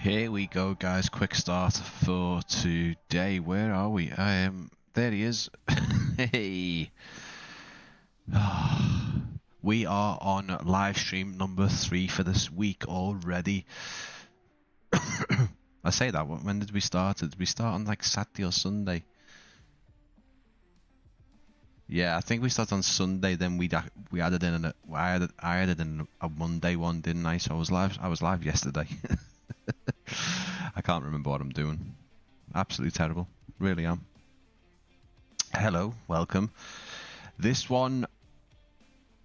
Here we go, guys. Quick start for today. Where are we? There he is. Hey. We are on live stream number 3 for this week already. I say that. When did we start? Did we start on like Saturday or Sunday? Yeah, I think we started on Sunday. Then we added in I added in a Monday one, didn't I? So I was live yesterday. I can't remember what I'm doing. Absolutely terrible. Really am. Hello, welcome. This one,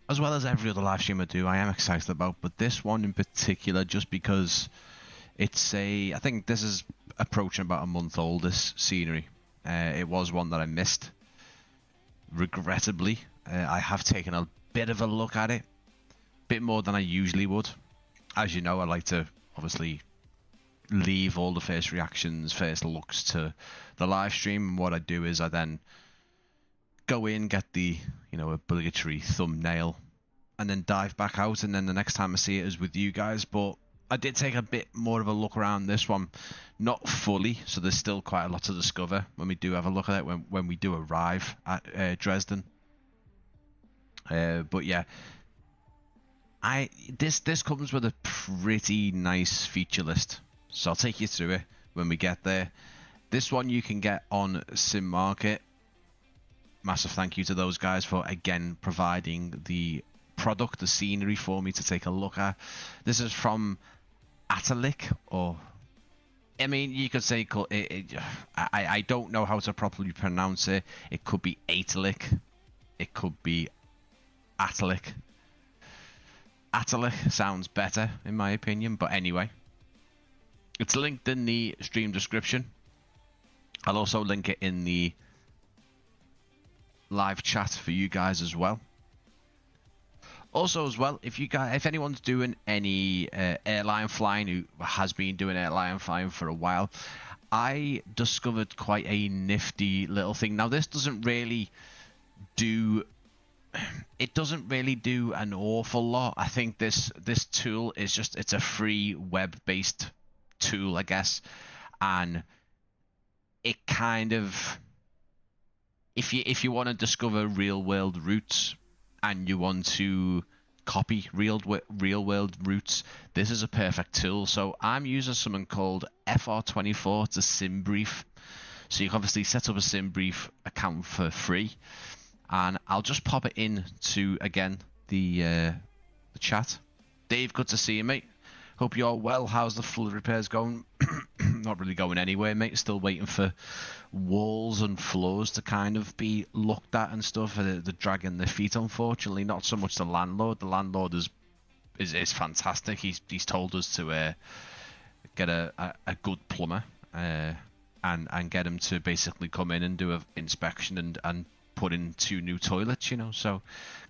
as well as every other live stream I do, I am excited about, but this one in particular, just because it's I think this is approaching about a month old, this scenery. It was one that I missed. Regrettably, I have taken a bit of a look at it. Bit more than I usually would. As you know, I like to obviously leave all the first reactions, first looks to the live stream, and what I do is I then go in, get the obligatory thumbnail, and then dive back out, and then the next time I see it is with you guys. But I did take a bit more of a look around this one, not fully, so there's still quite a lot to discover when we do have a look at it, when we do arrive at Dresden. But yeah, this comes with a pretty nice feature list, so I'll take you through it when we get there. This one you can get on simMarket. Massive thank you to those guys for again providing the product, the scenery for me to take a look at. This is from Atelic, or I mean, you could say I don't know how to properly pronounce it. It could be Atelic, it could be Atelic. Atelic sounds better in my opinion, but anyway, it's linked in the stream description. I'll also link it in the live chat for you guys as well. Also as well, if anyone's doing any airline flying, who has been doing airline flying for a while, I discovered quite a nifty little thing. Now this doesn't really do an awful lot. I think this tool is it's a free web-based tool, I guess, and it kind of, if you want to discover real world routes and you want to copy real world routes, this is a perfect tool. So I'm using something called FR24 to SimBrief. So you can obviously set up a SimBrief account for free, and I'll just pop it in to again the chat. Dave, good to see you, mate. Hope you're well. How's the flood repairs going? Not really going anywhere, mate. Still waiting for walls and floors to kind of be looked at and stuff. They're dragging their feet, unfortunately. Not so much the landlord. The landlord is fantastic. He's told us to get a good plumber and get him to basically come in and do an inspection and put in 2 new toilets. So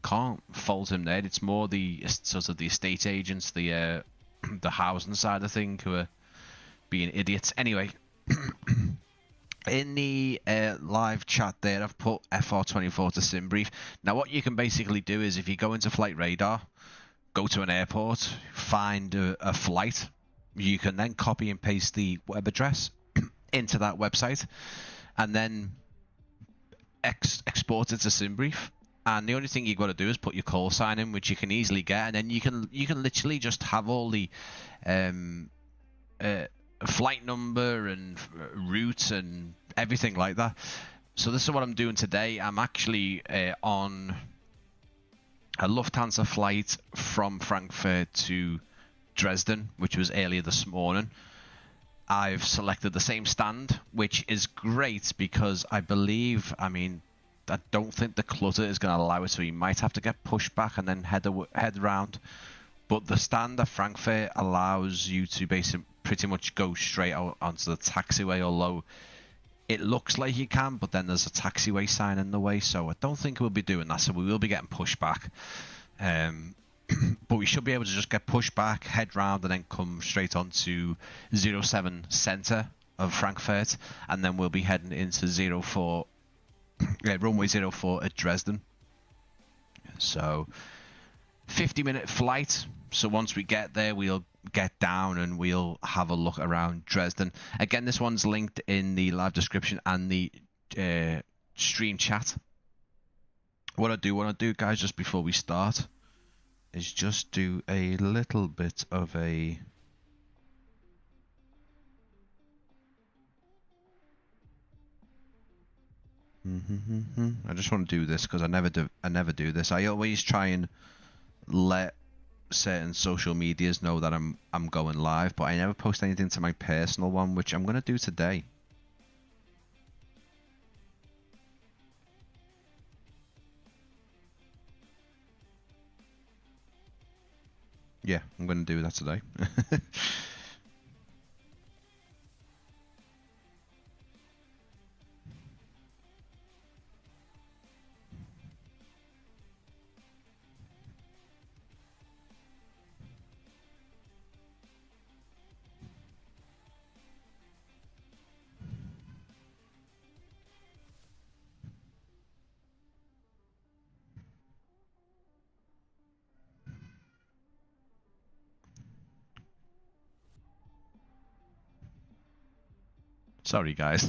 can't fault him there. It's more the sort of the estate agents, the housing side of thing, who are being idiots. Anyway, in the live chat there, I've put FR24 to SimBrief. Now what you can basically do is, if you go into Flight Radar, go to an airport, find a flight, you can then copy and paste the web address into that website, and then export it to SimBrief. And the only thing you've got to do is put your call sign in, which you can easily get, and then you can literally just have all the flight number and route and everything like that. So this is what I'm doing today. I'm actually on a Lufthansa flight from Frankfurt to Dresden, which was earlier this morning. I've selected the same stand, which is great because I don't think the clutter is going to allow it, so you might have to get pushed back and then head around. But the stand at Frankfurt allows you to basically pretty much go straight out onto the taxiway, although it looks like you can, but then there's a taxiway sign in the way, so I don't think we'll be doing that, so we will be getting pushed back. But we should be able to just get pushed back, head round, and then come straight onto 07 centre of Frankfurt, and then we'll be heading into 04, runway 04 at Dresden. So 50-minute flight. So once we get there, we'll get down and we'll have a look around Dresden. Again, this one's linked in the live description and the stream chat. What I do want to do, guys, just before we start, is just do a little bit of a... I just want to do this because I never do this. I always try and let certain social medias know that I'm going live, but I never post anything to my personal one, which I'm going to do today. Yeah, I'm going to do that today. Sorry, guys.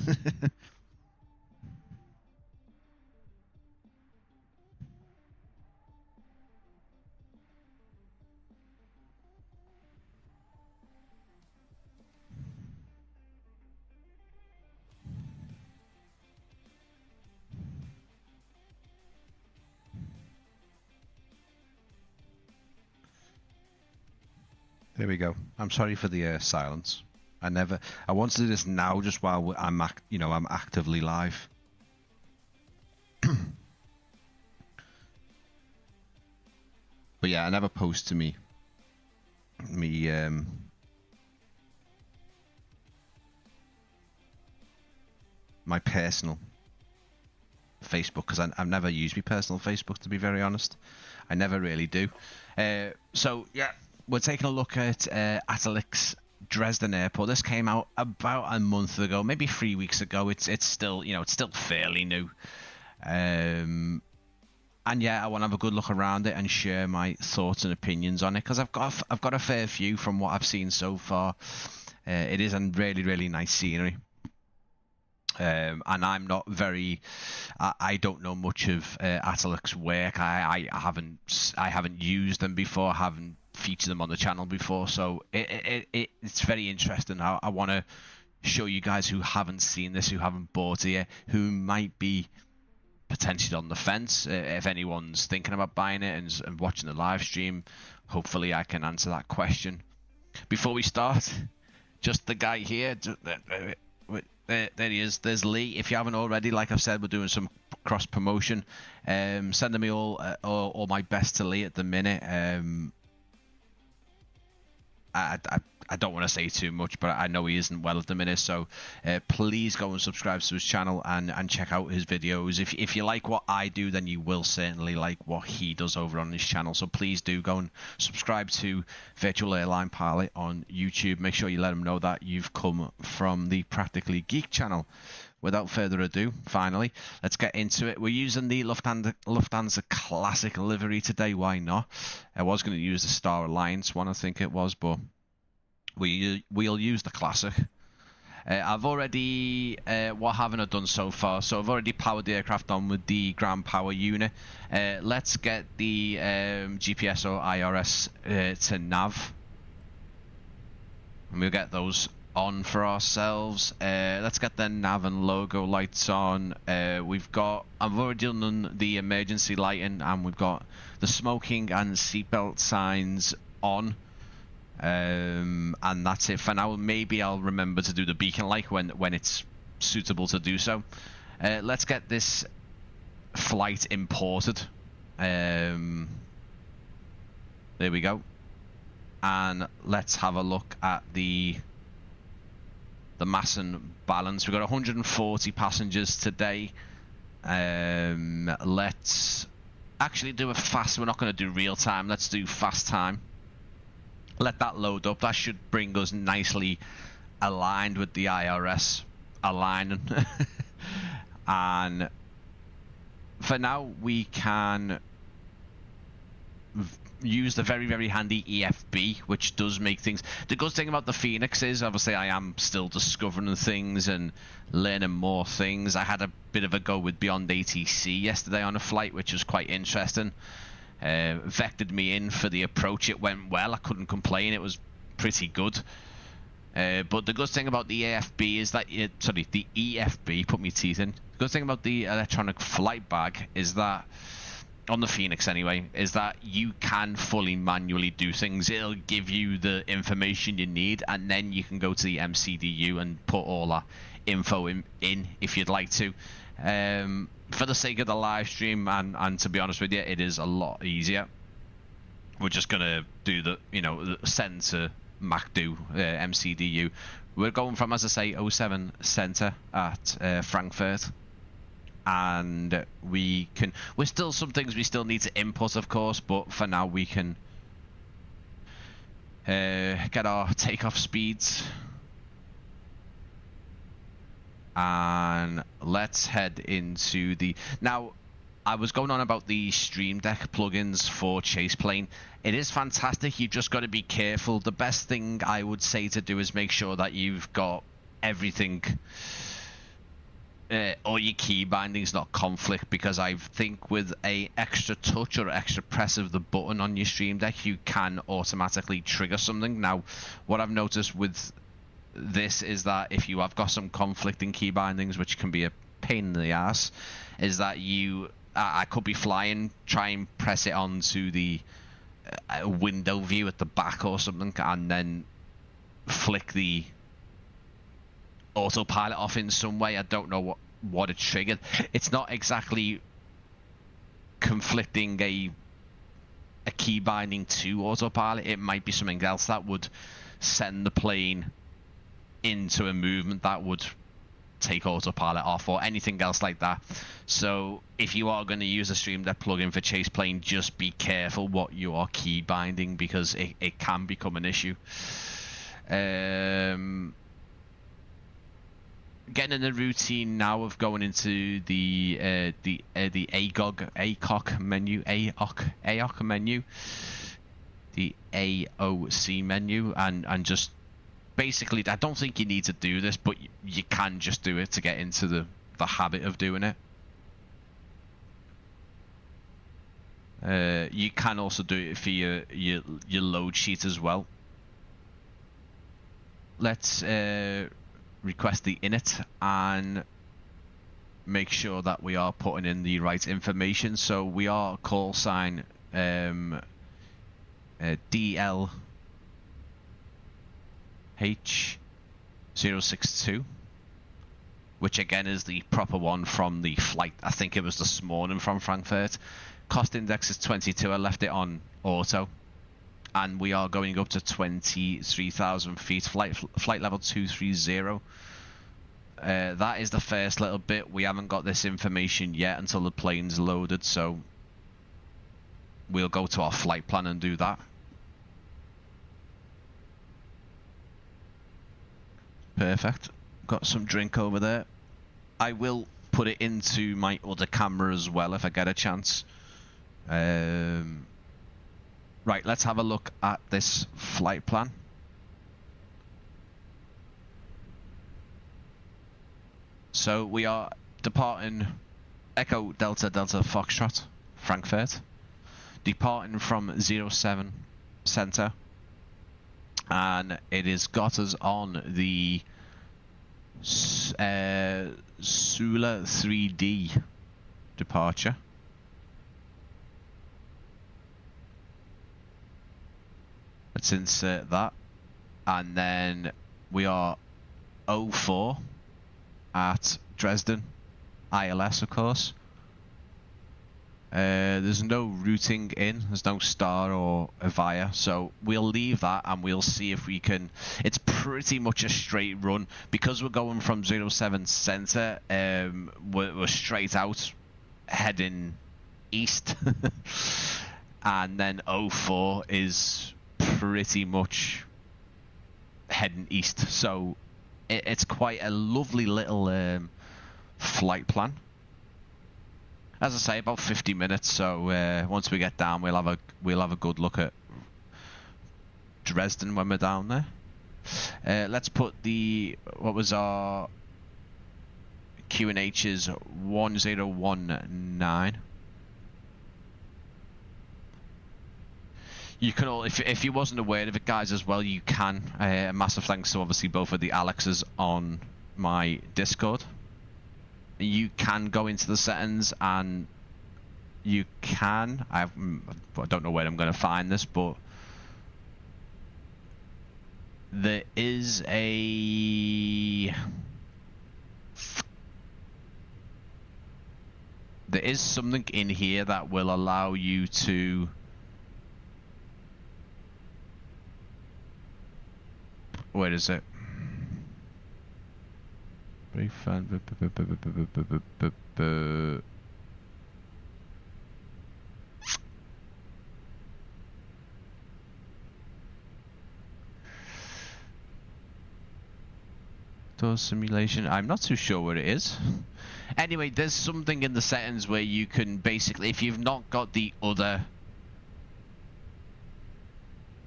There we go. I'm sorry for the silence. I want to do this now, just while I'm actively live. But yeah, I never post to me my personal Facebook, because I've never used my personal Facebook, to be very honest. I never really do. So yeah, we're taking a look at Atelic's Dresden Airport. This came out about a month ago, maybe 3 weeks ago. It's still, it's still fairly new. And yeah, I want to have a good look around it and share my thoughts and opinions on it, because I've got a fair few from what I've seen so far. It is a really, really nice scenery. And I'm not very, I don't know much of Atelic's work. I haven't used them before, haven't featured them on the channel before, so it's very interesting. I want to show you guys who haven't seen this, who haven't bought it yet, who might be potentially on the fence. If anyone's thinking about buying it and watching the live stream, hopefully I can answer that question. Before we start, just the guy here, there he is. There's Lee. If you haven't already, like I've said, we're doing some cross promotion. Sending me all my best to Lee at the minute. I don't want to say too much, but I know he isn't well at the minute, so please go and subscribe to his channel and check out his videos. If you like what I do, then you will certainly like what he does over on his channel, so please do go and subscribe to Virtual Airline Pilot on YouTube. Make sure you let him know that you've come from the Practically Geek channel. Without further ado, finally, let's get into it. We're using the Lufthansa Classic livery today. Why not? I was going to use the Star Alliance one, I think it was, but we'll use the Classic. I've already, what haven't I done so far? So I've already powered the aircraft on with the ground power unit. Let's get the GPS or IRS to nav. And we'll get those on for ourselves. Let's get the nav and logo lights on. I've already done the emergency lighting, and we've got the smoking and seatbelt signs on. And that's it for now. Maybe I'll remember to do the beacon light when it's suitable to do so. Let's get this flight imported. There we go. And let's have a look at the mass and balance. We've got 140 passengers today. Let's actually do a fast. We're not going to do real time. Let's do fast time. Let that load up. That should bring us nicely aligned with the IRS aligning. And for now, we can use the very, very handy EFB, which does make things... The good thing about the Phoenix is, obviously, I am still discovering things and learning more things. I had a bit of a go with Beyond ATC yesterday on a flight, which was quite interesting. Vectored me in for the approach. It went well. I couldn't complain. It was pretty good. But the good thing about the AFB is that... the EFB, put my teeth in. The good thing about the electronic flight bag is that... on the Phoenix anyway, is that you can fully manually do things. It'll give you the information you need, and then you can go to the MCDU and put all that info in if you'd like to. For the sake of the live stream, and to be honest with you, it is a lot easier. We're just going to do the send to MACDO MCDU. We're going from, as I say, 07 Center at Frankfurt. And we're still some things we still need to input, of course, but for now we can get our takeoff speeds. And let's head into the... Now, I was going on about the Stream Deck plugins for Chase Plane. It is fantastic. You've just got to be careful. The best thing I would say to do is make sure that you've got everything... or your key bindings not conflict, because I think with a extra touch or extra press of the button on your Stream Deck, you can automatically trigger something. Now, what I've noticed with this is that if you have got some conflicting key bindings, which can be a pain in the ass, is that I could be flying, try and press it onto the window view at the back or something, and then flick the autopilot off in some way. I don't know what it triggered. It's not exactly conflicting a key binding to autopilot. It might be something else that would send the plane into a movement that would take autopilot off, or anything else like that. So if you are going to use a Stream Deck plugin for Chase Plane, just be careful what you are key binding, because it can become an issue. Getting in the routine now of going into the AOC menu, the AOC menu, and just basically, I don't think you need to do this, but you can just do it to get into the habit of doing it. You can also do it for your load sheet as well. Let's request the init and make sure that we are putting in the right information. So we are call sign DLH062, which again is the proper one from the flight. I think it was this morning from Frankfurt. Cost index is 22. I left it on auto. And we are going up to 23,000 feet, flight level 230. That is the first little bit. We haven't got this information yet until the plane's loaded, so we'll go to our flight plan and do that. Perfect. Got some drink over there. I will put it into my other camera as well if I get a chance. Right, let's have a look at this flight plan. So we are departing Echo Delta Delta Foxtrot, Frankfurt. Departing from 07 Center. And it has got us on the Sula 3D departure. Let's insert that, and then we are 04 at Dresden, ILS of course. There's no routing in, there's no star or a via, so we'll leave that and we'll see if we can. It's pretty much a straight run because we're going from 07 Center. We're straight out heading east and then 04 is pretty much heading east, so it's quite a lovely little flight plan. As I say, about 50 minutes. So once we get down, we'll have a good look at Dresden when we're down there. Let's put what was our QNH's 1019. You can all, if you wasn't aware of it, guys, as well, you can. Massive thanks to obviously both of the Alexes on my Discord. You can go into the settings and you can. I don't know where I'm going to find this, but there is something in here that will allow you to where is it? Very fun. Doors simulation. I'm not too sure where it is. Anyway, there's something in the settings where you can basically, if you've not got the other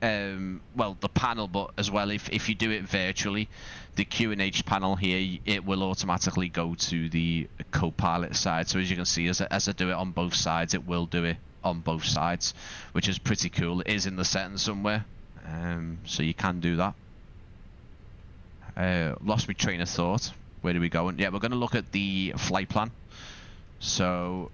well, the panel, but as well, if you do it virtually, the QNH panel here, it will automatically go to the co-pilot side. So as you can see, as I do it on both sides, it will do it on both sides, which is pretty cool. It is in the settings somewhere, so you can do that. Lost my train of thought. Where do we go? Yeah, we're going to look at the flight plan. So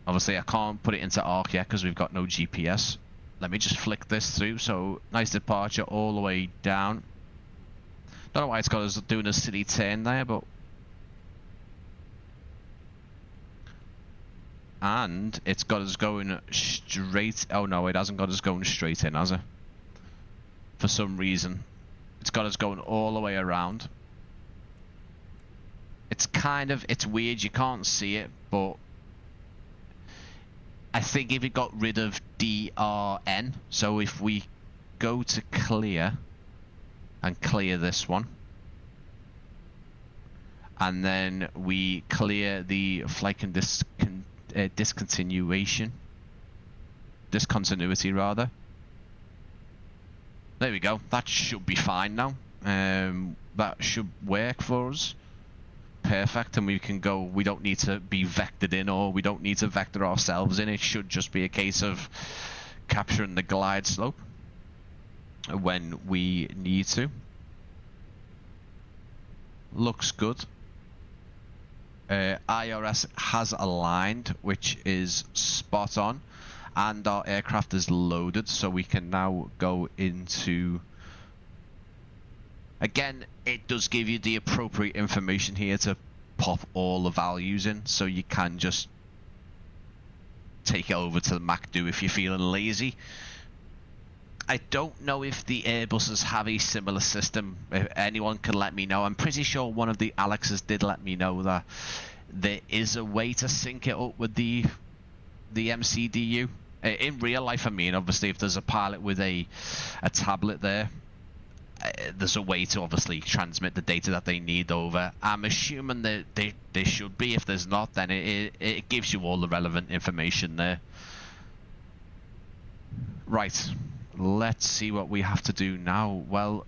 obviously I can't put it into ARC yet because we've got no GPS. Let me just flick this through. So nice departure all the way down. Don't know why it's got us doing a silly turn there, but and it's got us going straight. Oh no, it hasn't got us going straight in, has it? For some reason, it's got us going all the way around. It's it's weird. You can't see it, but I think if it got rid of DRN, so if we go to clear and clear this one, and then we clear the flight and discontinuity rather. There we go. That should be fine now. That should work for us. Perfect, and we can go. We don't need to be vectored in, or we don't need to vector ourselves in. It should just be a case of capturing the glide slope when we need to. Looks good. IRS has aligned, which is spot on, and our aircraft is loaded, so we can now go into. Again, it does give you the appropriate information here to pop all the values in, so you can just take it over to the MacDo if you're feeling lazy. I don't know if the Airbuses have a similar system. If anyone can let me know. I'm pretty sure one of the Alexes did let me know that there is a way to sync it up with the MCDU. In real life, I mean, obviously, if there's a pilot with a tablet there, there's a way to obviously transmit the data that they need over. I'm assuming that they should be. If there's not, then it gives you all the relevant information there. Right, let's see what we have to do now. Well,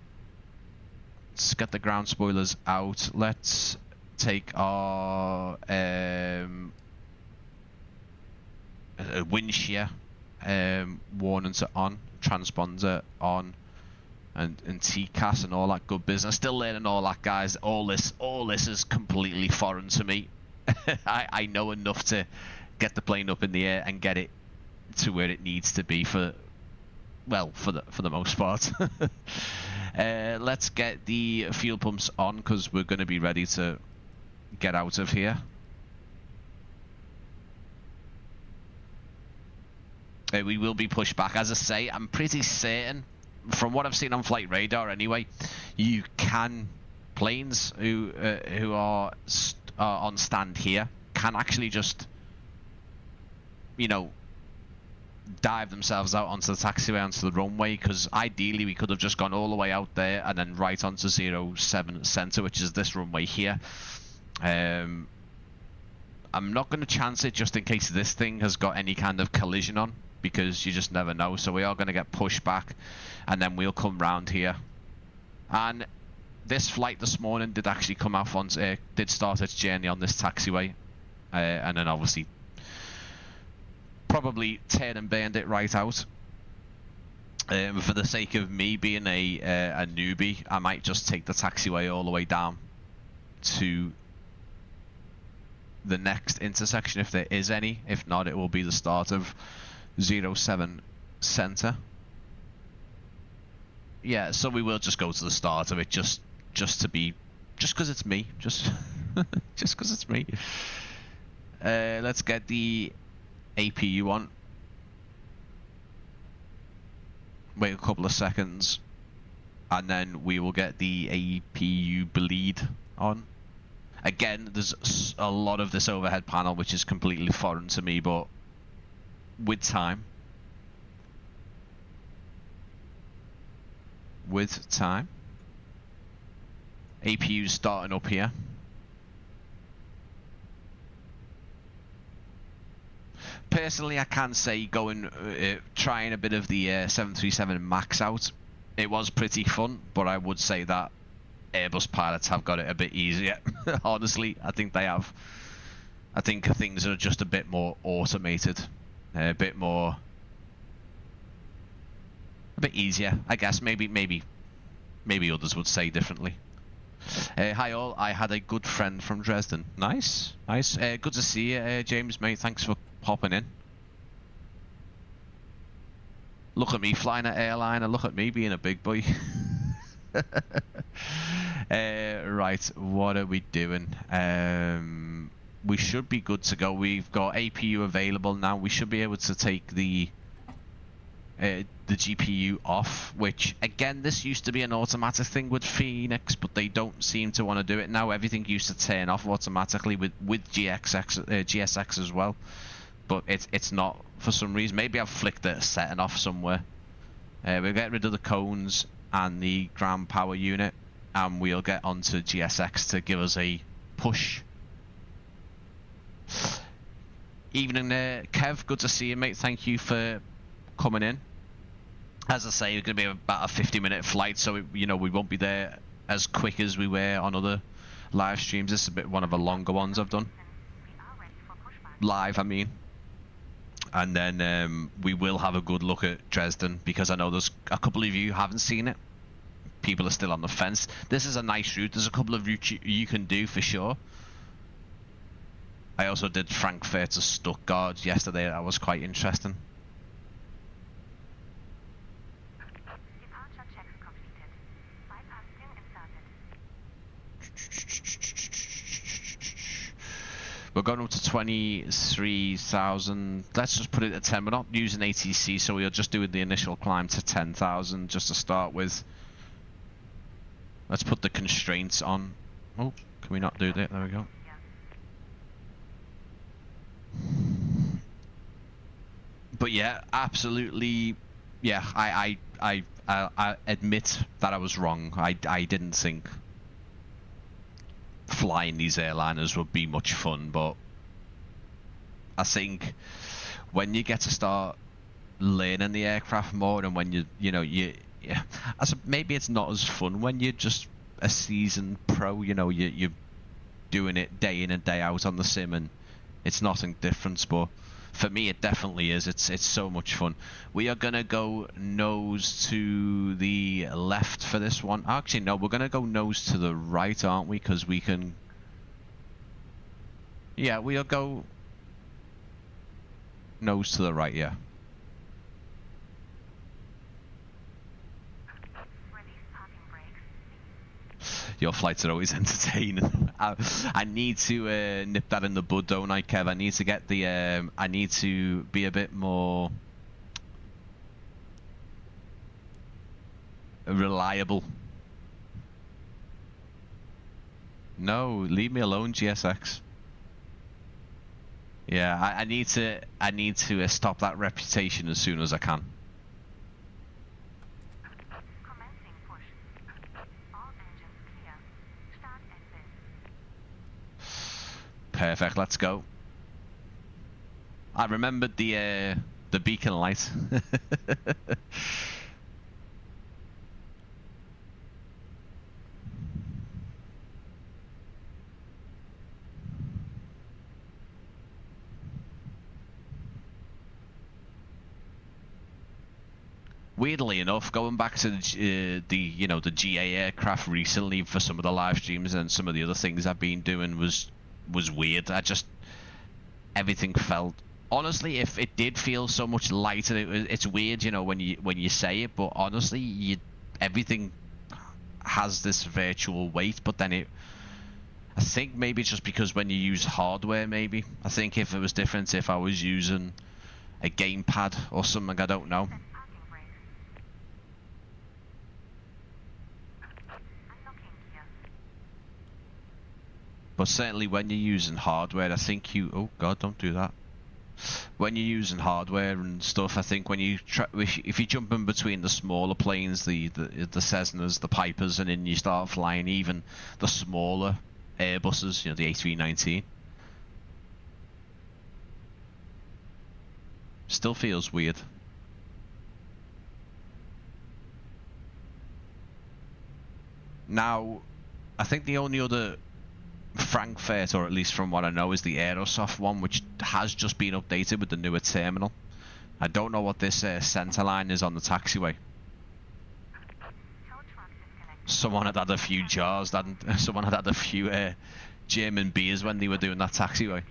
let's get the ground spoilers out. Let's take our wind shear warnings on, transponder on, and TCAS and all that good business. Still learning all that, guys. All this is completely foreign to me. I know enough to get the plane up in the air and get it to where it needs to be for the most part. Let's get the fuel pumps on because we're going to be ready to get out of here. We will be pushed back. As I say, I'm pretty certain, from what I've seen on flight radar anyway, you can, planes who are on stand here can actually just, you know, dive themselves out onto the taxiway, onto the runway, because ideally we could have just gone all the way out there and then right onto 07 center, which is this runway here. I'm not going to chance it just in case this thing has got any kind of collision on, because you just never know. So we are going to get pushed back, and then we'll come round here. And this flight this morning did actually come off on, did start its journey on this taxiway, and then obviously probably turned and burned it right out. For the sake of me being a newbie, I might just take the taxiway all the way down to the next intersection if there is any. If not, it will be the start of 07 Center. Yeah, so we will just go to the start of it, just because it's me, just because it's me. Let's get the APU on. Wait a couple of seconds, and then we will get the APU bleed on. Again, there's a lot of this overhead panel which is completely foreign to me, but with time, APU's starting up here. Personally, I can say trying a bit of the 737 MAX out, it was pretty fun, but I would say that Airbus pilots have got it a bit easier. Honestly, I think they have. I think things are just a bit more automated, a bit easier, I guess. Maybe others would say differently. Hi all, I had a good friend from Dresden. Nice. Good to see you, James, mate. Thanks for popping in. Look at me flying an airliner. Look at me being a big boy. Right, what are we doing? We should be good to go. We've got APU available now. We should be able to take the GPU off, which again, this used to be an automatic thing with Phoenix, but they don't seem to want to do it now. Everything used to turn off automatically with GSX as well, but it's not for some reason. Maybe I've flicked the setting off somewhere. We'll get rid of the cones and the ground power unit, and we'll get onto GSX to give us a push. Evening there, Kev. Good to see you, mate. Thank you for coming in. As I say, it's going to be about a 50-minute flight, so we won't be there as quick as we were on other live streams. This is one of the longer ones I've done. Live, I mean. And then we will have a good look at Dresden, because I know there's a couple of you who haven't seen it. People are still on the fence. This is a nice route. There's a couple of routes you can do for sure. I also did Frankfurt to Stuttgart yesterday. That was quite interesting. We're going up to 23,000. Let's just put it at 10. We're not using ATC, so we'll just do the initial climb to 10,000 just to start with. Let's put the constraints on. Oh, can we not do that? There we go. But yeah, absolutely. Yeah, I admit that I was wrong. I didn't think flying these airliners would be much fun, but I think when you get to start learning the aircraft more, and when maybe it's not as fun when you're just a seasoned pro. You're doing it day in and day out on the sim, and it's nothing different. But for me, it definitely is. It's so much fun. We are gonna go nose to the left for this one. Actually, no, we're gonna go nose to the right, aren't we? Because we can. Yeah, we'll go nose to the right. Yeah. Your flights are always entertaining. I need to nip that in the bud, don't I, Kev? I need to get the. I need to be a bit more reliable. No, leave me alone, GSX. Yeah, I need to. I need to stop that reputation as soon as I can. Perfect, let's go. I remembered the beacon light. Weirdly enough, going back to the you know, the GA aircraft recently for some of the live streams and some of the other things I've been doing was weird. Everything felt, honestly, if it did feel so much lighter, it's weird, you know, when you say it, but honestly, everything has this virtual weight. But then I think maybe it's just because when you use hardware, maybe. I think if it was different, if I was using a gamepad or something, I don't know. But certainly when you're using hardware, I think oh god, don't do that. When you're using hardware and stuff, I think when you if you jump in between the smaller planes, the Cessnas, the Pipers, and then you start flying even the smaller Airbuses, you know, the A319, still feels weird. Now, I think the only other Frankfurt, or at least from what I know, is the Aerosoft one, which has just been updated with the newer terminal. I don't know what this centre line is on the taxiway. Someone had a few jars, someone had a few German beers when they were doing that taxiway.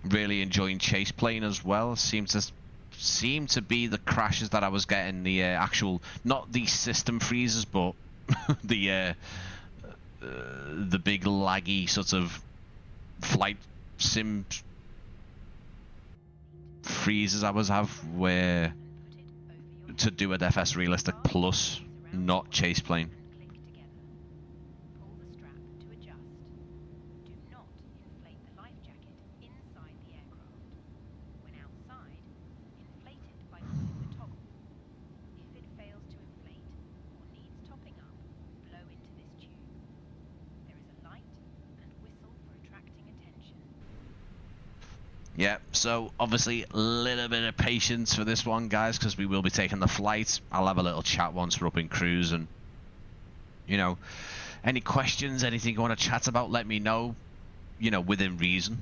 Really enjoying chase plane as well. Seem to be the crashes that I was getting, the actual, not the system freezes, but the big laggy sort of flight sim freezes I was have, where to do an FS realistic plus not chase plane. Yeah, so obviously a little bit of patience for this one, guys, because we will be taking the flight. I'll have a little chat once we're up in cruise, and, you know, any questions, anything you want to chat about, let me know, you know, within reason.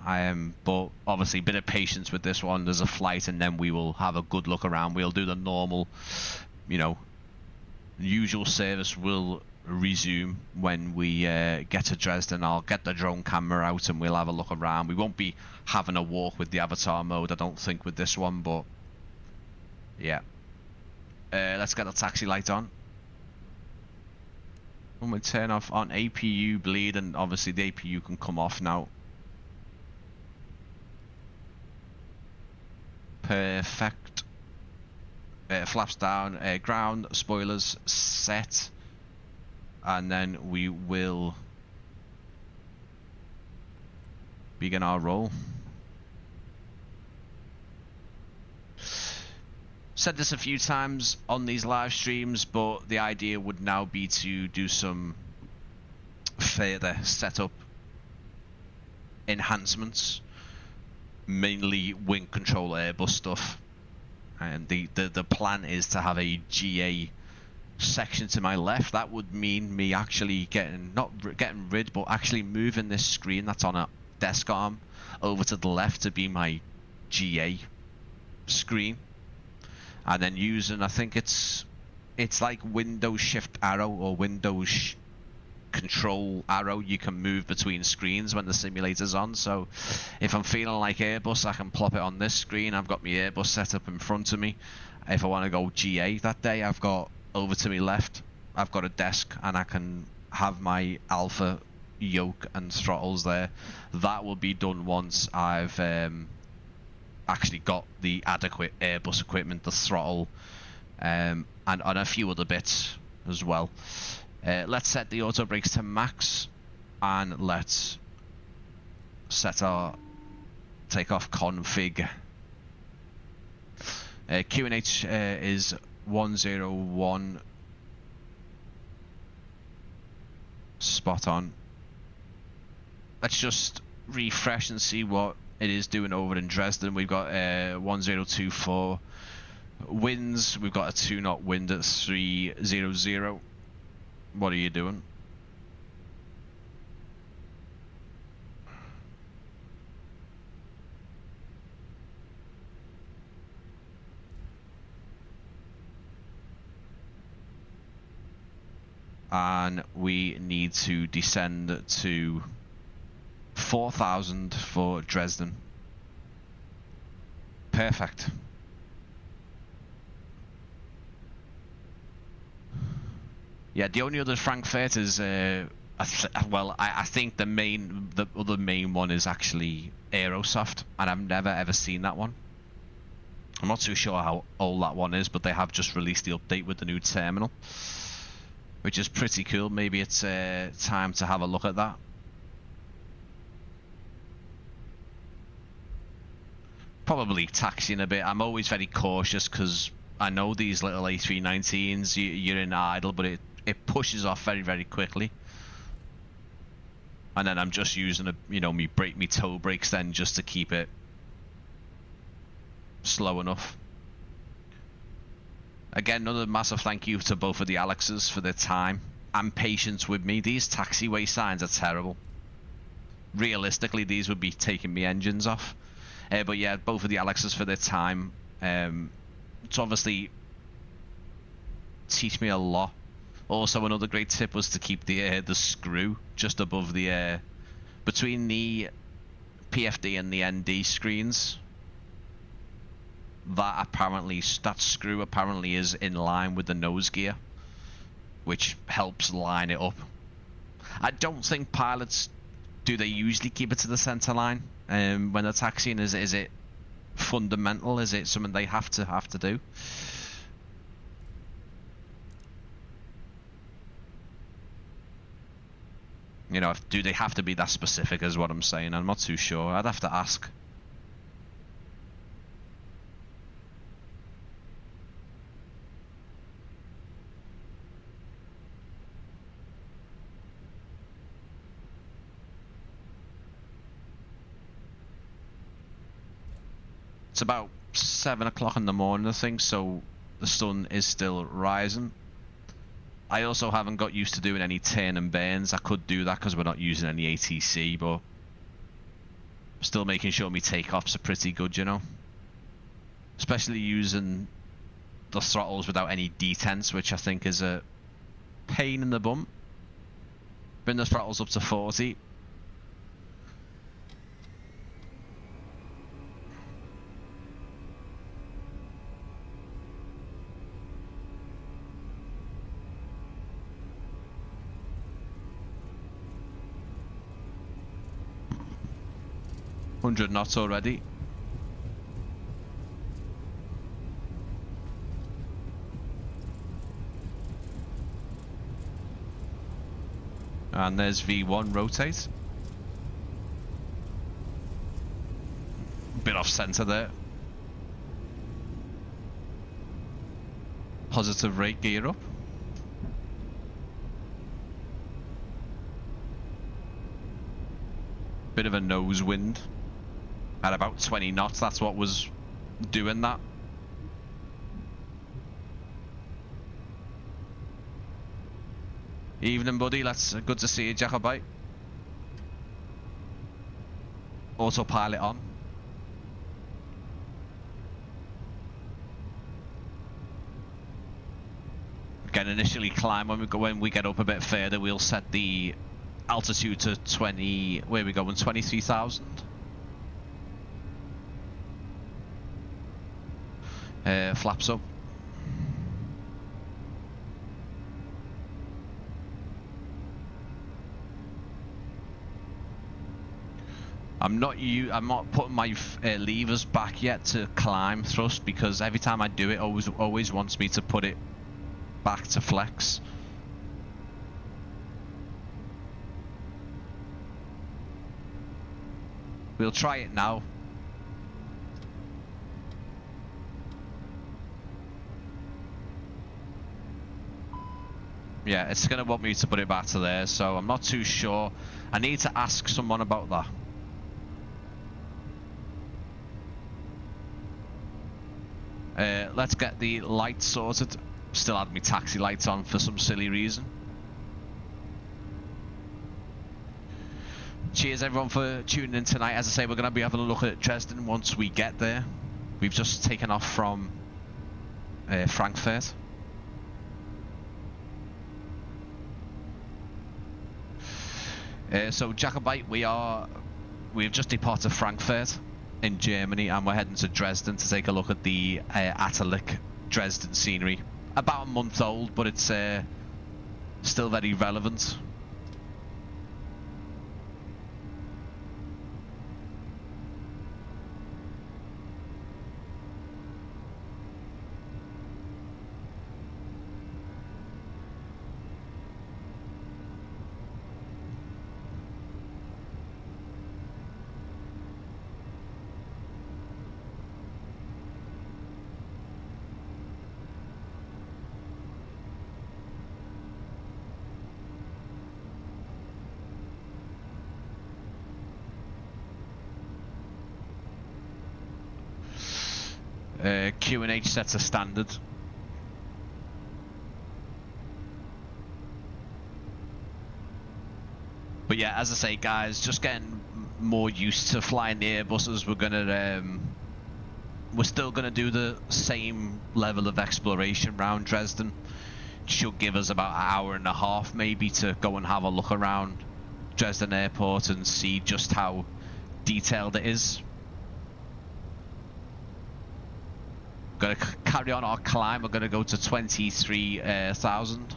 But obviously a bit of patience with this one. There's a flight, and then we will have a good look around. We'll do the normal, you know, usual service will resume when we get to Dresden. I'll get the drone camera out and we'll have a look around. We won't be having a walk with the avatar mode, I don't think, with this one, but yeah. Let's get the taxi light on. When we turn off on APU bleed, and obviously the APU can come off now. Perfect. Flaps down, ground, spoilers set, and then we will begin our roll. Said this a few times on these live streams, but the idea would now be to do some further setup enhancements, mainly wing control Airbus stuff. And the plan is to have a GA section to my left. That would mean me actually not getting rid, but actually moving this screen that's on a desk arm over to the left to be my GA screen, and then using, I think it's like Windows Shift arrow or Windows Control arrow. You can move between screens when the simulator's on. So if I'm feeling like Airbus, I can plop it on this screen. I've got my Airbus set up in front of me. If I want to go GA that day, I've got over to my left, I've got a desk, and I can have my alpha yoke and throttles there. That will be done once I've actually got the adequate Airbus equipment, the throttle, and a few other bits as well. Let's set the auto brakes to max, and let's set our takeoff config. QNH is 101. Spot on. Let's just refresh and see what it is doing over in Dresden. We've got 1024 winds. We've got a 2-knot wind at 300. What are you doing? And we need to descend to 4,000 for Dresden. Perfect. Yeah, the only other Frankfurt is I think the other main one is actually Aerosoft, and I've never ever seen that one. I'm not too sure how old that one is, but they have just released the update with the new terminal, which is pretty cool. Maybe it's time to have a look at that. Probably taxiing a bit. I'm always very cautious because I know these little A319s, you're in idle, but it pushes off very, very quickly. And then I'm just using me toe brakes then just to keep it slow enough. Again, another massive thank you to both of the Alexes for their time and patience with me. These taxiway signs are terrible. Realistically, these would be taking me engines off. But yeah, both of the Alexes for their time. It's obviously teach me a lot. Also, another great tip was to keep the screw just above the between the PFD and the ND screens. That screw apparently is in line with the nose gear, which helps line it up. I don't think pilots do they usually keep it to the center line when they're taxiing. Is it fundamental? Is it something they have to do? You know, do they have to be that specific is what I'm saying? I'm not too sure. I'd have to ask. It's about 7 o'clock in the morning, I think, so the sun is still rising. I also haven't got used to doing any turn and burns. I could do that because we're not using any ATC, but still making sure my takeoffs are pretty good, you know. Especially using the throttles without any detents, which I think is a pain in the bum. Bring the throttles up to 40. $100 knots already. And there's V1 rotate. Bit off center there. Positive rate gear up. Bit of a nose wind. At about 20 knots, that's what was doing that. Evening, buddy. Good to see you, Jacobite. Autopilot on. Again, initially climb when we get up a bit further. We'll set the altitude to 20. Where are we going? 23,000. Flaps up. I'm not putting my levers back yet to climb thrust because every time I do it, always wants me to put it back to flex. We'll try it now. Yeah, it's going to want me to put it back to there, so I'm not too sure. I need to ask someone about that. Let's get the lights sorted. Still had my taxi lights on for some silly reason. Cheers everyone for tuning in tonight. As I say, we're going to be having a look at Dresden once we get there. We've just taken off from Frankfurt. So Jacobite, we've just departed Frankfurt in Germany, and we're heading to Dresden to take a look at the Atelic Dresden scenery. About a month old, but it's still very relevant. Q&H sets a standard. But yeah, as I say, guys, just getting more used to flying the Airbuses. We're still gonna do the same level of exploration around Dresden. Should give us about an hour and a half maybe to go and have a look around Dresden Airport and see just how detailed it is. Gonna carry on our climb. We're gonna go to 23,000.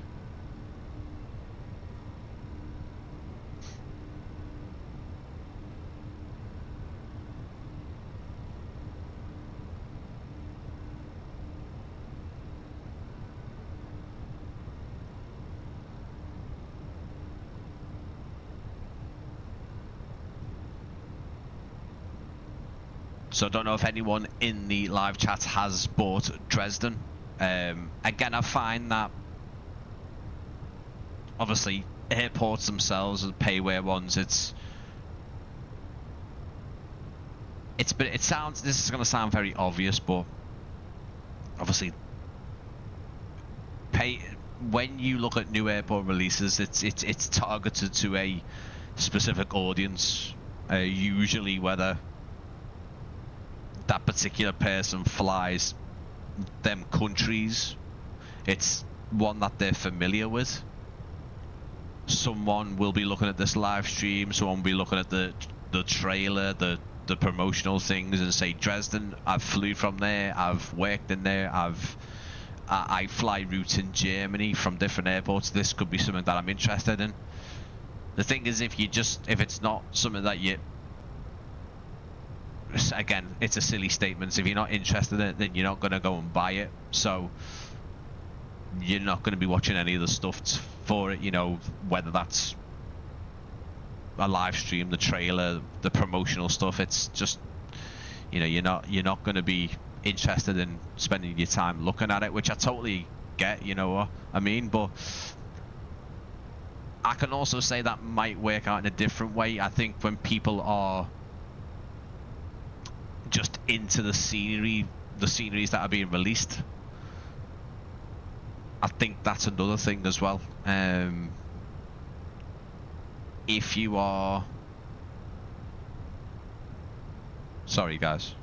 So I don't know if anyone in the live chat has bought Dresden. Again, I find that obviously airports themselves and payware ones, it sounds, this is going to sound very obvious, but obviously when you look at new airport releases, it's targeted to a specific audience, usually whether that particular person flies them countries, it's one that they're familiar with. Someone will be looking at this live stream, someone will be looking at the trailer, the promotional things, and say, Dresden, I've flew from there, I've worked in there, I fly routes in Germany from different airports, this could be something that I'm interested in. The thing is, if it's not something that you, again, it's a silly statement. If you're not interested in it, then you're not going to go and buy it. So you're not going to be watching any of the stuff for it, you know, whether that's a live stream, the trailer, the promotional stuff. It's just, you know, you're not going to be interested in spending your time looking at it, which I totally get, you know what I mean? But I can also say that might work out in a different way. I think when people are just into the sceneries that are being released, I think that's another thing as well. If you are, sorry guys,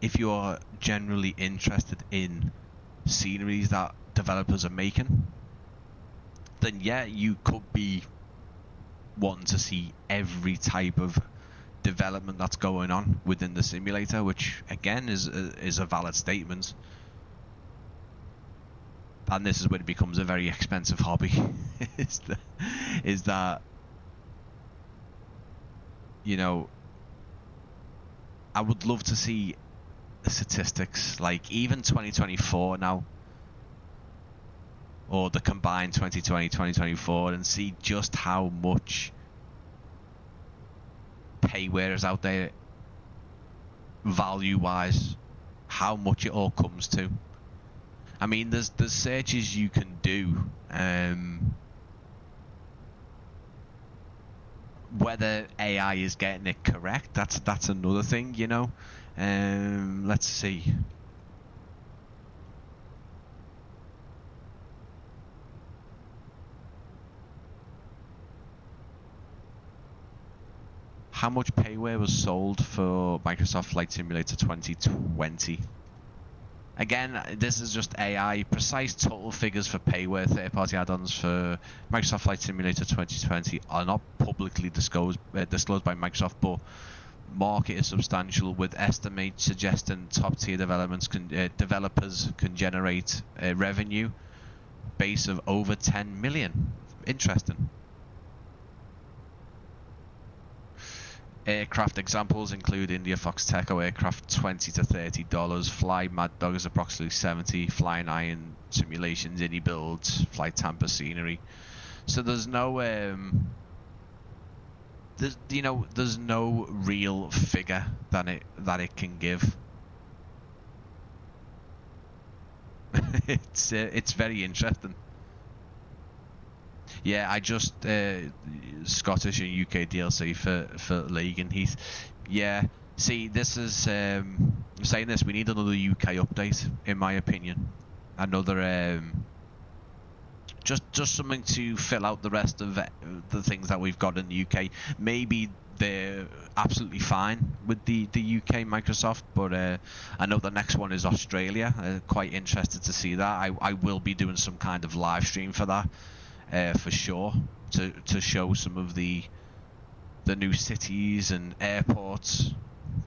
if you are generally interested in sceneries that developers are making, then yeah, you could be wanting to see every type of development that's going on within the simulator, which again is a valid statement. And this is when it becomes a very expensive hobby. is that, you know, I would love to see the statistics, like even 2024 now, or the combined 2020 2024, and see just how much payware is out there value wise how much it all comes to. I mean, there's searches you can do. Whether AI is getting it correct, that's another thing, you know. Let's see. How much payware was sold for Microsoft Flight Simulator 2020? Again, this is just AI. Precise total figures for payware third-party add-ons for Microsoft Flight Simulator 2020 are not publicly disclosed by Microsoft, but market is substantial, with estimates suggesting top-tier developers can generate a revenue base of over 10 million. Interesting. Aircraft examples include India Foxteco aircraft $20 to $30, Fly Mad Dog is approximately 70, Flying Iron simulations, indie builds, Flight Tampa scenery. So there's no there's no real figure that it can give. It's very interesting. Yeah, I just Scottish and UK DLC for League and Heath. Yeah, see, this is saying this. We need another UK update, in my opinion. Another just something to fill out the rest of the things that we've got in the UK. Maybe they're absolutely fine with the UK Microsoft, but I know the next one is Australia. Quite interested to see that. I will be doing some kind of live stream for that. For sure, to show some of the new cities and airports,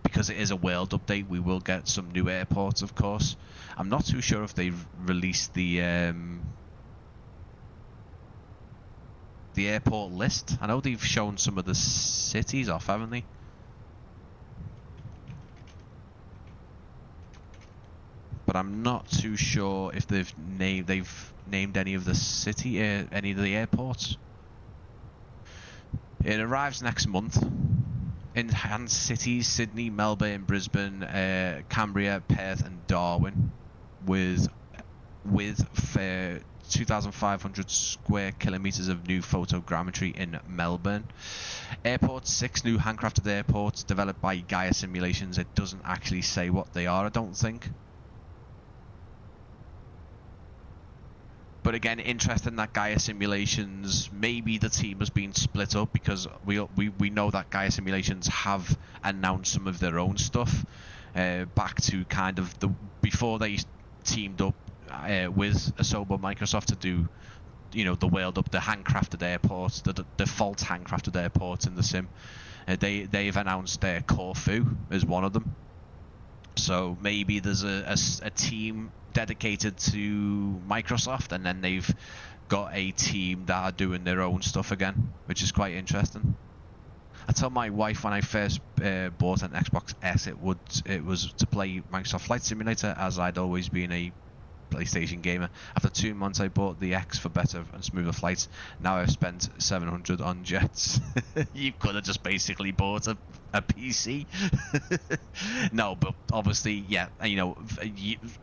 because it is a world update. We will get some new airports, of course. I'm not too sure if they've released the airport list. I know they've shown some of the cities off, haven't they? But I'm not too sure if they've named any of the any of the airports. It arrives next month. Enhanced cities: Sydney, Melbourne, Brisbane, Canberra, Perth, and Darwin, with 2,500 square kilometers of new photogrammetry in Melbourne. Airports: 6 new handcrafted airports developed by Gaia Simulations. It doesn't actually say what they are, I don't think. But again, interesting that Gaia Simulations, maybe the team has been split up, because we know that Gaia Simulations have announced some of their own stuff back to kind of before they teamed up with Asobo Microsoft to do, the world up, the handcrafted airports, the default handcrafted airports in the sim. They've announced Corfu as one of them. So maybe there's a team dedicated to Microsoft, and then they've got a team that are doing their own stuff again, which is quite interesting. I told my wife when I first bought an Xbox S, it was to play Microsoft Flight Simulator, as I'd always been a PlayStation gamer. After 2 months, I bought the X for better and smoother flights. Now I've spent 700 on jets. You could have just basically bought a PC. No, but obviously, yeah,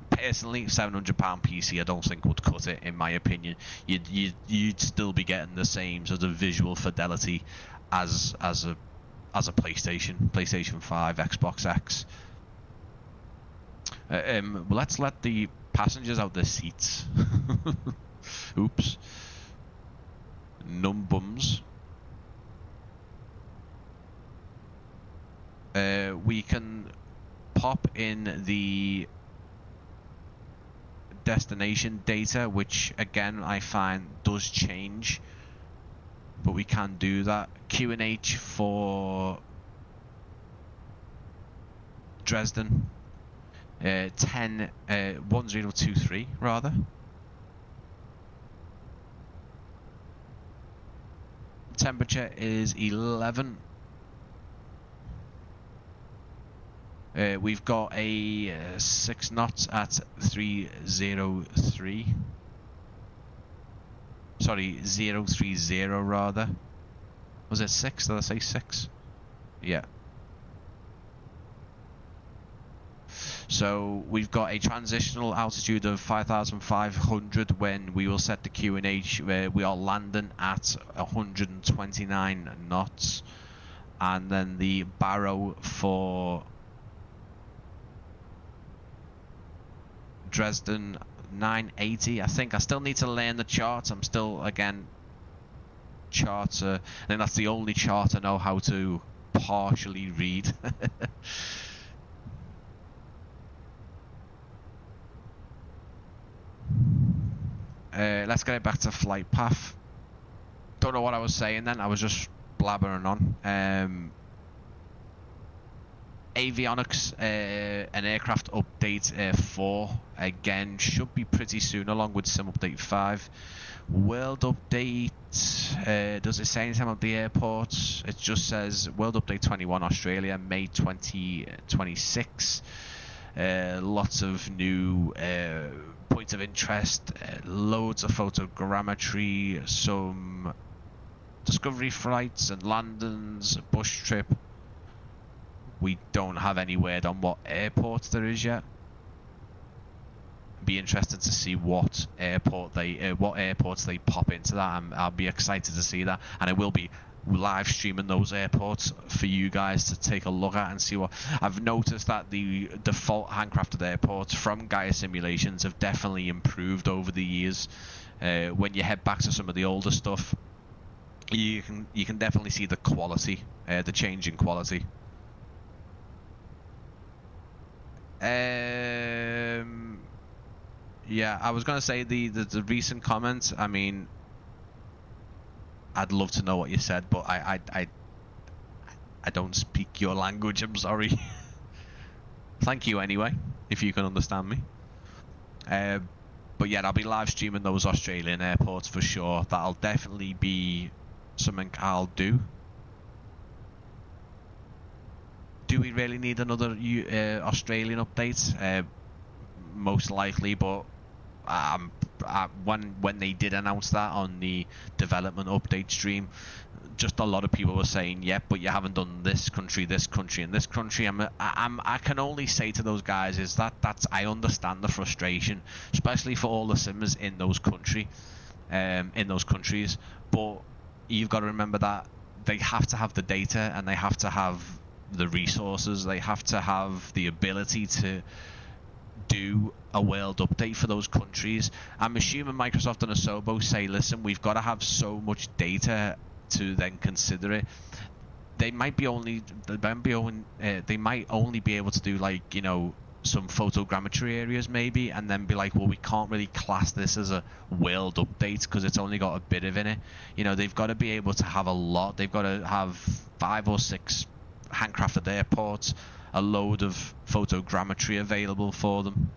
personally, £700 PC I don't think would cut it, in my opinion. You'd still be getting the same sort of visual fidelity as a PlayStation 5, Xbox X. Let's let the passengers out their seats. Oops. Numbums. We can pop in the destination data, which again I find does change, but we can do that. QNH for Dresden. 1023 rather. Temperature is 11. We've got a 6 knots at 303. Sorry, 030 rather. Was it 6? Did I say 6? Yeah. So we've got a transitional altitude of 5,500 when we will set the QNH, where we are landing at 129 knots, and then the baro for Dresden 980. I think I still need to learn the chart. I'm still, again, charter. I think that's the only chart I know how to partially read. Let's get it back to flight path. Don't know what I was saying then. I was just blabbering on. Avionics, an aircraft update 4, again, should be pretty soon, along with sim update 5. World update, does it say anything about the airports? It just says World Update 21 Australia, May 2026. Lots of new points of interest, loads of photogrammetry, some discovery flights and landings, a bush trip. We don't have any word on what airports there is yet. Be interested to see what airports they pop into that. I'll be excited to see that, and I will be live streaming those airports for you guys to take a look at and see what. I've noticed that the default handcrafted airports from Gaia Simulations have definitely improved over the years. When you head back to some of the older stuff, you can definitely see the quality, the change in quality. Yeah, I was going to say the recent comments. I mean, I'd love to know what you said, but I don't speak your language. I'm sorry. Thank you anyway, if you can understand me. But yeah, I'll be live streaming those Australian airports for sure. That'll definitely be something I'll do. Do we really need another Australian update? Most likely, but when they did announce that on the development update stream, just a lot of people were saying, "Yep, but you haven't done this country, and this country." I can only say to those guys is that's I understand the frustration, especially for all the simmers in those countries, but you've got to remember that they have to have the data and they have to have the resources, they have to have the ability to do a world update for those countries. I'm assuming Microsoft and Asobo say, listen, we've got to have so much data to then consider it. They might only be able to do, like, you know, some photogrammetry areas maybe, and then be like, well, we can't really class this as a world update because it's only got a bit of in it. You know, they've got to be able to have a lot. They've got to have 5 or 6 handcrafted airports, a load of photogrammetry available for them.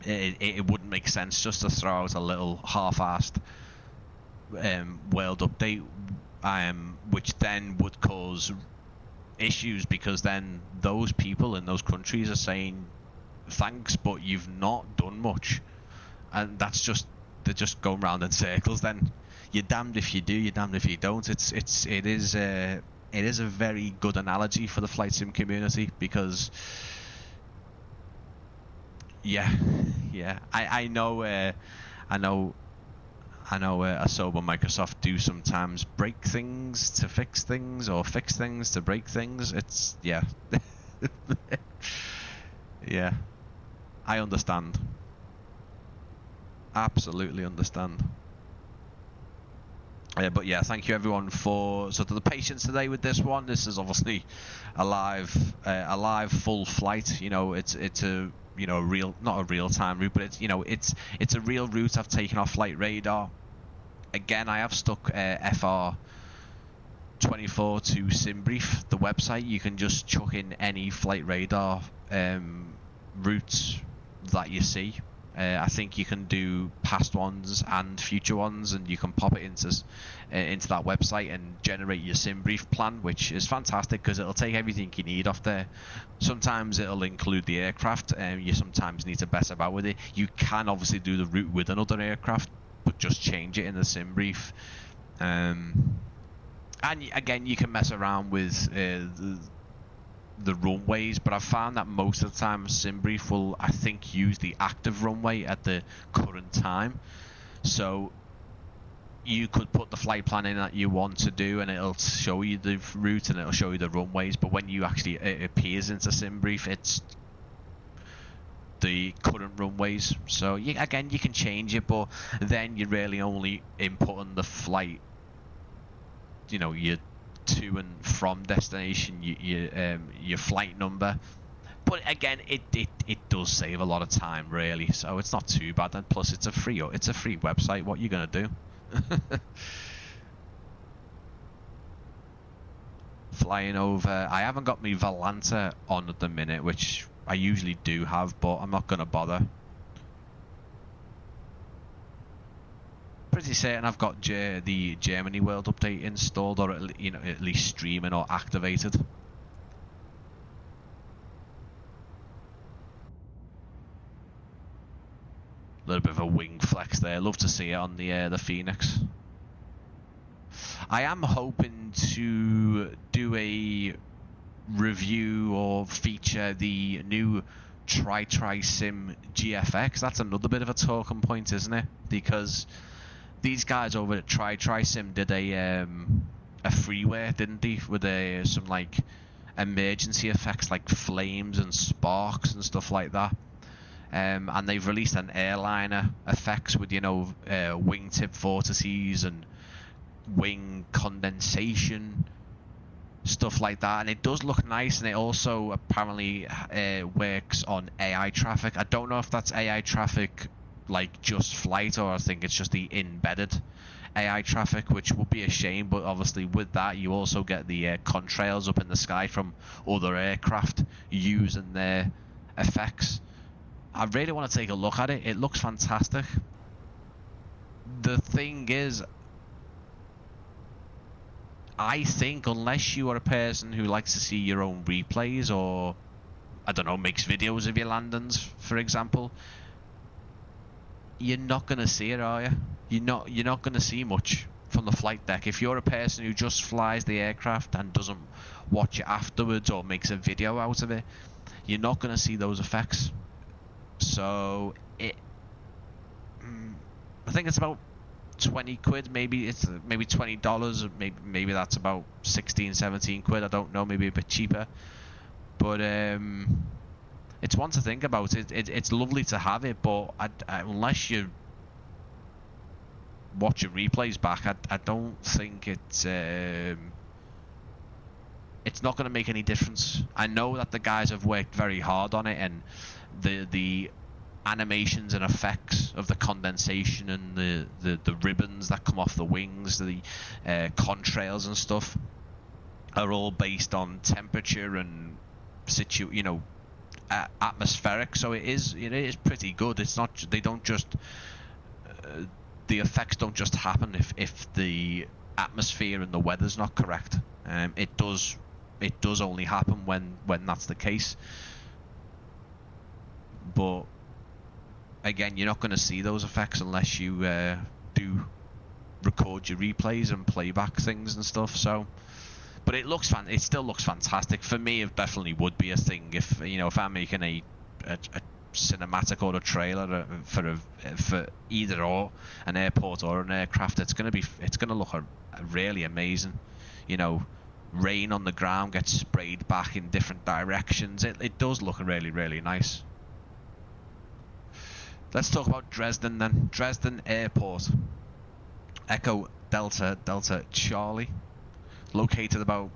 It wouldn't make sense just to throw out a little half-assed world update, which then would cause issues, because then those people in those countries are saying thanks, but you've not done much, and they're just going round in circles. Then you're damned if you do, you're damned if you don't. It is a very good analogy for the flight sim community, because I know Asobo and Microsoft do sometimes break things to fix things, or fix things to break things. It's yeah. I understand, absolutely understand. But yeah, thank you everyone for the patience today with this one. This is obviously a live full flight. You know, it's a, you know, not a real time route, but it's a real route I've taken off flight radar. Again, I have stuck FR24 to SimBrief, the website. You can just chuck in any flight radar routes that you see. I think you can do past ones and future ones, and you can pop it into that website and generate your SimBrief plan, which is fantastic because it'll take everything you need off there. Sometimes it'll include the aircraft, and you sometimes need to mess about with it. You can obviously do the route with another aircraft, but just change it in the SimBrief. And again, you can mess around with the runways, but I've found that most of the time SimBrief will, I think, use the active runway at the current time. So you could put the flight plan in that you want to do, and it'll show you the route and it'll show you the runways. But when you actually, it appears into SimBrief, it's the current runways. So again, you can change it, but then you're really only inputting the flight, you know, your to and from destination, your flight number. But again, it does save a lot of time, really. So it's not too bad. And plus, it's a free website. What are you gonna do? Flying over. I haven't got my Volanta on at the minute, which I usually do have, but I'm not gonna bother. Pretty certain I've got the Germany World Update installed, or at least streaming or activated. A little bit of a wing flex there. Love to see it on the Phoenix. I am hoping to do a review or feature the new Sim GFX. That's another bit of a talking point, isn't it? Because these guys over at Sim did a freeware, didn't they, with some like emergency effects like flames and sparks and stuff like that. And they've released an airliner effects with, wingtip vortices and wing condensation, stuff like that. And it does look nice, and it also apparently works on AI traffic. I don't know if that's AI traffic like just flight, or I think it's just the embedded AI traffic, which would be a shame. But obviously with that, you also get the contrails up in the sky from other aircraft using their effects. I really want to take a look at it. It looks fantastic. The thing is, I think unless you are a person who likes to see your own replays, or I don't know, makes videos of your landings, for example, you're not going to see it, are you? You're not going to see much from the flight deck. If you're a person who just flies the aircraft and doesn't watch it afterwards or makes a video out of it, you're not going to see those effects. So I think it's about 20 quid, maybe it's maybe $20, maybe that's about 16, 17 quid, I don't know, maybe a bit cheaper. But it's one to think about. It's lovely to have it, but unless you watch your replays back, I don't think it's not going to make any difference. I know that the guys have worked very hard on it, and the animations and effects of the condensation and the ribbons that come off the wings, the contrails and stuff, are all based on temperature and atmospheric. So it is pretty good. It's not, they don't just the effects don't just happen if the atmosphere and the weather's not correct. It does only happen when that's the case. But again, you're not going to see those effects unless you do record your replays and playback things and stuff. So, but it still looks fantastic. For me, it definitely would be a thing if I'm making a cinematic or a trailer for either or an airport or an aircraft. It's going to look really amazing. Rain on the ground gets sprayed back in different directions. It does look really, really nice. Let's talk about Dresden then. Dresden Airport. Echo Delta Delta Charlie. Located about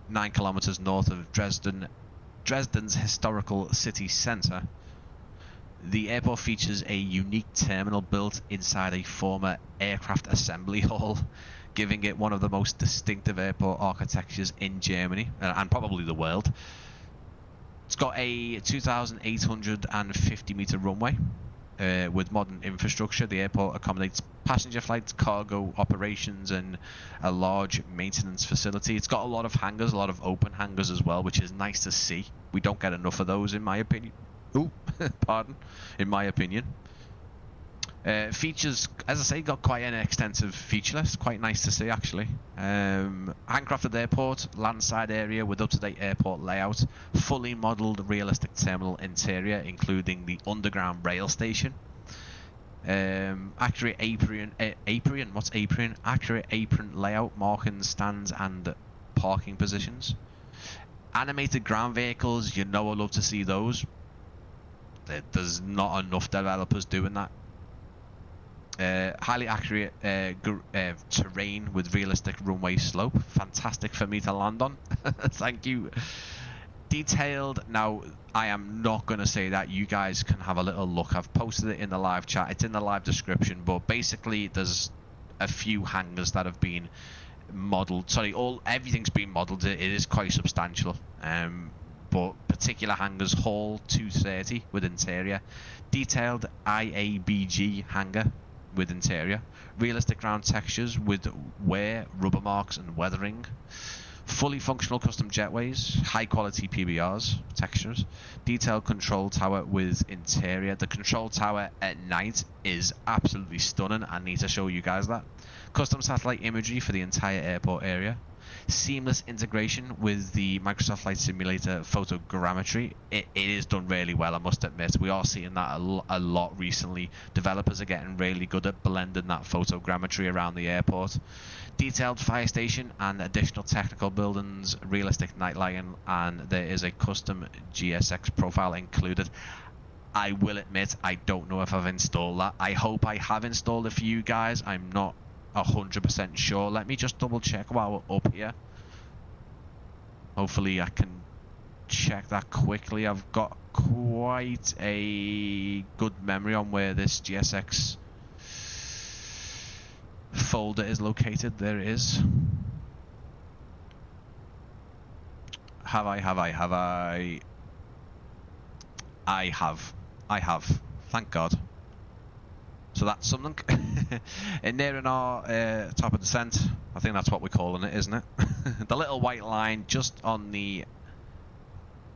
9 kilometers north of Dresden's historical city centre. The airport features a unique terminal built inside a former aircraft assembly hall, giving it one of the most distinctive airport architectures in Germany and probably the world. It's got a 2,850 metre runway. With modern infrastructure, the airport accommodates passenger flights, cargo operations, and a large maintenance facility. It's got a lot of hangars, a lot of open hangars as well, which is nice to see. We don't get enough of those, in my opinion. In my opinion. Features, as I say, got quite an extensive feature list. Quite nice to see, actually. Handcrafted airport, landside area with up-to-date airport layout, fully modelled realistic terminal interior, including the underground rail station. Accurate apron. What's apron? Accurate apron layout, markings, stands, and parking positions. Animated ground vehicles. You know I love to see those. There's not enough developers doing that. Highly accurate terrain with realistic runway slope. Fantastic for me to land on. Thank you. Detailed. Now, I am not going to say that. You guys can have a little look. I've posted it in the live chat. It's in the live description. But basically, there's a few hangars that have been modelled. Sorry, everything's been modelled. It is quite substantial. But particular hangars, Hall 230 with interior. Detailed IABG hangar with interior. Realistic ground textures with wear, rubber marks and weathering. Fully functional custom jetways, high quality PBRs, textures. Detailed control tower with interior. The control tower at night is absolutely stunning. I need to show you guys that. Custom satellite imagery for the entire airport area. Seamless integration with the Microsoft Flight Simulator photogrammetry. It is done really well, I must admit. We are seeing that a lot recently. Developers are getting really good at blending that photogrammetry around the airport. Detailed fire station and additional technical buildings, realistic night lighting, and there is a custom GSX profile included. I will admit, I don't know if I've installed that. I hope I have installed it for you guys. I'm not 100% sure. Let me just double check while we're up here. Hopefully I can check that quickly. I've got quite a good memory on where this GSX folder is located. There it is. Have I? I have. Thank God. So that's something. And nearing our top of descent, I think that's what we're calling it, isn't it? The little white line just on the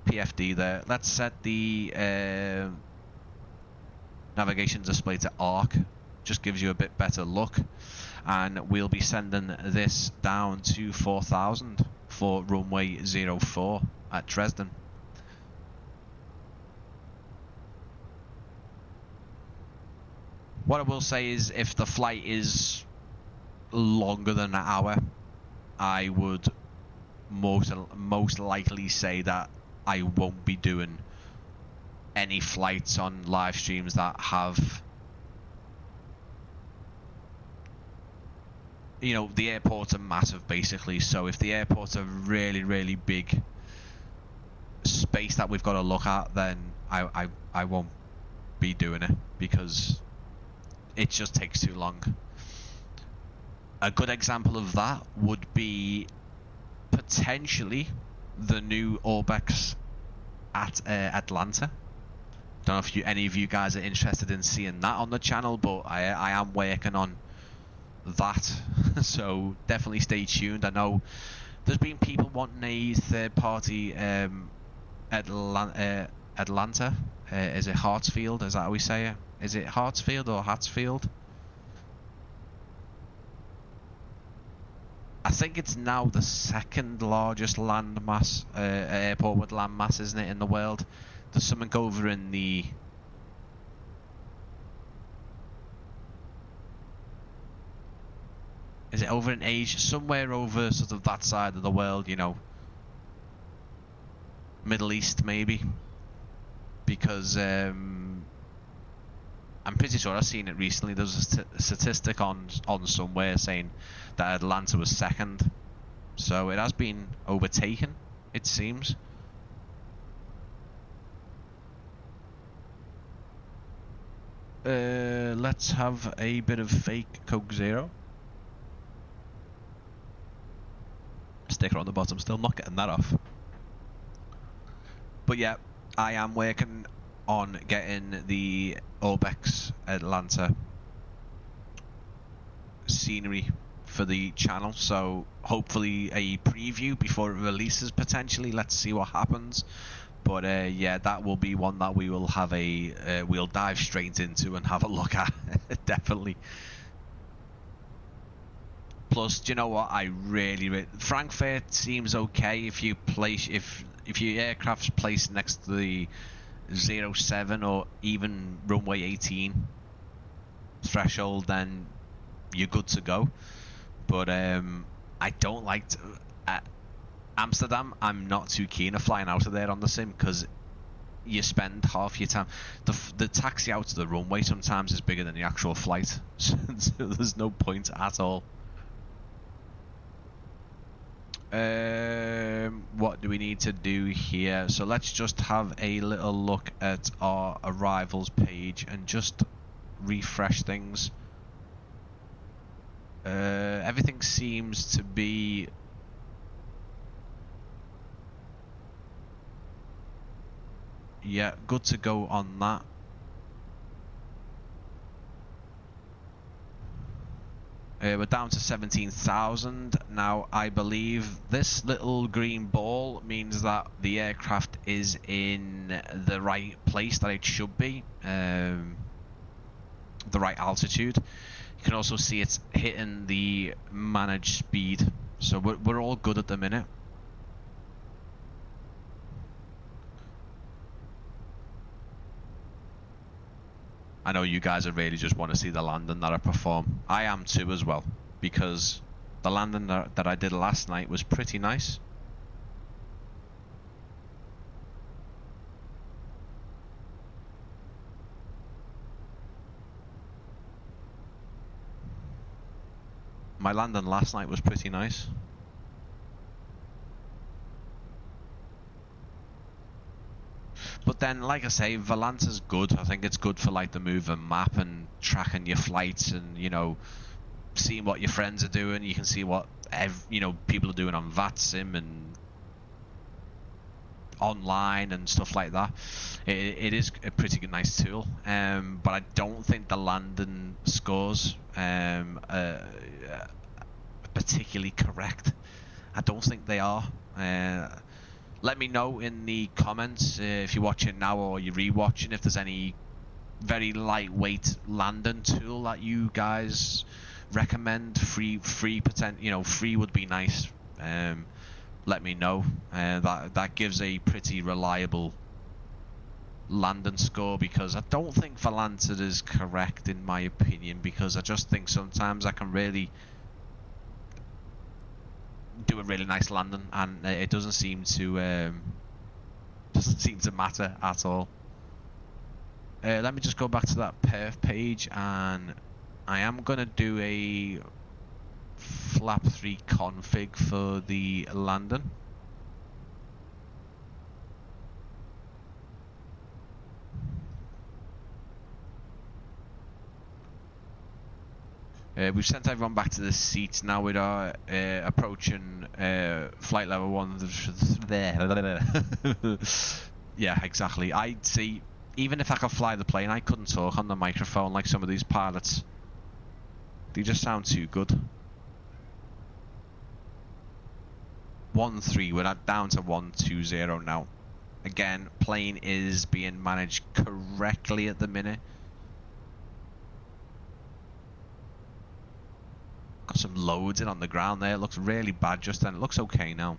PFD there. Let's set the navigation display to arc. Just gives you a bit better look. And we'll be sending this down to 4000 for runway 04 at Dresden. What I will say is, if the flight is longer than an hour, I would most likely say that I won't be doing any flights on live streams that have, you know, the airports are massive basically. So if the airports are really, really big space that we've got to look at, then I won't be doing it, because it just takes too long. A good example of that would be potentially the new Orbex at Atlanta. Don't know if any of you guys are interested in seeing that on the channel, but I am working on that. So definitely stay tuned. I know there's been people wanting a third party Atlanta. Is it Hartsfield? Is that how we say it? Is it Hartsfield or Hatsfield? I think it's now the second largest land mass airport with land mass, isn't it, in the world? There's something over in the... Is it over in Asia? Somewhere over sort of that side of the world, you know. Middle East, maybe. Because I'm pretty sure I've seen it recently. There's a statistic on somewhere saying that Atlanta was second. So it has been overtaken, it seems. Let's have a bit of fake Coke Zero. Sticker on the bottom, still not getting that off. But yeah, I am working on getting the Orbex Atlanta scenery for the channel, so hopefully a preview before it releases potentially. Let's see what happens. But yeah, that will be one that we will have we'll dive straight into and have a look at. Definitely. Plus, do you know what? I really Frankfurt seems okay if you place if your aircraft's placed next to the 07 or even runway 18 threshold, then you're good to go. But I don't like Amsterdam. I'm not too keen of flying out of there on the sim because you spend half your time. The taxi out to the runway sometimes is bigger than the actual flight, so there's no point at all. What do we need to do here? So let's just have a little look at our arrivals page and just refresh things. Everything seems to be good to go on that. We're down to 17,000 now. I believe this little green ball means that the aircraft is in the right place that it should be, the right altitude. You can also see it's hitting the managed speed, so we're all good at the minute. I know you guys are really just want to see the landing that I perform. I am too as well, because the landing that I did last night was pretty nice. My landing last night was pretty nice. But then, like I say, Valanta's good. I think it's good for like the moving map and tracking your flights and, you know, seeing what your friends are doing. You can see what people are doing on VATSIM and online and stuff like that. It is a pretty good, nice tool. But I don't think the landing scores are particularly correct. I don't think they are. Let me know in the comments if you're watching now or you're rewatching if there's any very lightweight landing tool that you guys recommend. Free would be nice. Let me know. That gives a pretty reliable landing score, because I don't think Valanta is correct in my opinion, because I just think sometimes I can really do a really nice landing and it doesn't seem to matter at all. Let me just go back to that perf page, and I am gonna do a flap 3 config for the landing. We've sent everyone back to the seats. Now we are approaching flight level 1. Yeah, exactly. I see. Even if I could fly the plane, I couldn't talk on the microphone like some of these pilots. They just sound too good. 1-3. We're down to 1-2-0 now. Again, plane is being managed correctly at the minute. Got some loads in on the ground there. It looks really bad just then. It looks okay now.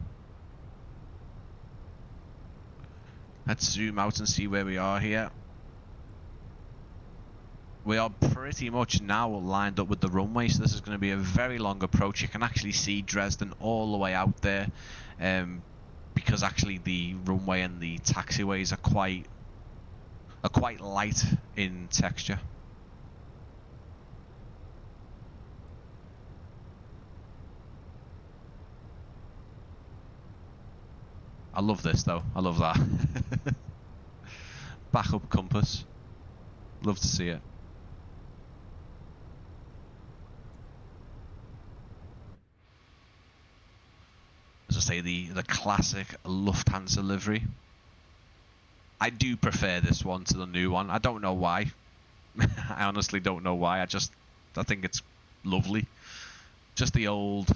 Let's zoom out and see where we are here. We are pretty much now lined up with the runway, so this is going to be a very long approach. You can actually see Dresden all the way out there, because actually the runway and the taxiways are quite light in texture. I love this though. I love that. Backup compass. Love to see it. As I say, the classic Lufthansa livery. I do prefer this one to the new one. I don't know why. I honestly don't know why. I think it's lovely. Just the old,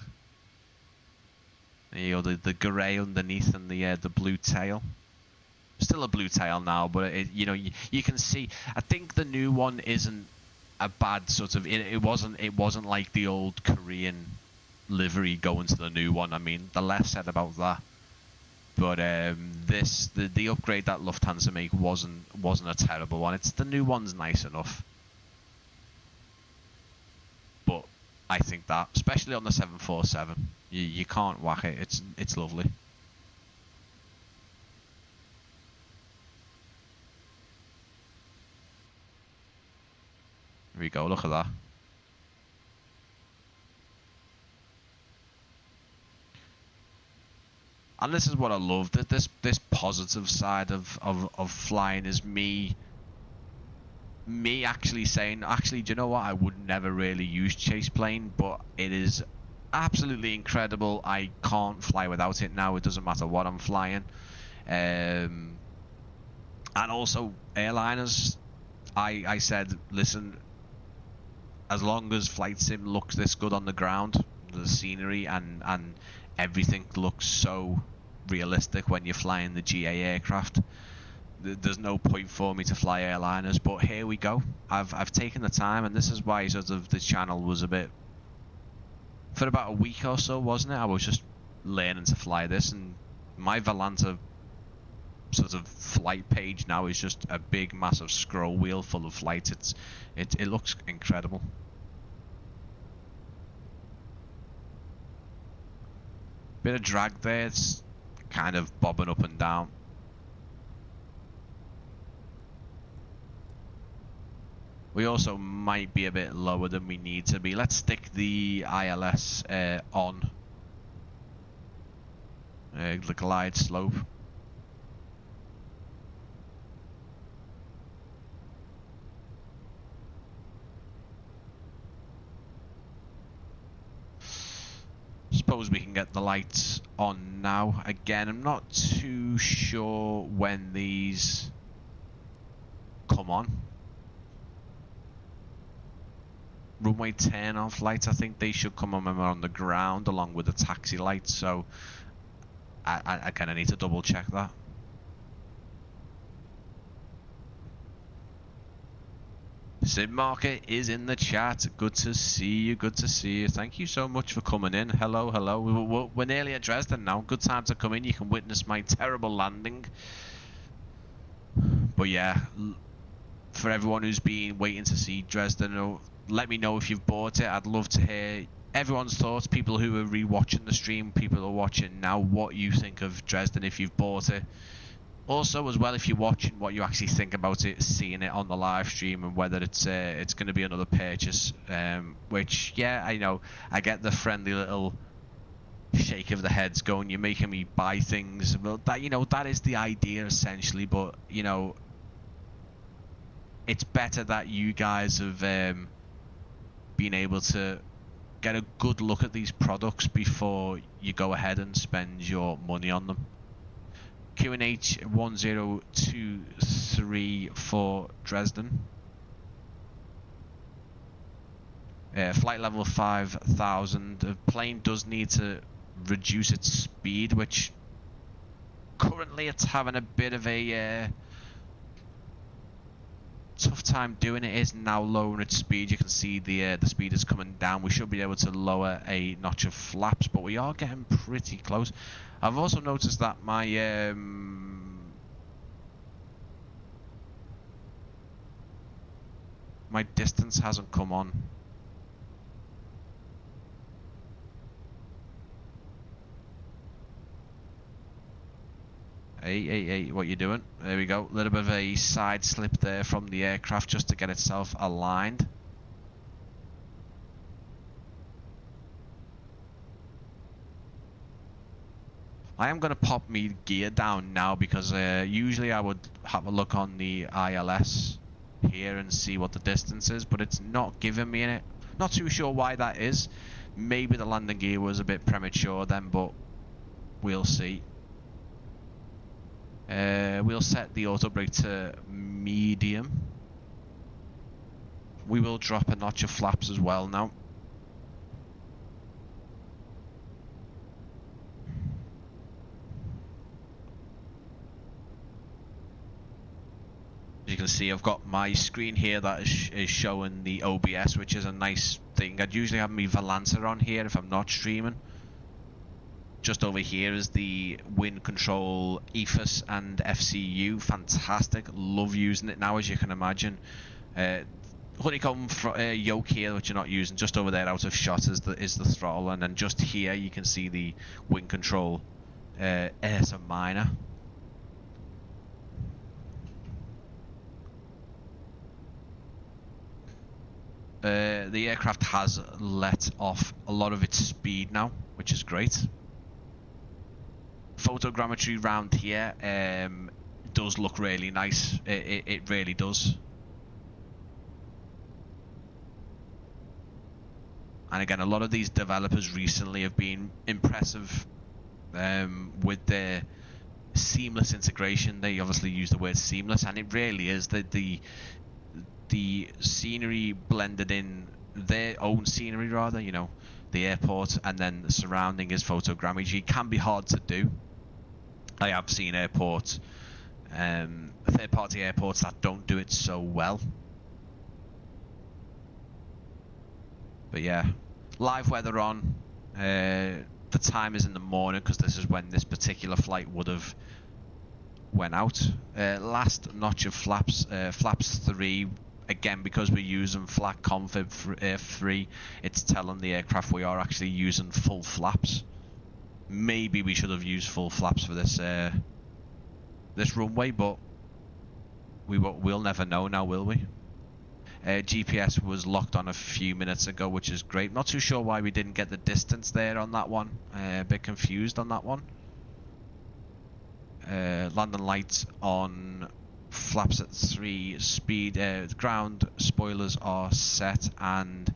the grey underneath and the blue tail. Still a blue tail now, but you know, you can see. I think the new one isn't a bad sort of. It wasn't like the old Korean livery going to the new one. I mean, the less said about that. But the upgrade that Lufthansa make wasn't a terrible one. It's the new one's nice enough. But I think that, especially on the 747, you can't whack it. It's lovely. Here we go. Look at that. And this is what I love. That this positive side of flying is me actually saying, actually, do you know what? I would never really use chase plane, but it is absolutely incredible. I can't fly without it now. It doesn't matter what I'm flying. And also airliners. I said, listen, as long as flight sim looks this good on the ground, the scenery and everything looks so realistic when you're flying the GA aircraft, there's no point for me to fly airliners. But here we go. I've taken the time, and this is why sort of the channel was a bit, for about a week or so, wasn't it? I was just learning to fly this, and my Volanta sort of flight page now is just a big massive scroll wheel full of flights. It looks incredible. Bit of drag there. It's kind of bobbing up and down. We also might be a bit lower than we need to be. Let's stick the ILS on the glide slope. Suppose we can get the lights on now. Again, I'm not too sure when these come on. Runway turn-off lights, I think they should come on when we're on the ground along with the taxi lights, so I kind of need to double check that. simMarket is in the chat. Good to see you. Good to see you. Thank you so much for coming in. Hello, hello. We're nearly at Dresden now. Good time to come in. You can witness my terrible landing. But yeah, for everyone who's been waiting to see Dresden, let me know if you've bought it. I'd love to hear everyone's thoughts. People who are re-watching the stream, people who are watching now, what you think of Dresden if you've bought it. Also, as well, if you're watching, what you actually think about it, seeing it on the live stream, and whether it's going to be another purchase. Which, yeah, I know, I get the friendly little shake of the heads going, you're making me buy things. Well, that, you know, that is the idea essentially. But you know, it's better that you guys have been able to get a good look at these products before you go ahead and spend your money on them. QNH 1023 for Dresden. Flight level 5000. The plane does need to reduce its speed, which currently it's having a bit of a tough time doing. It is now lowering its speed. You can see the speed is coming down. We should be able to lower a notch of flaps, but we are getting pretty close. I've also noticed that my my distance hasn't come on. Hey, what you doing? There we go. A little bit of a side slip there from the aircraft just to get itself aligned. I am going to pop me gear down now because usually I would have a look on the ILS here and see what the distance is, but it's not giving me it. Not too sure why that is. Maybe the landing gear was a bit premature then, but we'll see. We'll set the auto brake to medium. We will drop a notch of flaps as well now. can see, I've got my screen here that is showing the OBS, which is a nice thing. I'd usually have my Valancer on here if I'm not streaming. Just over here is the wind control EFS and FCU. Fantastic. Love using it now, as you can imagine. Honeycomb yoke here, which you're not using. Just over there, out of shot, is the throttle, and then just here you can see the wind control Ursa Minor. The aircraft has let off a lot of its speed now, which is great. Photogrammetry round here does look really nice. It really does. And again, a lot of these developers recently have been impressive with their seamless integration. They obviously use the word seamless, and it really is the scenery blended in, their own scenery rather, you know, the airport, and then the surrounding is photogrammetry. It can be hard to do. I have seen airports, third-party airports that don't do it so well. But yeah, live weather on. The time is in the morning because this is when this particular flight would have went out. Last notch of flaps, flaps 3. Again, because we're using flat config 3, it's telling the aircraft we are actually using full flaps. Maybe we should have used full flaps for this this runway, but we'll never know now, will we? GPS was locked on a few minutes ago, which is great. Not too sure why we didn't get the distance there on that one. A bit confused on that one. Landing lights on, flaps at 3, speed, ground spoilers are set, and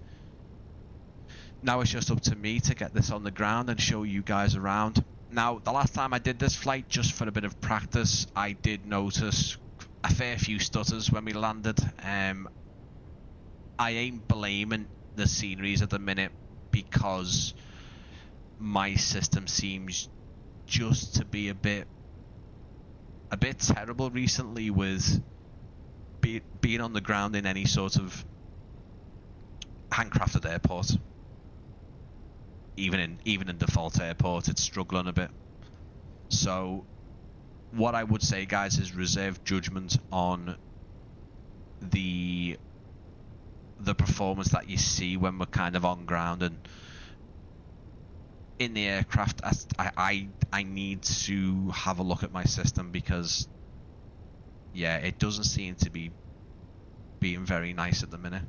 now it's just up to me to get this on the ground and show you guys around. Now, the last time I did this flight, just for a bit of practice, I did notice a fair few stutters when we landed. I ain't blaming the sceneries at the minute, because my system seems just to be a bit terrible recently with being on the ground in any sort of handcrafted airport. Even in default airport, it's struggling a bit. So what I would say, guys, is reserve judgment on the performance that you see when we're kind of on ground and in the aircraft. I need to have a look at my system, because yeah, it doesn't seem to be being very nice at the minute.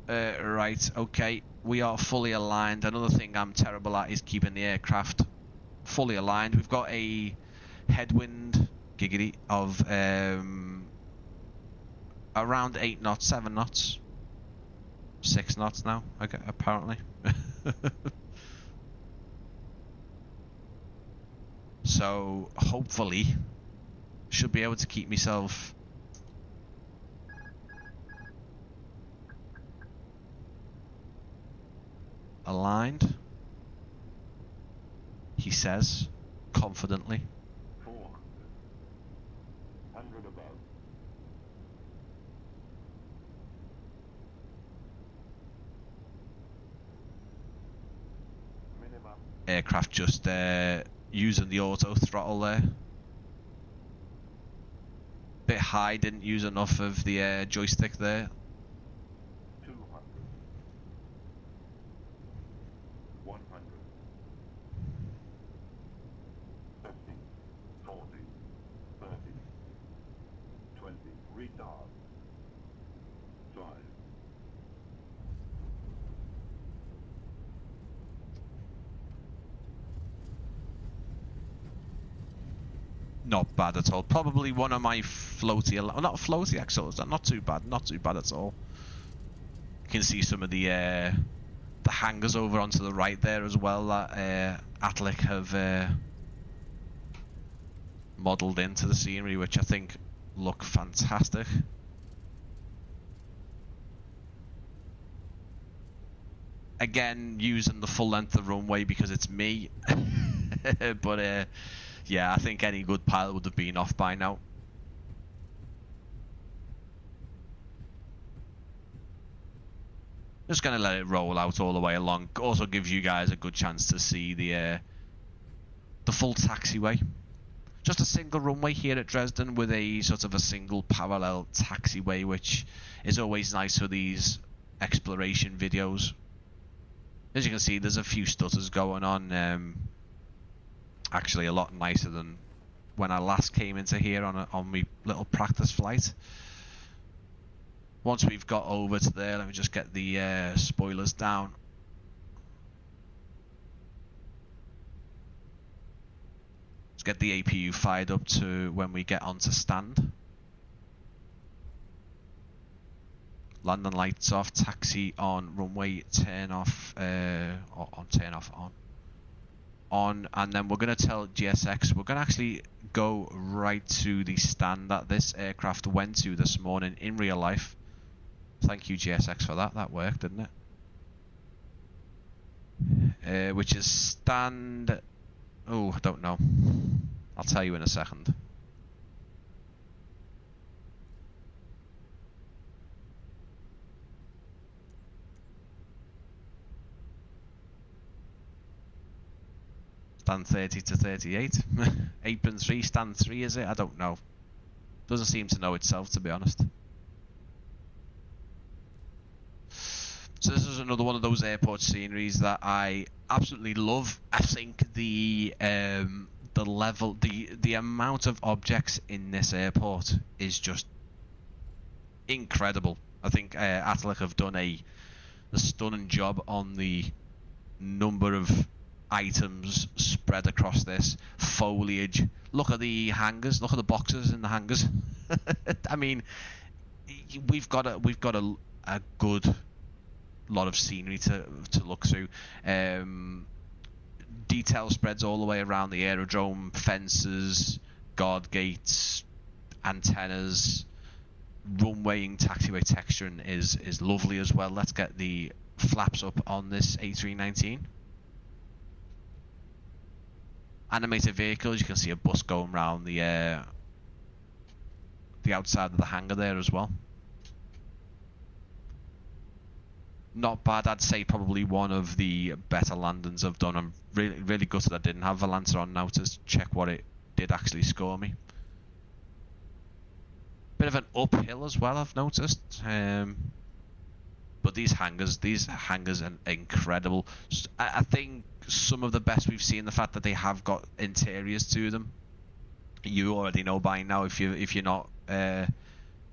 Right, okay, we are fully aligned. Another thing I'm terrible at is keeping the aircraft fully aligned. We've got a headwind giggity of around 8 knots, 7 knots, 6 knots now, okay, apparently. So hopefully should be able to keep myself aligned, he says confidently. 400 above. Minimum. Aircraft just using the auto throttle there. Bit high, didn't use enough of the joystick there. 200. 100. 50. 40. 30. 20. Retard. 5. Not bad at all. Probably one of my floaty, not floaty axles. Not too bad. Not too bad at all. You can see some of the hangars over onto the right there as well that Atelic have modelled into the scenery, which I think look fantastic. Again, using the full length of the runway because it's me. But Yeah, I think any good pilot would have been off by now. Just gonna let it roll out all the way along. Also gives you guys a good chance to see the full taxiway. Just a single runway here at Dresden with a sort of a single parallel taxiway, which is always nice for these exploration videos. As you can see, there's a few stutters going on. Actually, a lot nicer than when I last came into here on my little practice flight. Once we've got over to there, let me just get the spoilers down. Let's get the APU fired up to when we get onto stand. Landing lights off, taxi on, runway turn off, on, and then we're going to tell GSX we're going to actually go right to the stand that this aircraft went to this morning in real life. Thank you, GSX, for that. That worked, didn't it? Which is stand... Oh, I don't know. I'll tell you in a second. Stand 30 to 38. Apron 3, stand 3, is it? I don't know. Doesn't seem to know itself, to be honest. So this is another one of those airport sceneries that I absolutely love. I think the level, the amount of objects in this airport is just incredible. I think Atelic have done a stunning job on the number of items spread across this foliage. Look at the hangars. Look at the boxes in the hangars. I mean, we've got a good lot of scenery to look through. Detail spreads all the way around the aerodrome, fences, guard gates, antennas. Runwaying, taxiway texturing is lovely as well. Let's get the flaps up on this A319. Animated vehicles, you can see a bus going around the outside of the hangar there as well. Not bad, I'd say probably one of the better landings I've done. I'm really gutted I didn't have Valancer on now to check what it did actually score me. Bit of an uphill as well, I've noticed. But these hangars are incredible. I think some of the best we've seen, the fact that they have got interiors to them. You already know by now, if you're not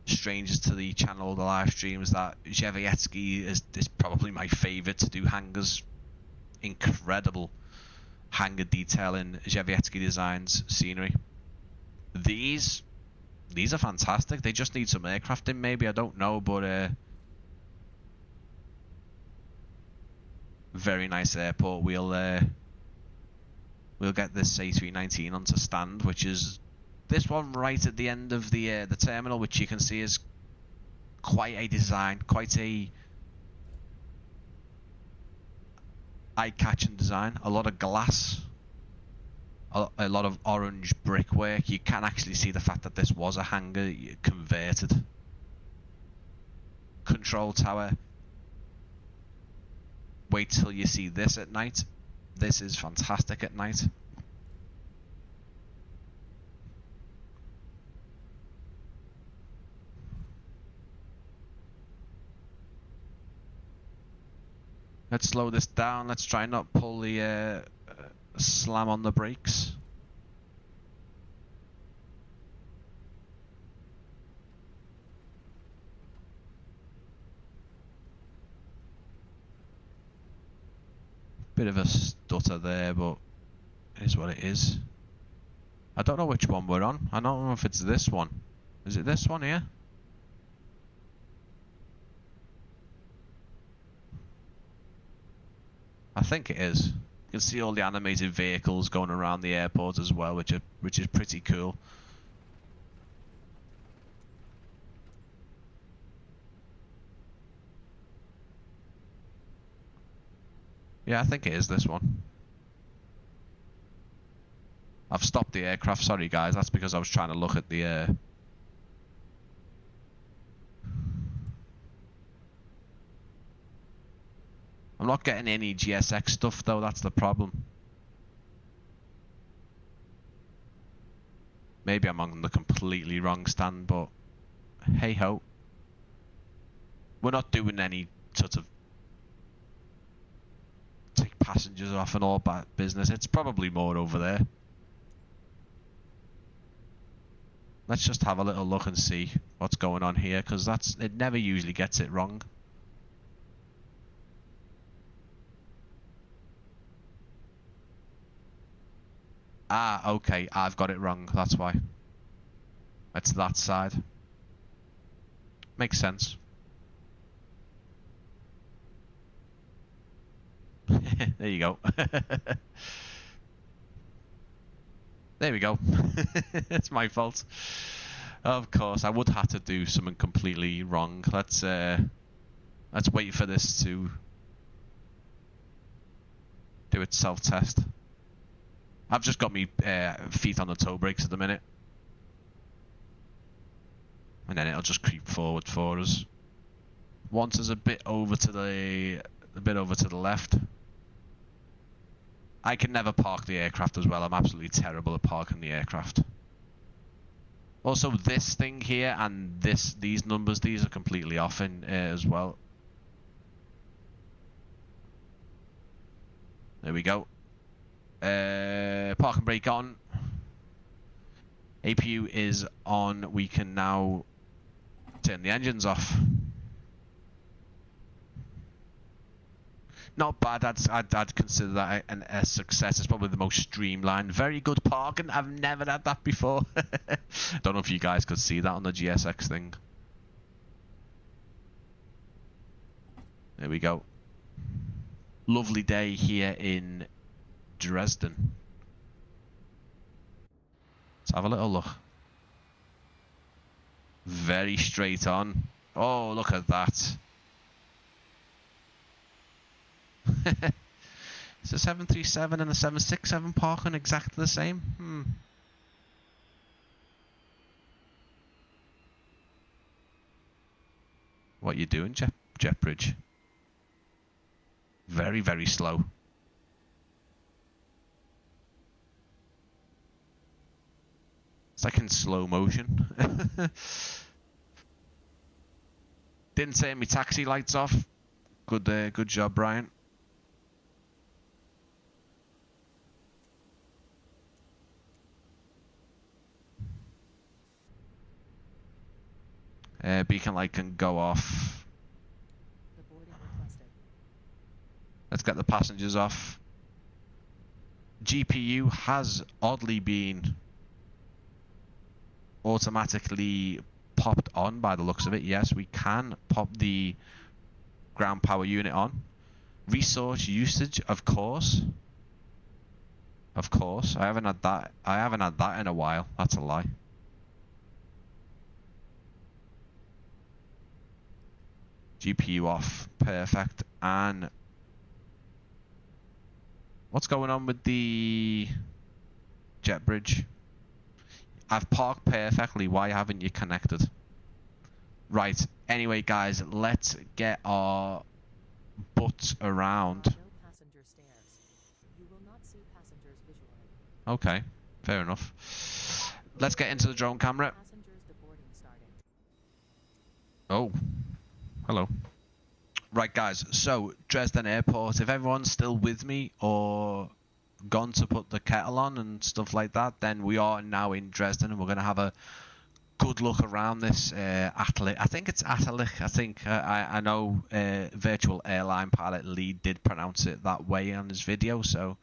strangers to the channel or the live streams, that Zhevietsky is probably my favourite to do hangars. Incredible hangar detailing, Zhevietsky designs scenery. These are fantastic. They just need some aircraft in, maybe, I don't know, but very nice airport. We'll get this A319 onto stand, which is this one right at the end of the terminal, which you can see is quite a design, quite a eye-catching design. A lot of glass, a lot of orange brickwork. You can actually see the fact that this was a hangar converted. Control tower. Wait till you see this at night. This is fantastic at night. Let's slow this down. Let's try not pull the slam on the brakes. Bit of a stutter there, but it is what it is. I don't know which one we're on. I don't know if it's this one. Is it this one here? I think it is. You can see all the animated vehicles going around the airport as well, which is pretty cool. Yeah, I think it is this one. I've stopped the aircraft. Sorry, guys. That's because I was trying to look at the... I'm not getting any GSX stuff, though. That's the problem. Maybe I'm on the completely wrong stand, but hey-ho. We're not doing any sort of take passengers off and all that business. It's probably more over there. Let's just have a little look and see what's going on here, because it never usually gets it wrong. Ah, okay, I've got it wrong, that's why. It's that side. Makes sense. There you go. There we go. It's my fault. Of course, I would have to do something completely wrong. Let's wait for this to do its self-test. I've just got me feet on the toe brakes at the minute, and then it'll just creep forward for us. Once it's a bit over to the left. I can never park the aircraft as well. I'm absolutely terrible at parking the aircraft. Also, this thing here and these numbers, these are completely off in as well. There we go. Park and brake on. APU is on. We can now turn the engines off. Not bad. I'd consider that a success. It's probably the most streamlined. Very good parking. I've never had that before. Don't know if you guys could see that on the GSX thing. There we go. Lovely day here in Dresden. Let's have a little look. Very straight on. Oh, look at that. Is a 737 and a 767 parking exactly the same? What you doing, JetBridge? Very, very slow. It's like in slow motion. Didn't turn my taxi lights off. Good job, Brian. Beacon light can go off. Let's get the passengers off. GPU has oddly been automatically popped on by the looks of it. Yes, we can pop the ground power unit on. Resource usage, of course. Of course. I haven't had that in a while. That's a lie. GPU off. Perfect. And what's going on with the JetBridge? I've parked perfectly. Why haven't you connected? Right. Anyway, guys, let's get our butts around. No passenger stairs. You will not see passengers visually. Okay. Fair enough. Let's get into the drone camera. Passengers deboarding starting. Oh. Hello. Right, guys. So, Dresden Airport. If everyone's still with me or gone to put the kettle on and stuff like that, then we are now in Dresden and we're going to have a good look around this Atelic. I think it's Atelic. I think I know Virtual Airline Pilot Lee did pronounce it that way on his video, so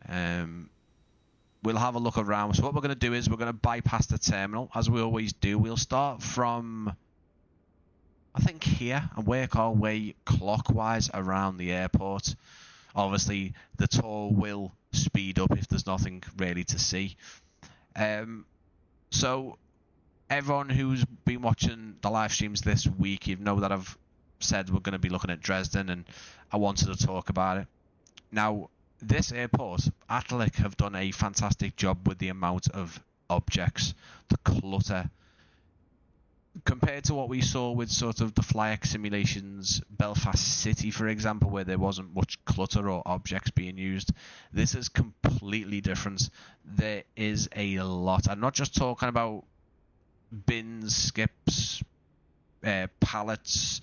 we'll have a look around. So what we're going to do is we're going to bypass the terminal as we always do. We'll start from, I think, here and work our way clockwise around the airport. Obviously, the tour will speed up if there's nothing really to see. So, everyone who's been watching the live streams this week, you know that I've said we're going to be looking at Dresden, and I wanted to talk about it. Now, this airport, Atelic have done a fantastic job with the amount of objects, the clutter. Compared to what we saw with sort of the FlyX simulations, Belfast City, for example, where there wasn't much clutter or objects being used, this is completely different. There is a lot. I'm not just talking about bins, skips, pallets,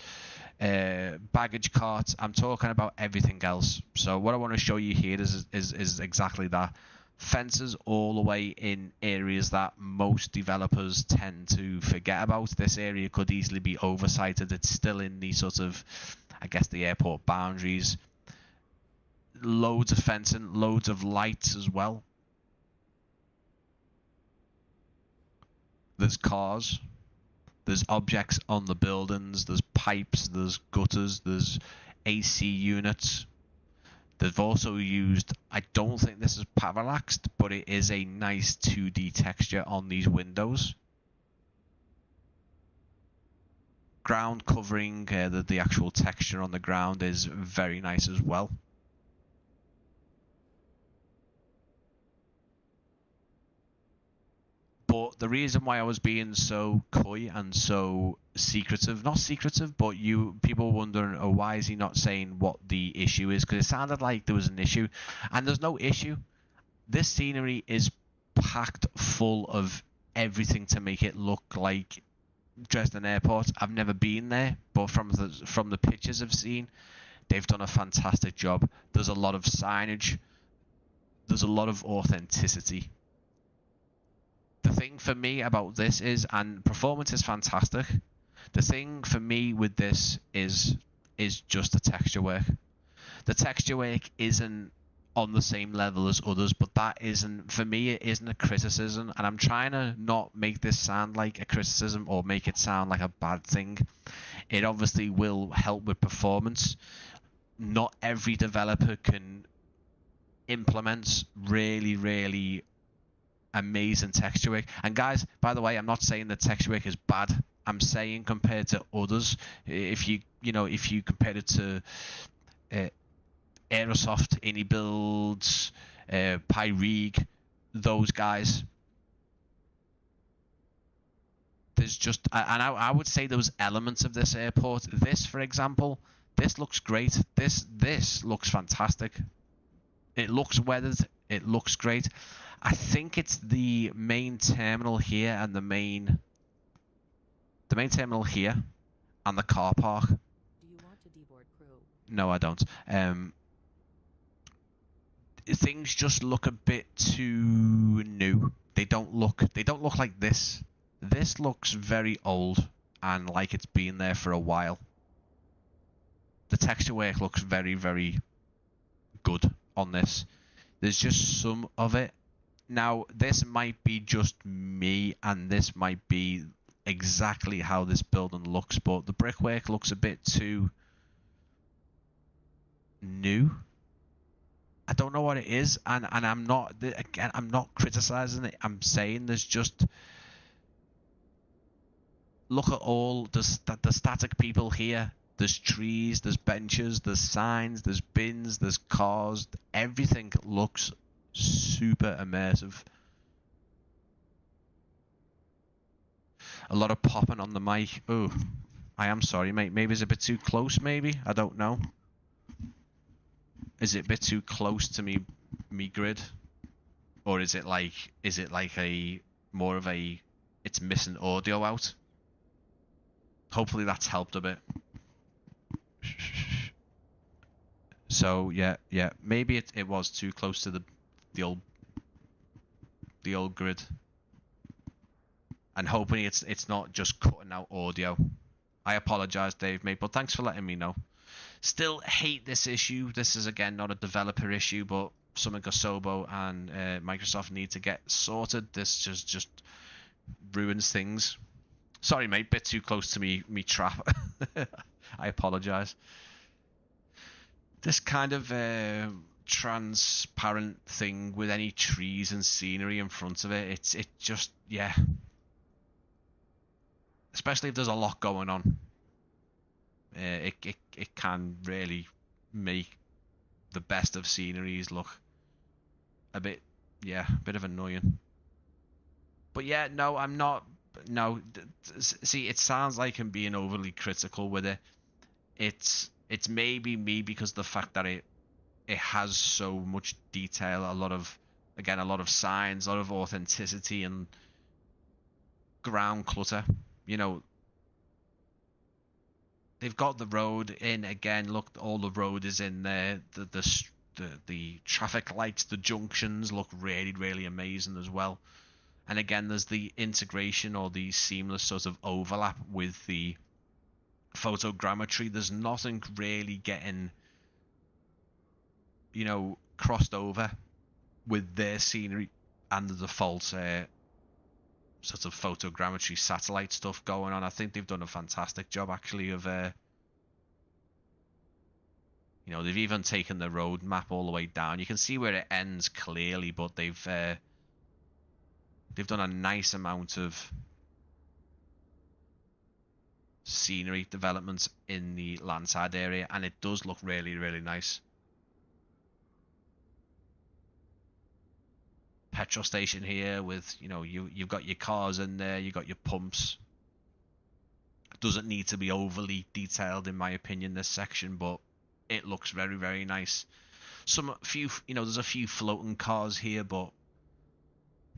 baggage carts. I'm talking about everything else. So what I want to show you here is exactly that. Fences all the way in areas that most developers tend to forget about. This area could easily be oversighted. It's still in the sort of, I guess, the airport boundaries. Loads of fencing, loads of lights as well. There's cars. There's objects on the buildings. There's pipes. There's gutters. There's AC units. They've also used, I don't think this is parallaxed, but it is a nice 2D texture on these windows. Ground covering, the actual texture on the ground is very nice as well. But the reason why I was being so coy and so secretive, not secretive, but people wondering, oh, why is he not saying what the issue is? Because it sounded like there was an issue, and there's no issue. This scenery is packed full of everything to make it look like Dresden Airport. I've never been there, but from the pictures I've seen, they've done a fantastic job. There's a lot of signage. There's a lot of authenticity. The thing for me about this is, and performance is fantastic. The thing for me with this is just the texture work. The texture work isn't on the same level as others, but that isn't, for me, it isn't a criticism, and I'm trying to not make this sound like a criticism or make it sound like a bad thing. It obviously will help with performance. Not every developer can implement really amazing texture work. And guys, by the way, I'm not saying that texture work is bad. I'm saying compared to others, if you compare it to Aerosoft, AnyBuilds, Pyrig, those guys, there's just, and I would say those elements of this airport. This, for example, this looks great. This looks fantastic. It looks weathered. It looks great. I think it's the main terminal here and the main terminal here and the car park. Do you want to deboard crew? No, I don't. Things just look a bit too new. They don't look like this. This looks very old and like it's been there for a while. The texture work looks very good on this. There's just some of it. Now, this might be just me, and this might be exactly how this building looks, but the brickwork looks a bit too new. I don't know what it is, and I'm not, again, I'm not criticizing it. I'm saying there's just, look at all the static people here. There's trees, there's benches, there's signs, there's bins, there's cars. Everything looks super immersive. A lot of popping on the mic. Oh, I am sorry, mate. Maybe it's a bit too close, maybe? I don't know. Is it a bit too close to me grid? Or is it like a more of a, it's missing audio out? Hopefully that's helped a bit. So yeah, maybe it was too close to the old grid, and hoping it's not just cutting out audio. I apologize, Dave, mate, but thanks for letting me know. Still hate this issue. This is again not a developer issue, but something Asobo and Microsoft need to get sorted. This just ruins things. Sorry, mate, bit too close to me trap. I apologize. This kind of transparent thing with any trees and scenery in front of it, it just, yeah. Especially if there's a lot going on. It can really make the best of sceneries look a bit, yeah, a bit of annoying. But yeah, no, I'm not. No, see, it sounds like I'm being overly critical with it. It's maybe me because the fact that it has so much detail, a lot of, again, a lot of signs, a lot of authenticity and ground clutter. You know, they've got the road in again. Look, all the road is in there. The traffic lights, the junctions look really, really amazing as well. And again, there's the integration or the seamless sort of overlap with the photogrammetry. There's nothing really getting, crossed over with their scenery and the default sort of photogrammetry satellite stuff going on. I think they've done a fantastic job actually of they've even taken the road map all the way down. You can see where it ends clearly, but they've done a nice amount of scenery development in the landside area, and it does look really, really nice. Petrol station here with, you've got your cars in there, you've got your pumps. It doesn't need to be overly detailed in my opinion, this section, but it looks very, very nice. There's a few floating cars here, but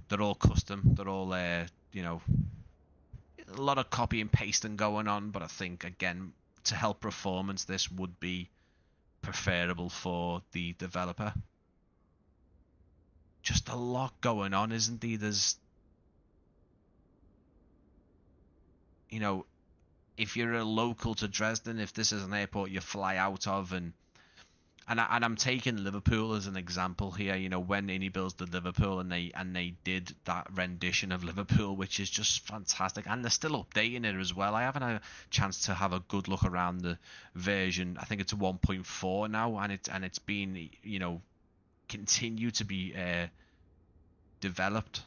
they're all custom. They're all a lot of copy and pasting going on, but I think again, to help performance, this would be preferable for the developer. Just a lot going on, isn't there? There's, if you're a local to Dresden, if this is an airport you fly out of, and I'm taking Liverpool as an example here. When Innie builds the Liverpool, and they did that rendition of Liverpool, which is just fantastic, and they're still updating it as well. I haven't had a chance to have a good look around the version. I think it's 1.4 now, and it's been continue to be developed.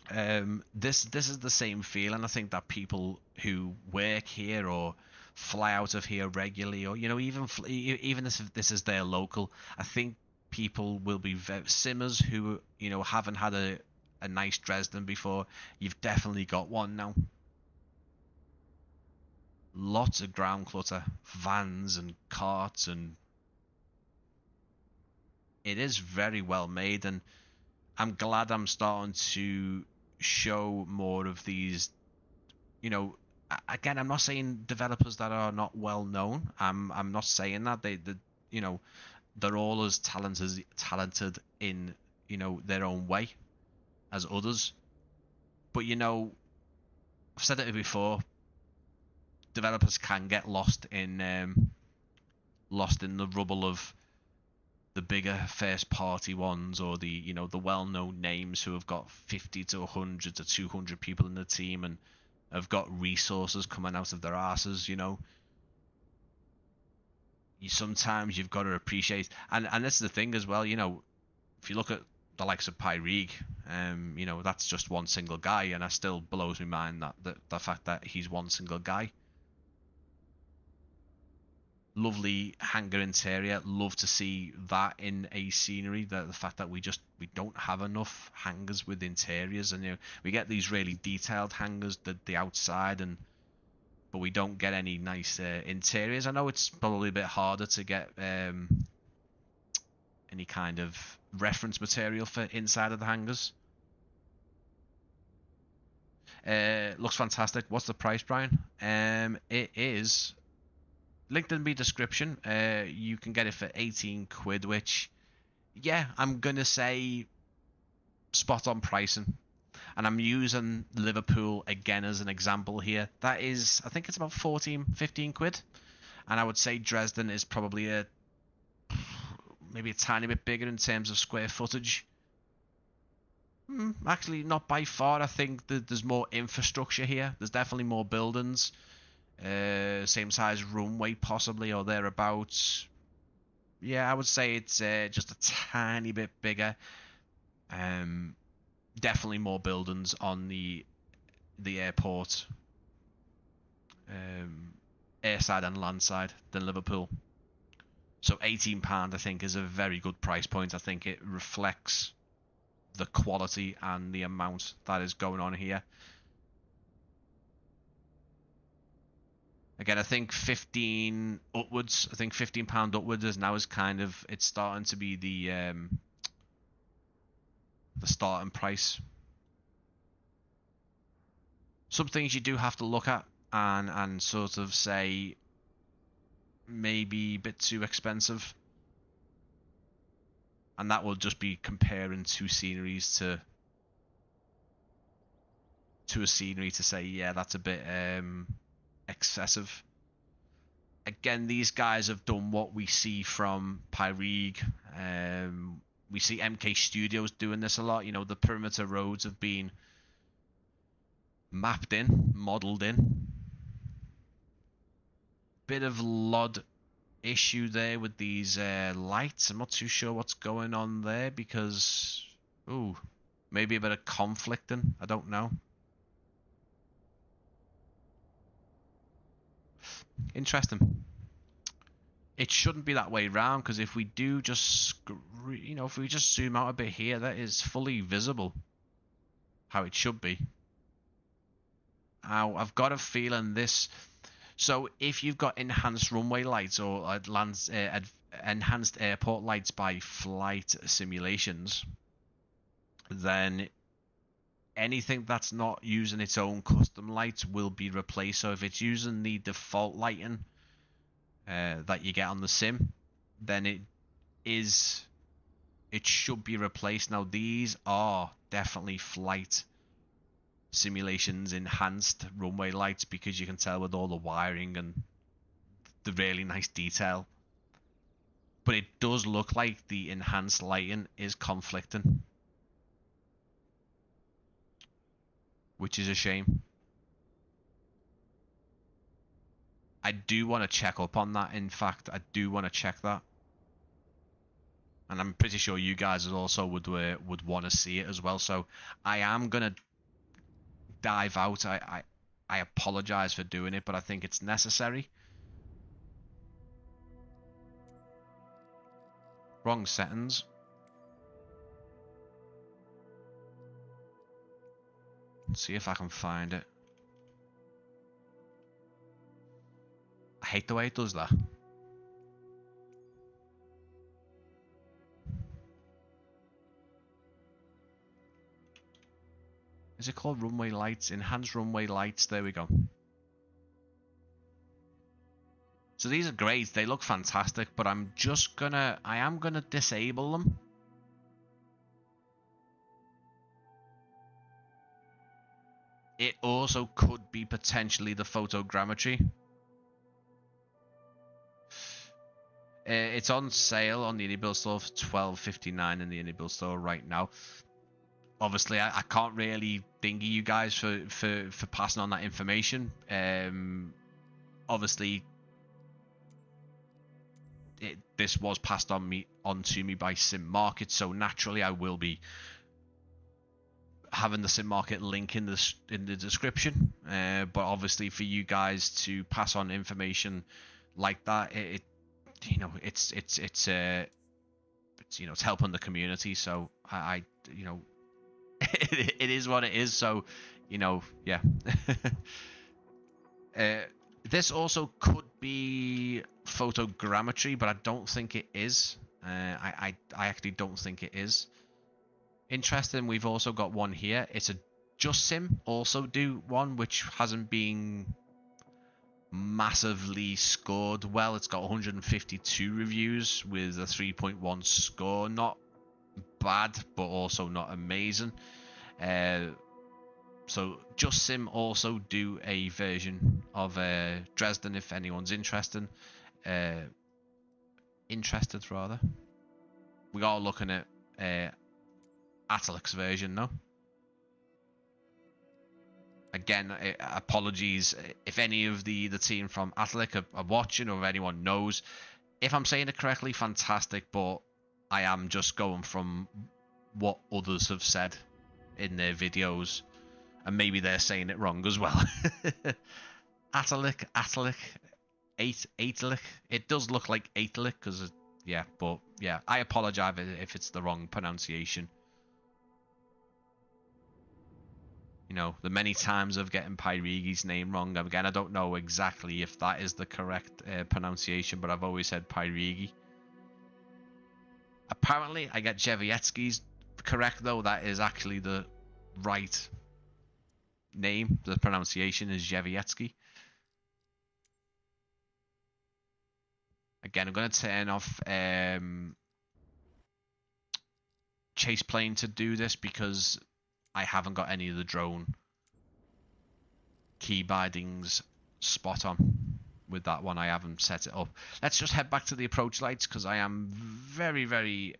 This is the same feel, and I think that people who work here or fly out of here regularly, or even if this is their local, I think people will be simmers who haven't had a nice Dresden before. You've definitely got one now. Lots of ground clutter, vans and carts, and it is very well made, and I'm glad I'm starting to show more of these. Again, I'm not saying developers that are not well known. I'm not saying that they're all as talented in their own way as others. But I've said it before. Developers can get lost in the rubble of the bigger first party ones, or the the well-known names who have got 50 to 100 to 200 people in the team and have got resources coming out of their asses. Sometimes you've got to appreciate, and this is the thing as well. If you look at the likes of Pyrig, that's just one single guy, and it still blows my mind that the fact that he's one single guy. Lovely hangar interior. Love to see that in a scenery. The fact that we don't have enough hangars with interiors, and we get these really detailed hangars, the outside, but we don't get any nice interiors. I know it's probably a bit harder to get any kind of reference material for inside of the hangars. Looks fantastic. What's the price, Brian? It is linked in the description. You can get it for 18 quid, which, yeah, I'm gonna say spot on pricing. And I'm using Liverpool again as an example here. That is, I think it's about 14, 15 quid. And I would say Dresden is probably maybe a tiny bit bigger in terms of square footage. Actually, not by far. I think that there's more infrastructure here. There's definitely more buildings. Same size runway possibly, or thereabouts. Yeah, I would say it's just a tiny bit bigger. Definitely more buildings on the airport, airside and landside, than Liverpool. So £18 I think is a very good price point. I think it reflects the quality and the amount that is going on here. Again, I think 15 upwards. I think £15 upwards is now is kind of, it's starting to be the starting price. Some things you do have to look at and sort of say maybe a bit too expensive, and that will just be comparing two sceneries to a scenery to say, yeah, that's a bit excessive. Again, these guys have done what we see from Pyrig. We see MK Studios doing this a lot. You know, the perimeter roads have been mapped in, modeled in. Bit of LOD issue there with these lights. I'm not too sure what's going on there because, ooh, maybe a bit of conflicting. I don't know. Interesting. It shouldn't be that way around, because if we do just, you know, if we just zoom out a bit here, that is fully visible how it should be. Now, I've got a feeling this. So if you've got enhanced runway lights or enhanced airport lights by flight simulations, then anything that's not using its own custom lights will be replaced. So if it's using the default lighting that you get on the sim, then it should be replaced. Now, these are definitely flight simulations enhanced runway lights, because you can tell with all the wiring and the really nice detail. But it does look like the enhanced lighting is conflicting, which is a shame. I do want to check up on that. In fact, I do want to check that, and I'm pretty sure you guys also would want to see it as well. So I am gonna dive out. I apologize for doing it, but I think it's necessary. Wrong settings. Let's see if I can find it. I hate the way it does that. Is it called runway lights? Enhanced runway lights. There we go. So these are great. They look fantastic, but I am gonna disable them. It also could be potentially the photogrammetry. It's on sale on the indie build store for $12.59 in the indie build store right now. Obviously, I can't really dinghy you guys for passing on that information. Obviously, this was passed on to me by simMarket, so naturally I will be having the simMarket link in the description. But obviously, for you guys to pass on information like that, it's helping the community. So I it is what it is. So, yeah. This also could be photogrammetry, but I don't think it is. I actually don't think it is. Interesting. We've also got one here. It's a Just Sim also do one, which hasn't been massively scored well. It's got 152 reviews with a 3.1 score. Not bad, but also not amazing. So Just Sim also do a version of Dresden, if anyone's interested. We are looking at Atelic's version now. Again, apologies if any of the team from Atelic are watching, or if anyone knows. If I'm saying it correctly, fantastic, but I am just going from what others have said in their videos, and maybe they're saying it wrong as well. Atelic, Atelic. It does look like Atelic because yeah, but yeah, I apologize if it's the wrong pronunciation. You know, the many times of getting Pyrigi's name wrong. Again, I don't know exactly if that is the correct pronunciation, but I've always said Pyrigi. Apparently, I get Jevietsky's correct, though. That is actually the right name. The pronunciation is Jevietsky. Again, I'm going to turn off chase plane to do this because I haven't got any of the drone key bindings spot on with that one. I haven't set it up. Let's just head back to the approach lights because I am very, very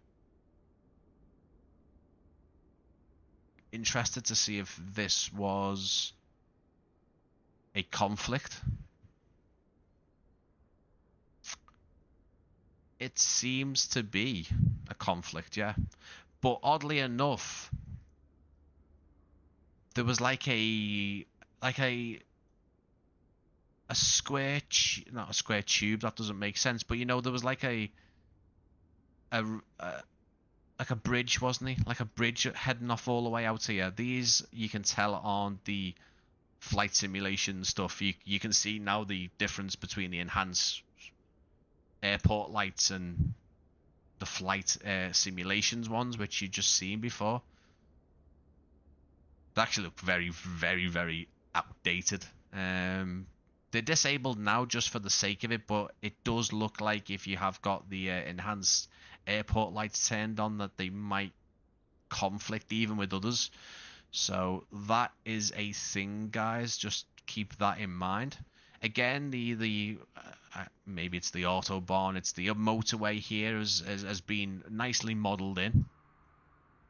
interested to see if this was a conflict. It seems to be a conflict, yeah. But oddly enough, there was like a square, not a square tube. That doesn't make sense. But you know, there was like a bridge, wasn't he? Like a bridge heading off all the way out here. These you can tell on the flight simulation stuff. You can see now the difference between the enhanced airport lights and the flight simulations ones, which you just seen before. They actually look very, very, very outdated. They're disabled now just for the sake of it, but it does look like if you have got the enhanced airport lights turned on that they might conflict even with others. So that is a thing, guys. Just keep that in mind. Again, the maybe it's the autobahn, it's the motorway here has been nicely modelled in.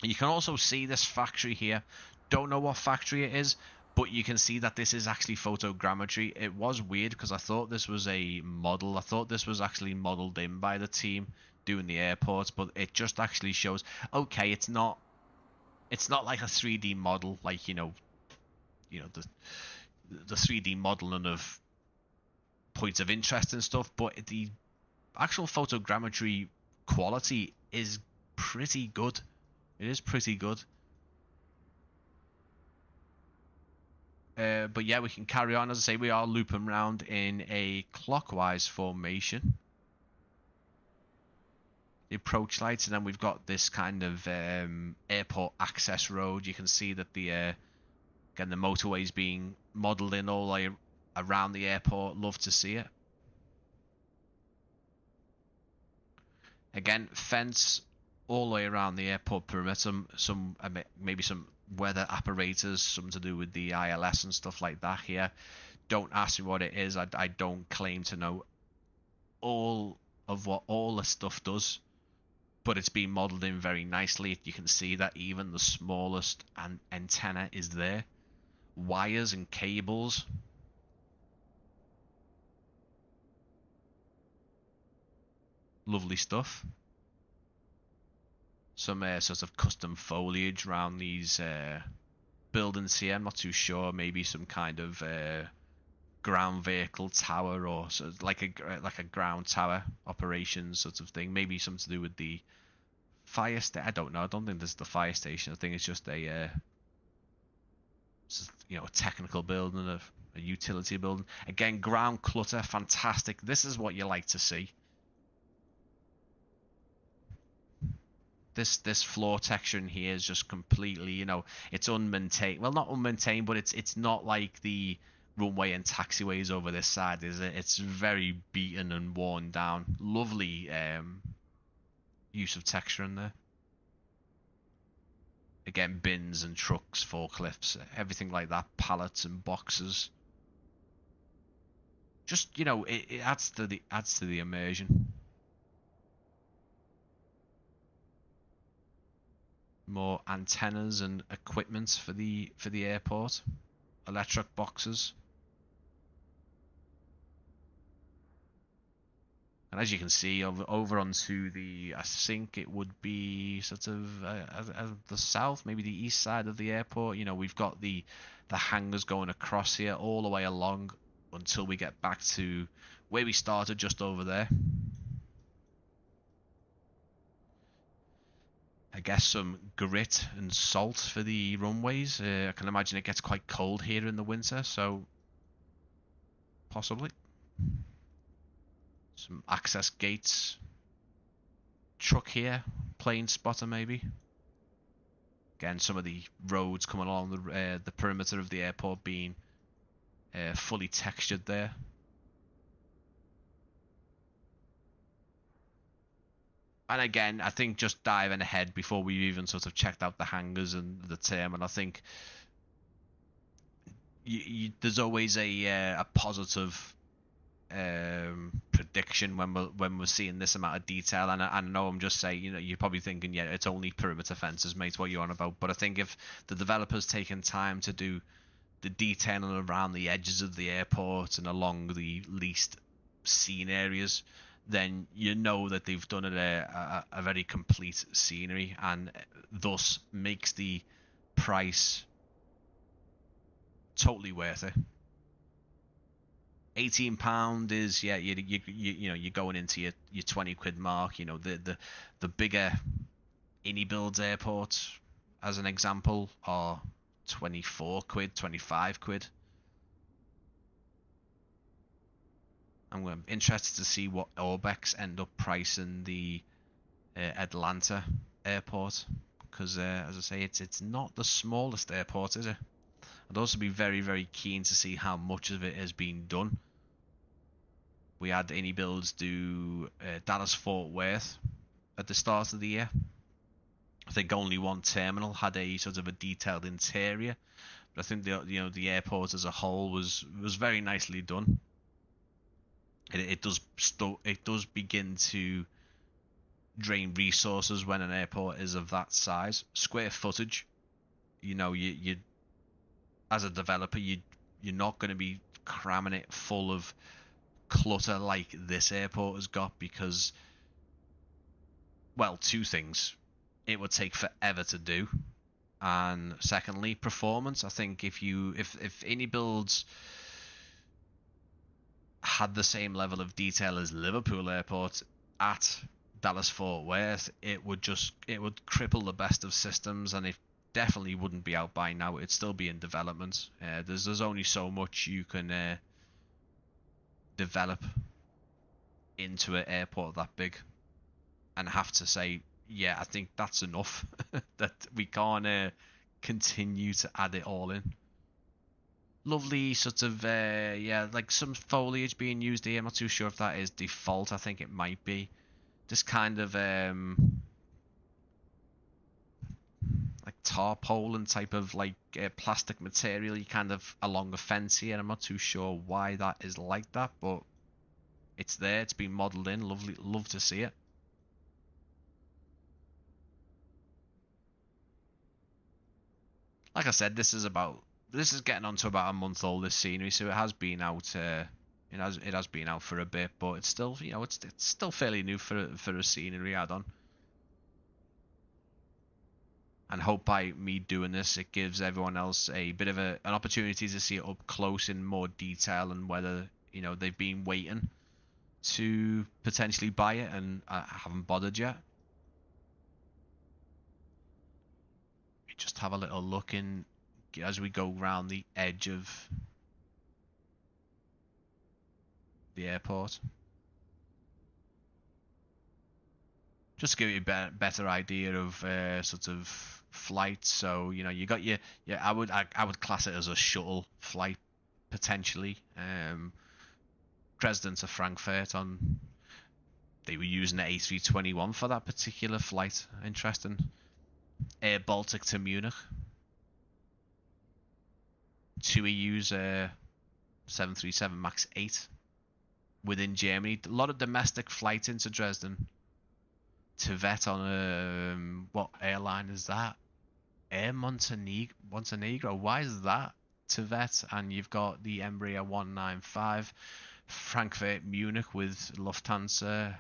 You can also see this factory here. Don't know what factory it is, but you can see that this is actually photogrammetry. It was weird because I thought this was a model. I thought this was actually modelled in by the team doing the airports, but it just actually shows. Okay, it's not like a 3D model, like you know the 3D modeling of points of interest and stuff, but the actual photogrammetry quality is pretty good. It is pretty good. But yeah, we can carry on. As I say, we are looping around in a clockwise formation. The approach lights, and then we've got this kind of airport access road. You can see that the again the motorway is being modelled in all the way around the airport. Love to see it. Again, fence all the way around the airport perimeter. Some maybe some weather apparatus, something to do with the ILS and stuff like that here. Don't ask me what it is. I don't claim to know all of what all the stuff does, but it's been modelled in very nicely. You can see that even the smallest antenna is there. Wires and cables. Lovely stuff. Some sort of custom foliage around these buildings here. I'm not too sure. Maybe some kind of ground vehicle tower, or sort of like a ground tower operation sort of thing. Maybe something to do with the fire station. I don't know. I don't think this is the fire station. I think it's just a a technical building, a utility building. Again, ground clutter, fantastic. This is what you like to see. This floor texture in here is just completely, it's unmaintained. Well, not unmaintained, but it's not like the runway and taxiways over this side, is it? It's very beaten and worn down. Lovely use of texture in there. Again, bins and trucks, forklifts, everything like that, pallets and boxes. Just, it adds to the immersion. More antennas and equipment for the airport. Electric boxes. And as you can see, over onto the, I think it would be sort of the south, maybe the east side of the airport. We've got the hangars going across here all the way along until we get back to where we started, just over there. I guess some grit and salt for the runways. I can imagine it gets quite cold here in the winter, so possibly. Some access gates. Truck here, plane spotter maybe. Again, some of the roads coming along the perimeter of the airport being fully textured there. And again, I think just diving ahead before we even sort of checked out the hangars and the terminal, I think there's always a positive prediction when we're seeing this amount of detail. And I know I'm just saying, you're probably thinking, yeah, it's only perimeter fences, mate, what you're on about. But I think if the developers taken time to do the detailing around the edges of the airport and along the least seen areas, then you know that they've done it a very complete scenery, and thus makes the price totally worth it. £18 is, yeah, you're going into your 20 quid mark. The bigger Innie Builds airports, as an example, are 24 quid, 25 quid. I'm interested to see what Orbex end up pricing the Atlanta airport, because as I say, it's not the smallest airport, is it? I'd also be very, very keen to see how much of it has been done. We had Innie Builds do Dallas Fort Worth at the start of the year. I think only one terminal had a sort of a detailed interior, but I think the airport as a whole was very nicely done. It does begin to drain resources when an airport is of that size. Square footage, you as a developer, you're not going to be cramming it full of clutter like this airport has got, because, well, two things: it would take forever to do, and secondly, performance. I think if Innie Builds had the same level of detail as Liverpool Airport at Dallas Fort Worth, it would cripple the best of systems, and it definitely wouldn't be out by now. It'd still be in development. There's only so much you can develop into an airport that big, and I have to say, yeah, I think that's enough. That we can't continue to add it all in. Lovely sort of like some foliage being used here. I'm not too sure if that is default. I think it might be. Just kind of like tarpaulin type of like plastic material, you kind of along the fence here. I'm not too sure why that is like that, but it's there. It's been modelled in. Lovely, love to see it. Like I said, this is getting on to about a month old, this scenery, so it has been out. It has been out for a bit, but it's still it's still fairly new for a scenery add-on. And hope by me doing this, it gives everyone else a bit of an opportunity to see it up close in more detail, and whether they've been waiting to potentially buy it and haven't bothered yet. Just have a little look in as we go around the edge of the airport, just to give you a better idea of sort of flights. So you got your I would class it as a shuttle flight potentially. Dresden to Frankfurt they were using the A321 for that particular flight. Interesting. Air Baltic to Munich. TUI use 737 MAX 8 within Germany. A lot of domestic flights into Dresden. Tvet on what airline is that? Air Montenegro. Why is that Tvet? And you've got the Embraer 195, Frankfurt Munich with Lufthansa,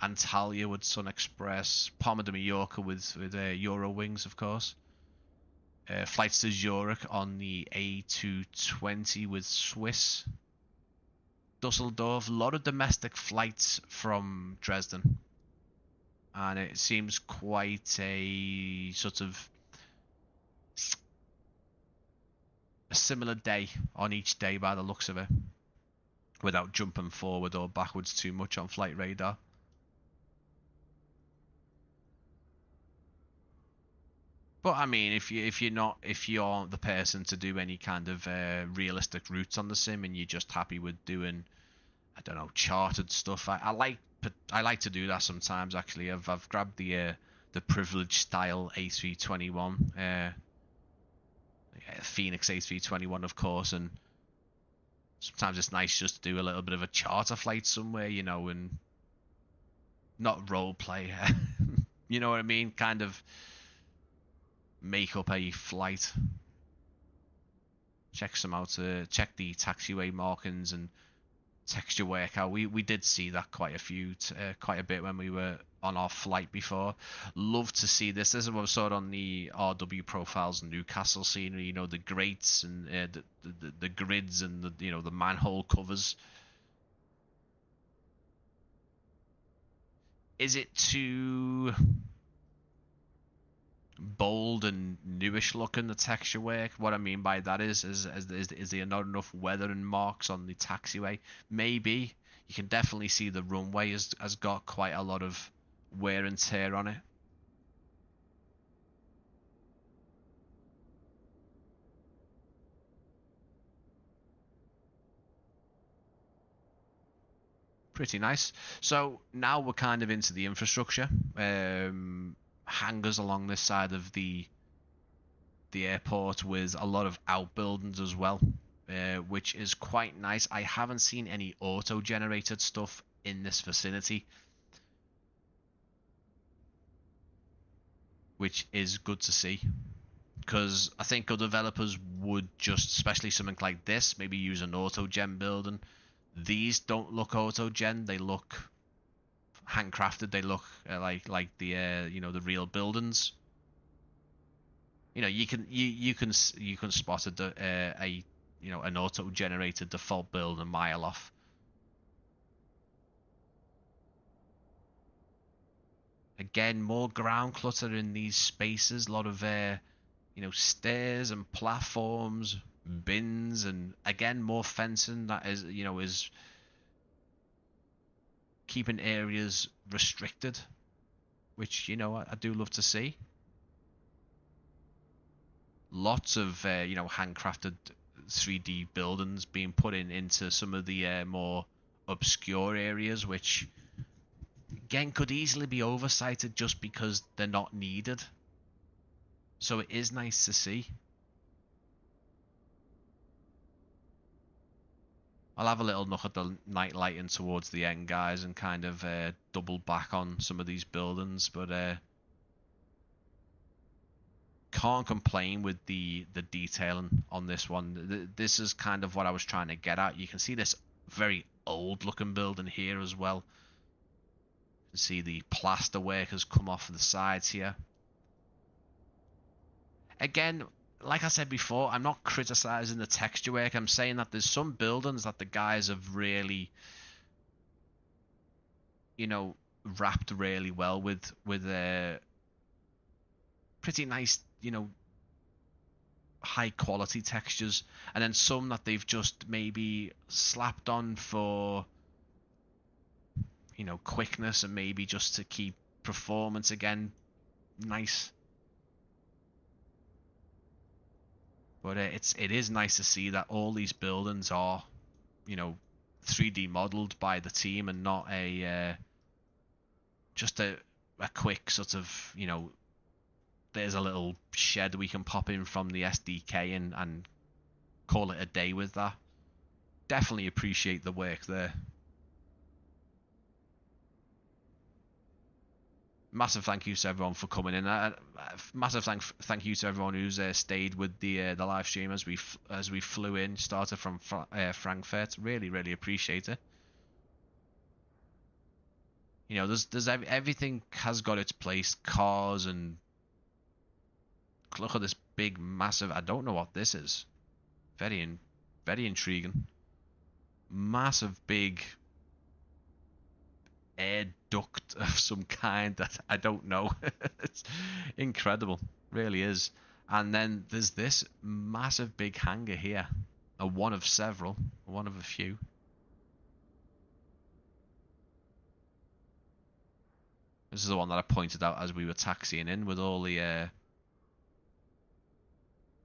Antalya with Sun Express, Palma de Mallorca with Eurowings, of course. Flights to Zurich on the A220 with Swiss, Dusseldorf. A lot of domestic flights from Dresden, and it seems quite a sort of a similar day on each day by the looks of it, without jumping forward or backwards too much on flight radar. But I mean, if you aren't the person to do any kind of realistic routes on the sim, and you're just happy with doing, I don't know, chartered stuff, I like to do that sometimes. Actually, I've grabbed the privileged style A321, Phoenix A321, of course, and sometimes it's nice just to do a little bit of a charter flight somewhere, you know, and not role play. You know what I mean? Kind of make up a flight. Check some out. Check the taxiway markings and texture work out. We did see that quite a bit when we were on our flight before. Love to see this. This is what we saw on the RW profiles Newcastle scenery. You know, the grates and the grids and the manhole covers. Is it too bold and newish looking, the texture work? What I mean by that is there not enough weathering marks on the taxiway? Maybe. You can definitely see the runway has got quite a lot of wear and tear on it. Pretty nice. So now we're kind of into the infrastructure. Hangars along this side of the airport with a lot of outbuildings as well, which is quite nice. I haven't seen any auto-generated stuff in this vicinity, which is good to see, because I think other developers would just, especially something like this, maybe use an auto-gen building. These don't look auto-gen, they look handcrafted. They look like the the real buildings. You know, you can spot a an auto-generated default build a mile off. Again, more ground clutter in these spaces. A lot of stairs and platforms, bins, and again more fencing that is keeping areas restricted, which I do love to see. Lots of handcrafted 3D buildings being put into some of the more obscure areas, which again could easily be oversighted just because they're not needed. So it is nice to see. I'll have a little look at the night lighting towards the end, guys, and kind of double back on some of these buildings, but can't complain with the detailing on this one. This is kind of what I was trying to get at. You can see this very old looking building here as well. You can see the plaster work has come off the sides here. Again, like I said before, I'm not criticizing the texture work. I'm saying that there's some buildings that the guys have really, wrapped really well with pretty nice, high quality textures, and then some that they've just maybe slapped on for, quickness and maybe just to keep performance again nice. But it is nice to see that all these buildings are, 3D modeled by the team and not just a quick sort of, there's a little shed we can pop in from the SDK and call it a day with that. Definitely appreciate the work there. Massive thank you to everyone for coming in. Massive thank you to everyone who's stayed with the live stream as we flew in, started from Frankfurt. Really appreciate it. There's everything has got its place. Cars, and look at this big massive. I don't know what this is. Very intriguing. massive big air duct of some kind that I don't know. It's incredible, really is. And then there's this massive big hangar here, a one of several, one of a few. This is the one that I pointed out as we were taxiing in, with all the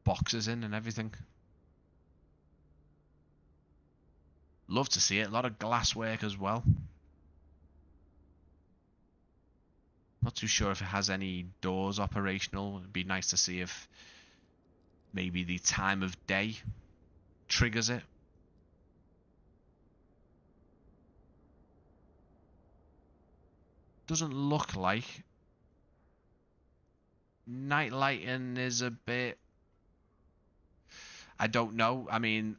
boxes in and everything. Love to see it. A lot of glasswork as well. Not too sure if it has any doors operational. It'd be nice to see if maybe the time of day triggers it. Doesn't look like. Night lighting is a bit... I don't know. I mean,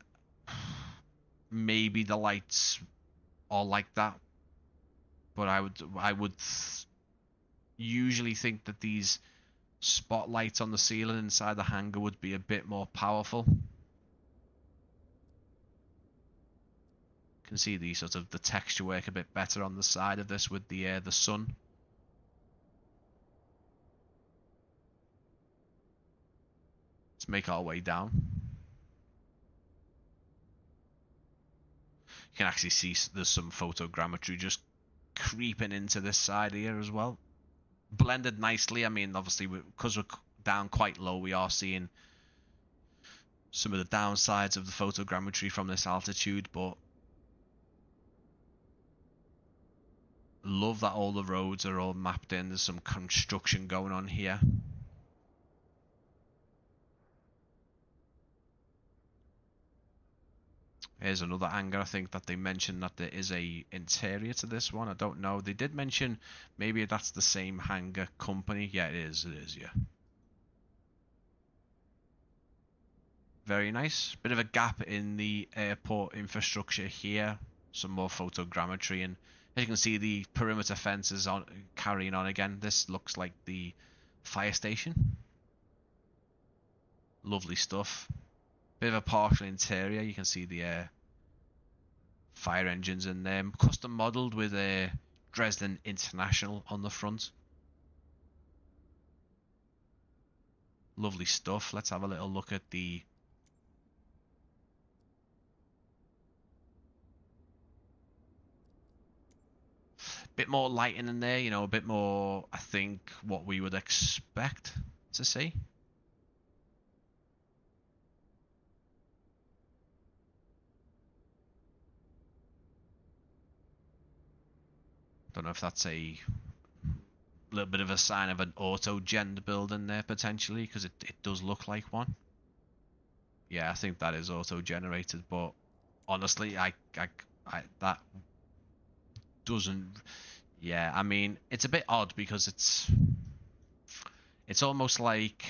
maybe the lights are like that, but I would usually think that these spotlights on the ceiling inside the hangar would be a bit more powerful. You can see the sort of the texture work a bit better on the side of this with the sun. Let's make our way down. You can actually see there's some photogrammetry just creeping into this side here as well. Blended nicely. I mean, obviously, because we're down quite low, we are seeing some of the downsides of the photogrammetry from this altitude, but love that all the roads are all mapped in. There's some construction going on here. Here's another hangar. I think that they mentioned that there is a interior to this one. I don't know. They did mention maybe that's the same hangar company. Yeah, it is. It is, yeah. Very nice. Bit of a gap in the airport infrastructure here. Some more photogrammetry, and as you can see, the perimeter fence is on, carrying on again. This looks like the fire station. Lovely stuff. Bit of a partial interior. You can see the fire engines in there. Custom modelled with a Dresden International on the front. Lovely stuff. Let's have a little look at the bit more lighting in there, you know, a bit more, I think, what we would expect to see. Don't know if that's a little bit of a sign of an auto-gen building there potentially, because it does look like one. Yeah, I think that is auto-generated, but honestly, I that doesn't. Yeah, I mean, it's a bit odd because it's almost like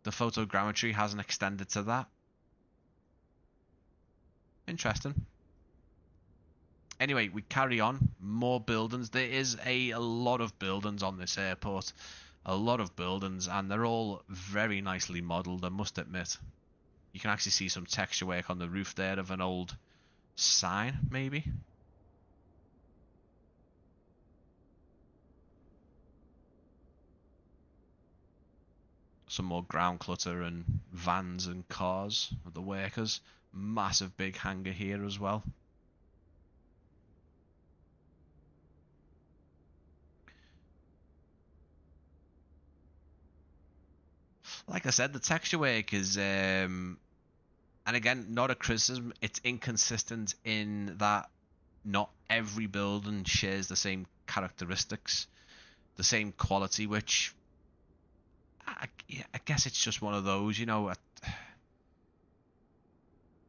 the photogrammetry hasn't extended to that. Interesting. Anyway, we carry on. More buildings. There is a lot of buildings on this airport. A lot of buildings, and they're all very nicely modelled, I must admit. You can actually see some texture work on the roof there of an old sign, maybe. Some more ground clutter and vans and cars of the workers. Massive big hangar here as well. Like I said, the texture work is, and again, not a criticism, it's inconsistent in that not every building shares the same characteristics, the same quality, which I guess it's just one of those, you know.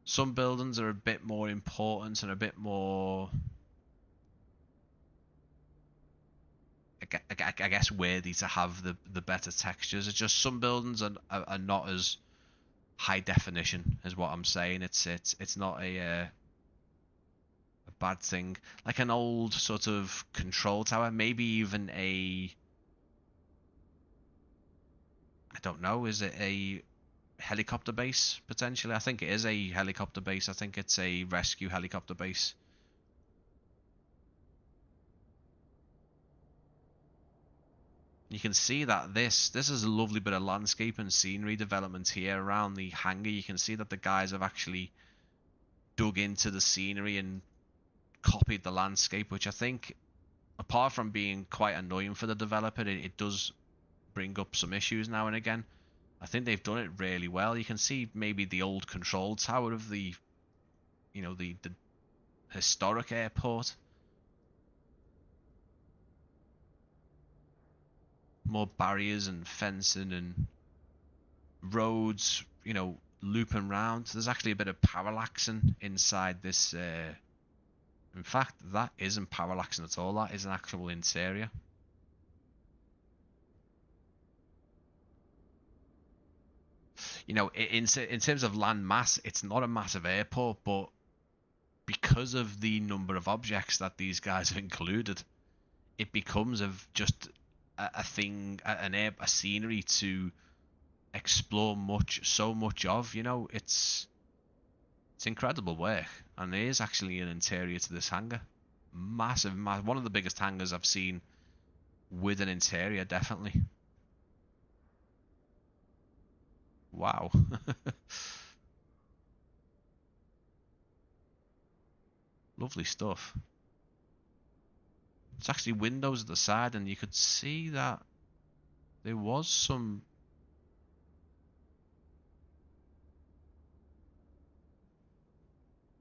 Some buildings are a bit more important and a bit more, I guess, worthy to have the better textures. It's just some buildings are not as high definition, is what I'm saying. It's not a bad thing. Like an old sort of control tower, maybe even I don't know, is it a helicopter base potentially. I think it is a helicopter base. I think it's a rescue helicopter base. You can see that this is a lovely bit of landscape and scenery development here around the hangar. You can see that the guys have actually dug into the scenery and copied the landscape, which I think, apart from being quite annoying for the developer, it does bring up some issues now and again. I think they've done it really well. You can see maybe the old control tower of the, you know, the historic airport. More barriers and fencing and roads, you know, looping round. There's actually a bit of parallaxing inside this. In fact, that isn't parallaxing at all. That is an actual interior. You know, in terms of land mass, it's not a massive airport, but because of the number of objects that these guys have included, it becomes just a thing, a scenery to explore so much of. You know, it's incredible work, and there is actually an interior to this hangar. Massive, one of the biggest hangars I've seen with an interior, definitely. Wow. Lovely stuff. It's actually windows at the side, and you could see that there was some.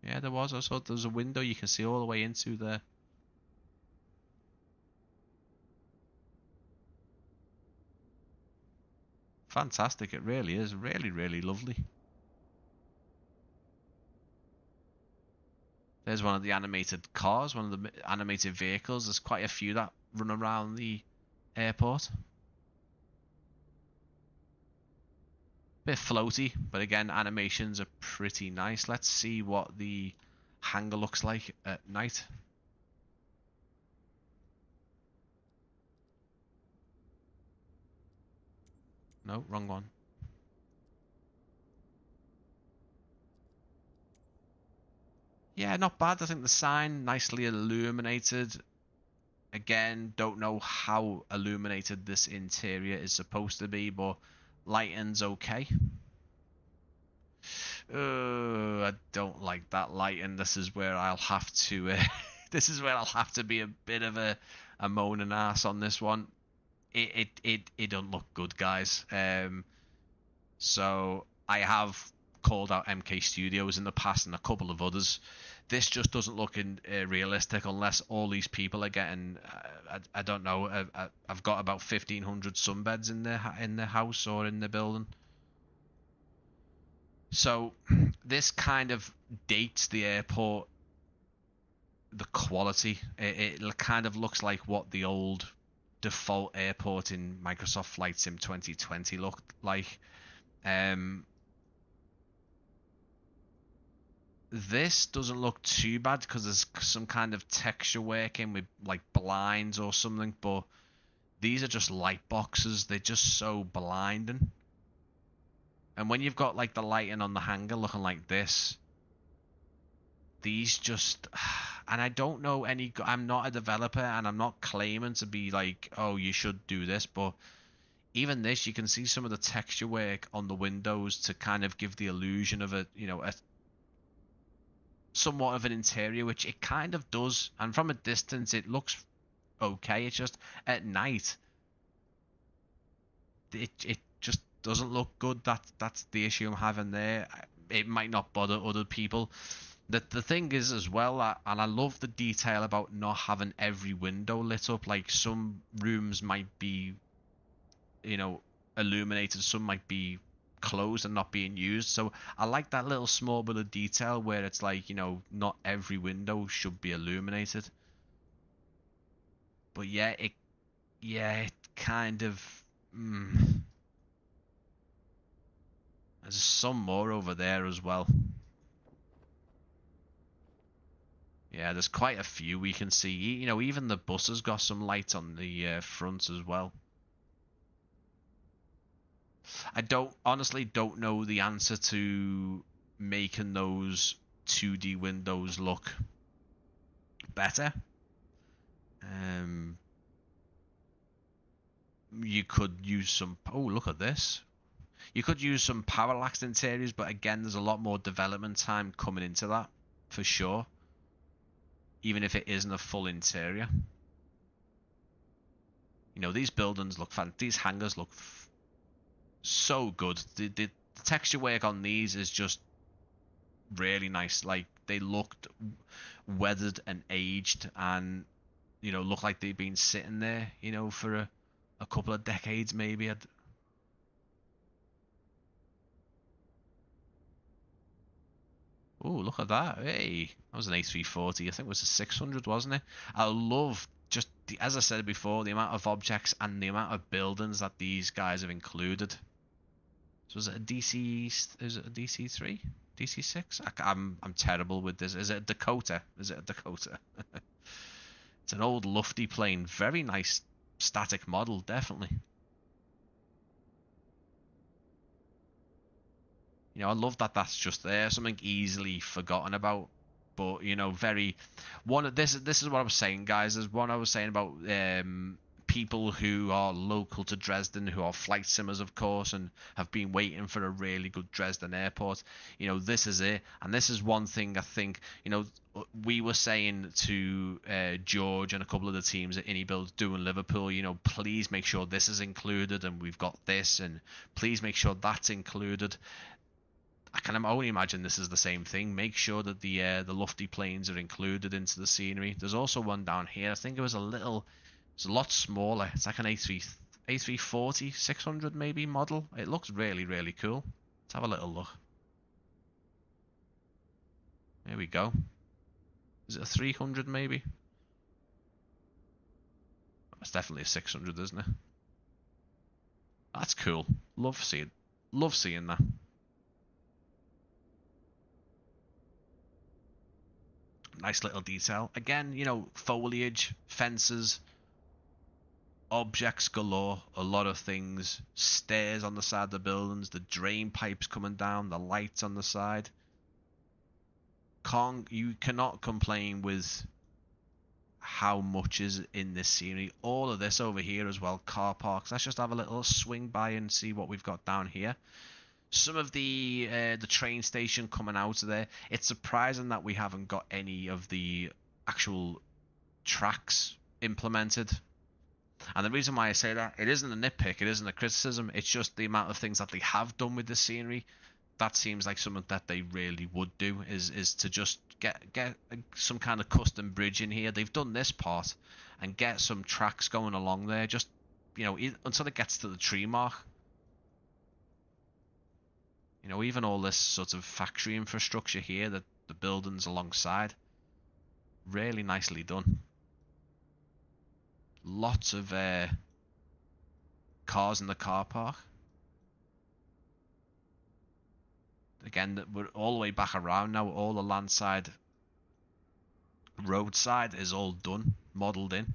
Yeah, there was. I saw there's a window you can see all the way into there. Fantastic, it really is. Really, really lovely. There's one of the animated cars, one of the animated vehicles. There's quite a few that run around the airport. Bit floaty, but again, animations are pretty nice. Let's see what the hangar looks like at night. No, wrong one. Yeah, not bad. I think the sign nicely illuminated. Again, don't know how illuminated this interior is supposed to be, but lighting's okay. I don't like that lighting. This is where I'll have to. This is where I'll have to be a bit of a moaning ass on this one. It don't look good, guys. So I have called out MK Studios in the past and a couple of others. This just doesn't look realistic unless all these people are getting. I don't know. I've got about 1,500 sunbeds in their house or in the building. So this kind of dates the airport, the quality. It kind of looks like what the old default airport in Microsoft Flight Sim 2020 looked like. This doesn't look too bad because there's some kind of texture working with like blinds or something, but these are just light boxes. They're just so blinding. And when you've got like the lighting on the hangar looking like this, these just, and I don't know I'm not a developer and I'm not claiming to be like, oh, you should do this, but even this, you can see some of the texture work on the windows to kind of give the illusion of a somewhat of an interior, which it kind of does, and from a distance it looks okay. It's just at night it just doesn't look good. That's the issue I'm having there. It might not bother other people. The thing is as well, and I love the detail about not having every window lit up. Like some rooms might be illuminated, some might be closed and not being used. So I like that little small bit of detail where it's like, not every window should be illuminated. But yeah, it kind of there's some more over there as well. Yeah, there's quite a few we can see. Even the bus has got some lights on the front as well. I honestly don't know the answer to making those 2D windows look better. You could use some. Oh, look at this. You could use some parallax interiors, but again, there's a lot more development time coming into that for sure. Even if it isn't a full interior. You know, these buildings look these hangars look so good. The texture work on these is just really nice. Like, they looked weathered and aged, and you know, look like they've been sitting there, you know, for a couple of decades maybe. Oh, look at that. Hey, that was an A340. I think it was a 600, wasn't it? I love just as I said before, the amount of objects and the amount of buildings that these guys have included. So is it a DC? Is it a DC3? DC6? I'm terrible with this. Is it a Dakota? Is it a Dakota? It's an old lofty plane. Very nice static model, definitely. You know, I love that that's just there, something easily forgotten about. But you know, this is what I was saying, guys. Is what I was saying about people who are local to Dresden, who are flight simmers, of course, and have been waiting for a really good Dresden airport. You know, this is it, and this is one thing I think. You know, we were saying to George and a couple of the teams at InnyBuild doing Liverpool, you know, please make sure this is included, and we've got this, and please make sure that's included. I can only imagine this is the same thing. Make sure that the lofty planes are included into the scenery. There's also one down here. I think it's a lot smaller. It's like an A340 600 maybe model. It looks really, really cool. Let's have a little look. There we go. Is it a 300 maybe? That's definitely a 600, isn't it? That's cool. Love seeing that. Nice little detail. Again, you know, foliage, fences, objects galore, a lot of things, stairs on the side of the buildings, the drain pipes coming down, the lights on the side. You cannot complain with how much is in this scenery. All of this over here as well, car parks. Let's just have a little swing by and see what we've got down here. Some of the train station coming out of there. It's surprising that we haven't got any of the actual tracks implemented. And the reason why I say that, it isn't a nitpick, it isn't a criticism, it's just the amount of things that they have done with the scenery. That seems like something that they really would do, is to just get some kind of custom bridge in here. They've done this part, and get some tracks going along there, just, you know, until it gets to the tree mark. You know, even all this sort of factory infrastructure here, the buildings alongside, really nicely done. Lots of cars in the car park. Again, we're all the way back around now. All the landside, roadside is all done, modelled in.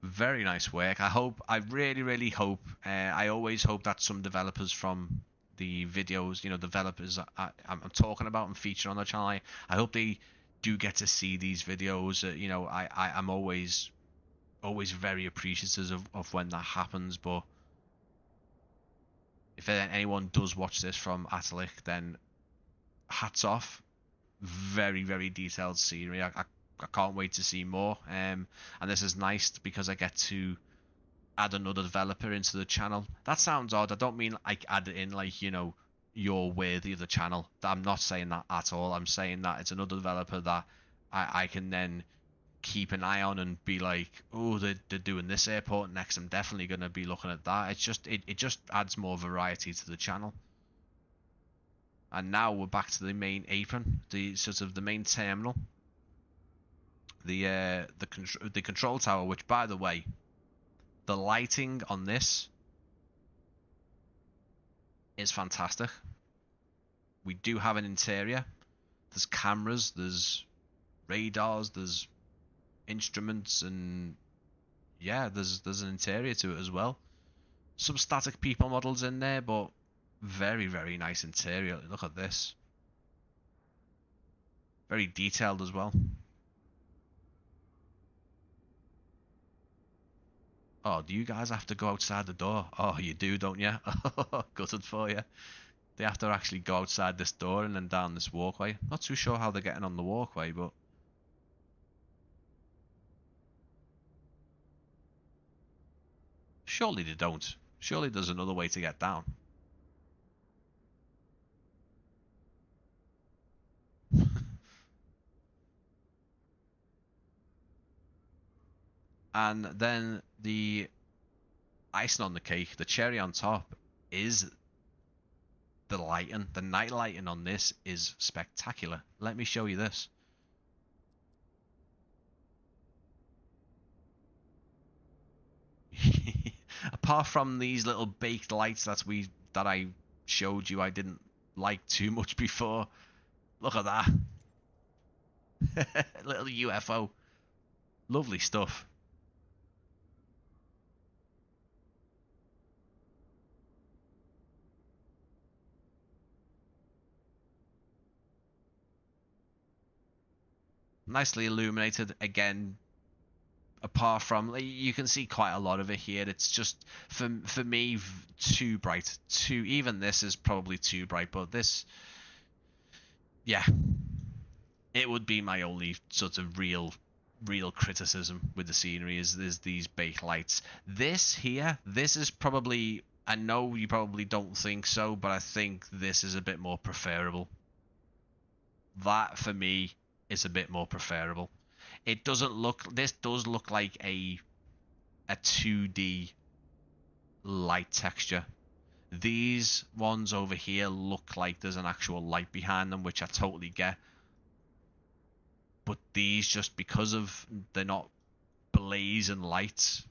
Very nice work. I really, really hope, I always hope that some developers from the videos, you know, developers I'm talking about and featuring on the channel, I hope they do get to see these videos. You know, I'm always very appreciative of when that happens. But if anyone does watch this from Atelic, then hats off. Very, very detailed scenery. I can't wait to see more. And this is nice because I get to add another developer into the channel. That sounds odd. I don't mean like add it in like, you know, you're worthy of the channel. I'm not saying that at all. I'm saying that it's another developer that I can then keep an eye on and be like, oh, they're doing this airport next. I'm definitely going to be looking at that. It's just it just adds more variety to the channel. And now we're back to the main apron, the sort of the main terminal. The control tower, which, by the way, the lighting on this is fantastic. We do have an interior. There's cameras, there's radars, there's instruments, and yeah, there's an interior to it as well. Some static people models in there, but very, very nice interior. Look at this. Very detailed as well. Oh, do you guys have to go outside the door? Oh, you do, don't you? Gutted for you. They have to actually go outside this door and then down this walkway. Not too sure how they're getting on the walkway, but surely they don't. Surely there's another way to get down. And then the icing on the cake, the cherry on top, is the lighting. The night lighting on this is spectacular. Let me show you this. Apart from these little baked lights that I showed you, I didn't like too much before. Look at that. Little UFO. Lovely stuff. Nicely illuminated again. Apart from, you can see quite a lot of it here. It's just for me too bright. Even this is probably too bright, but this, yeah, it would be my only sort of real criticism with the scenery is these baked lights. This here, this is probably, I know you probably don't think so, but I think this is a bit more preferable. That for me is a bit more preferable. It doesn't look, this does look like a 2D light texture. These ones over here look like there's an actual light behind them, which I totally get. But these, just because of they're not blazing lights,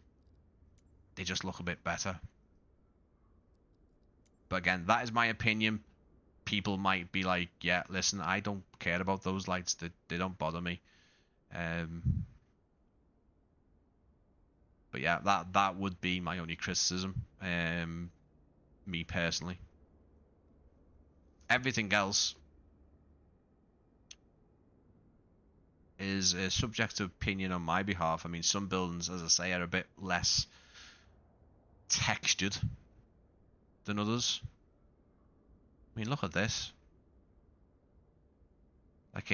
they just look a bit better. But again, that is my opinion. People might be like, yeah, listen, I don't care about those lights. They don't bother me. But yeah, that would be my only criticism. Me personally. Everything else is a subjective opinion on my behalf. I mean, some buildings, as I say, are a bit less textured than others. I mean, look at this. Like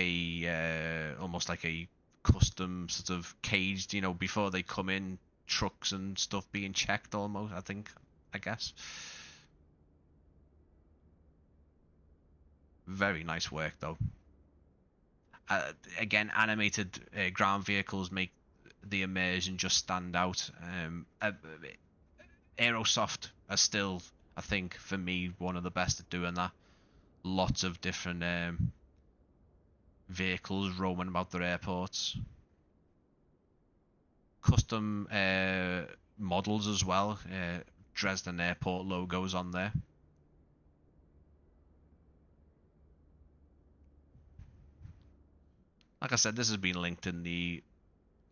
almost like a custom sort of caged, you know, before they come in, trucks and stuff being checked almost, I guess. Very nice work though. Again, animated ground vehicles make the immersion just stand out. Aerosoft are still, I think, for me, one of the best at doing that. Lots of different vehicles roaming about their airports. Custom models as well. Dresden Airport logos on there. Like I said, this has been linked in the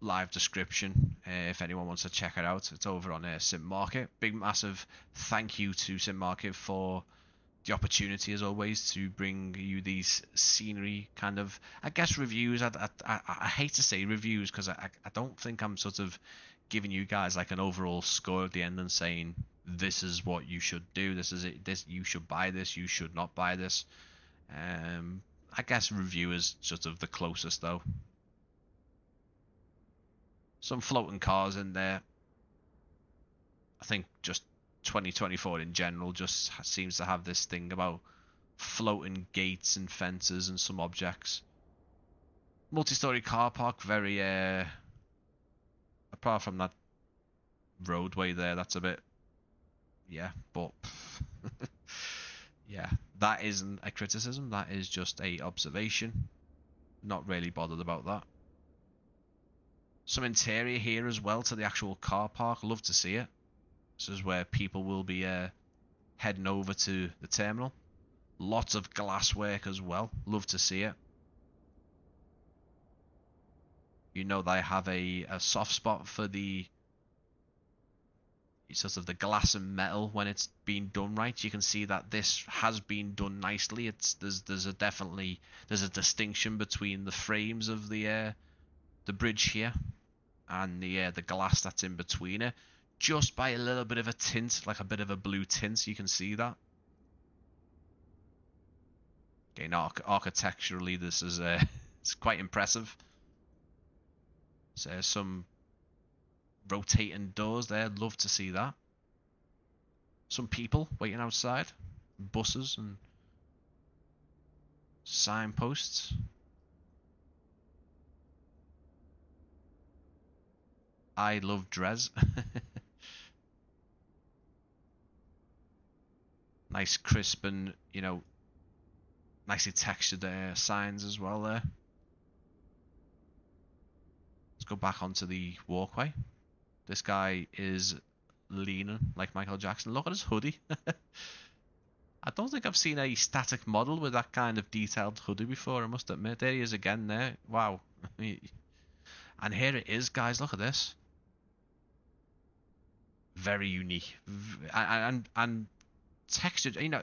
live description if anyone wants to check it out. It's over on simMarket. Big massive thank you to simMarket for the opportunity, as always, to bring you these scenery kind of, I guess, reviews. I hate to say reviews because I don't think I'm sort of giving you guys like an overall score at the end and saying this is what you should do, this is it, this you should buy this, you should not buy this. I guess review is sort of the closest though. Some floating cars in there. I think just 2024 in general just seems to have this thing about floating gates and fences and some objects. Multi-story car park, very apart from that roadway there, that's a bit, yeah, but yeah, that isn't a criticism, that is just a observation. Not really bothered about that. Some interior here as well to the actual car park, love to see it. This is where people will be heading over to the terminal. Lots of glass work as well, love to see it. You know they have a soft spot for the sort of the glass and metal when it's been done right. You can see that this has been done nicely. There's a distinction between the frames of the bridge here and the glass that's in between it, just by a little bit of a tint, like a bit of a blue tint. You can see that. Again, architecturally, this is it's quite impressive. So some rotating doors there. Love to see that. Some people waiting outside, buses and signposts. I love Dres. Nice crisp and, you know, nicely textured signs as well there. Let's go back onto the walkway. This guy is leaning like Michael Jackson. Look at his hoodie. I don't think I've seen a static model with that kind of detailed hoodie before, I must admit. There he is again there. Wow. And here it is, guys. Look at this. Very unique. And textured, you know,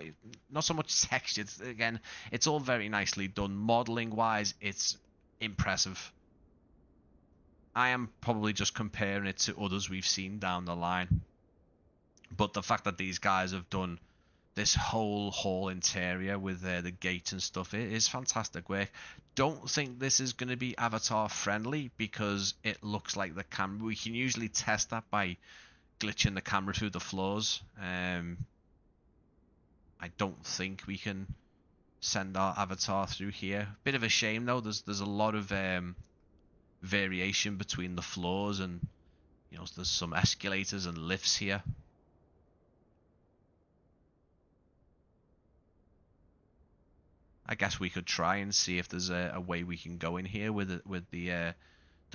not so much textured. Again, it's all very nicely done. Modeling wise, it's impressive. I am probably just comparing it to others we've seen down the line. But the fact that these guys have done this whole hall interior with the gate and stuff, it is fantastic work. Don't think this is going to be avatar friendly because it looks like the camera. We can usually test that by glitching the camera through the floors. I don't think we can send our avatar through here. Bit of a shame though. There's a lot of variation between the floors, and you know, there's some escalators and lifts here. I guess we could try and see if there's a way we can go in here with the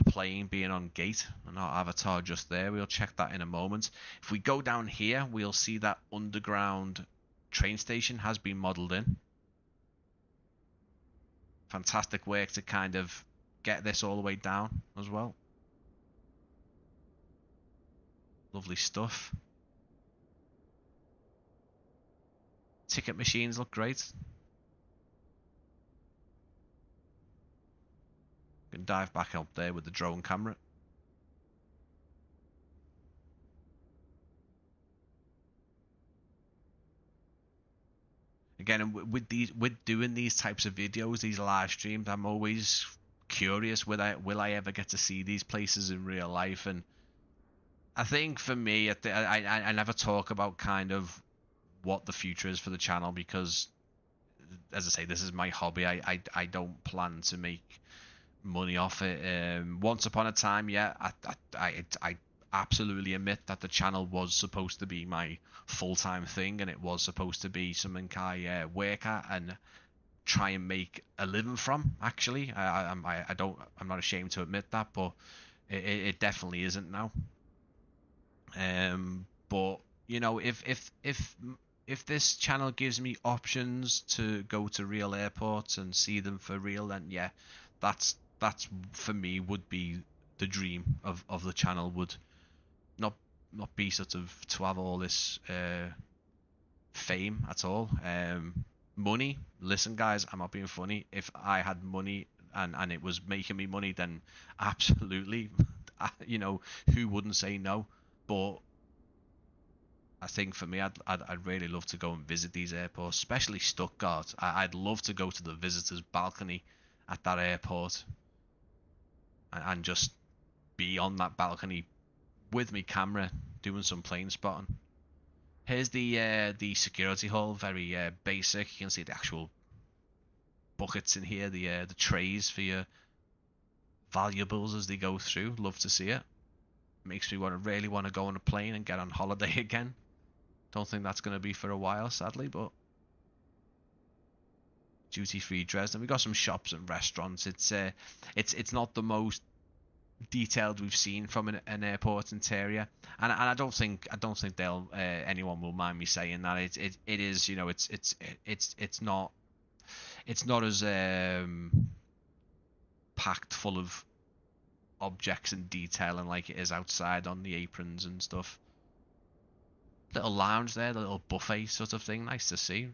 plane being on gate and our avatar just there. We'll check that in a moment. If we go down here, we'll see that underground train station has been modeled in. Fantastic work to kind of get this all the way down as well. Lovely stuff. Ticket machines look great. Can dive back up there with the drone camera. Again, with doing these types of videos, these live streams, I'm always curious, will I ever get to see these places in real life? And I think for me, I never talk about kind of what the future is for the channel because, as I say, this is my hobby. I don't plan to make money off it. Once upon a time, yeah, I absolutely admit that the channel was supposed to be my full-time thing, and it was supposed to be something I work at and try and make a living from. Actually, I'm not ashamed to admit that, but it definitely isn't now. But you know, if this channel gives me options to go to real airports and see them for real, then yeah, that's for me would be the dream of the channel. Would not be sort of to have all this fame at all. Money, listen guys, I'm not being funny. If I had money and it was making me money, then absolutely, you know, who wouldn't say no? But I think for me, I'd really love to go and visit these airports, especially Stuttgart. I'd love to go to the visitors balcony at that airport and just be on that balcony with my camera doing some plane spotting. Here's the security hall, very basic. You can see the actual buckets in here, the trays for your valuables as they go through. Love to see it. Makes me really want to go on a plane and get on holiday again. Don't think that's going to be for a while, sadly, but duty-free Dresden. We've got some shops and restaurants. It's not the most detailed we've seen from an airport interior, and I don't think they'll anyone will mind me saying that it is, you know, it's not as packed full of objects and detailing like it is outside on the aprons and stuff. Little lounge there, the little buffet sort of thing. Nice to see.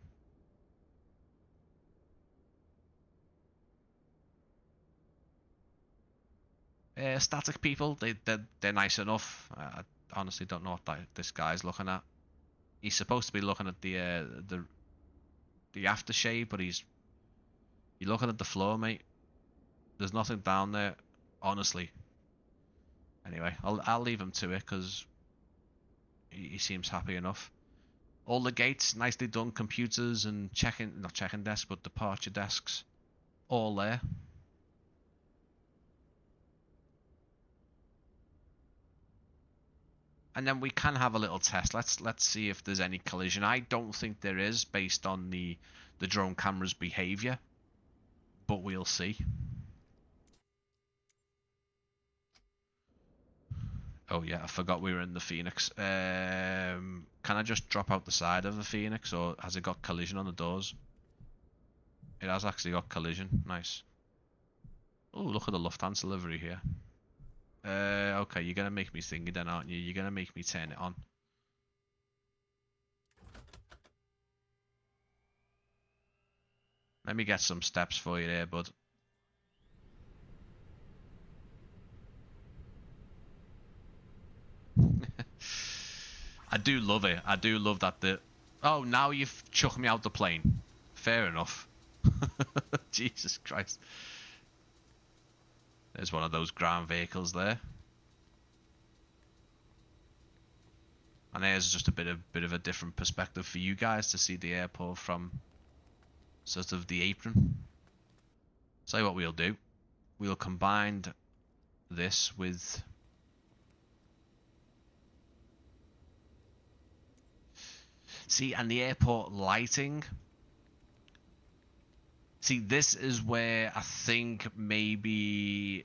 Static people, they're nice enough. I honestly don't know what this guy's looking at. He's supposed to be looking at the aftershave, but you're looking at the floor, mate. There's nothing down there, honestly. Anyway, I'll leave him to it because he seems happy enough. All the gates, nicely done. Computers and not checking desks, but departure desks, all there. And then we can have a little test. Let's see if there's any collision. I don't think there is, based on the drone camera's behavior, but we'll see. Oh yeah, I forgot we were in the Phoenix. Can I just drop out the side of the Phoenix, or has it got collision on the doors? It has actually got collision. Nice. Oh, look at the Lufthansa livery here. Okay, you're gonna make me thingy then, aren't you? You're gonna make me turn it on. Let me get some steps for you there, bud. I do love it. I do love that oh, now you've chucked me out the plane. Fair enough. Jesus Christ. There's one of those ground vehicles there. And there's just a bit of a different perspective for you guys to see the airport from sort of the apron. So what we'll do, we'll combine this with and the airport lighting. See, this is where I think maybe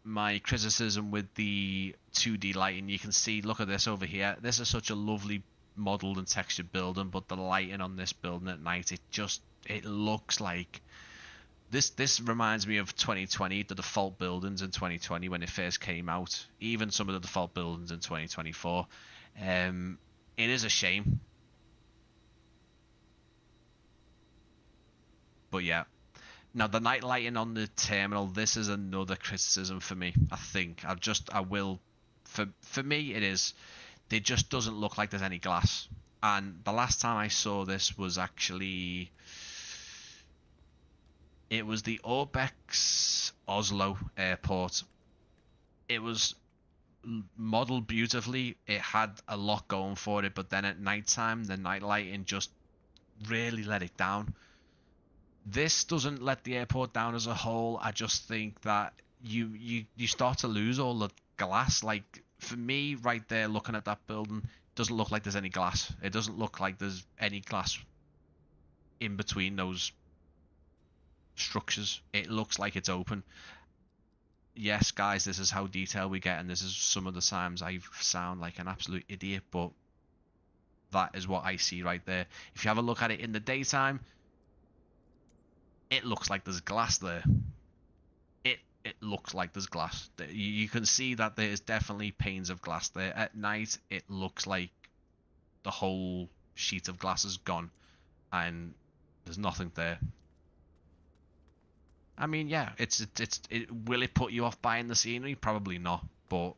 my criticism with the 2D lighting, you can see, look at this over here. This is such a lovely modeled and textured building, but the lighting on this building at night, it looks like this reminds me of 2020, the default buildings in 2020 when it first came out, even some of the default buildings in 2024. It is a shame. But yeah, now the night lighting on the terminal, this is another criticism for me. I think for me it is, it just doesn't look like there's any glass. And the last time I saw this was actually, it was the Orbex Oslo airport. It was modeled beautifully. It had a lot going for it, but then at nighttime, the night lighting just really let it down. This doesn't let the airport down as a whole. I just think that you start to lose all the glass. Like, for me, right there, looking at that building, doesn't look like there's any glass. It doesn't look like there's any glass in between those structures. It looks like it's open. Yes, guys, this is how detailed we get, and this is some of the times I sound like an absolute idiot, but that is what I see right there. If you have a look at it in the daytime, it looks like there's glass there. It looks like there's glass. You can see that there's definitely panes of glass there. At night, it looks like the whole sheet of glass is gone, and there's nothing there. I mean, yeah, will it put you off buying the scenery? Probably not, but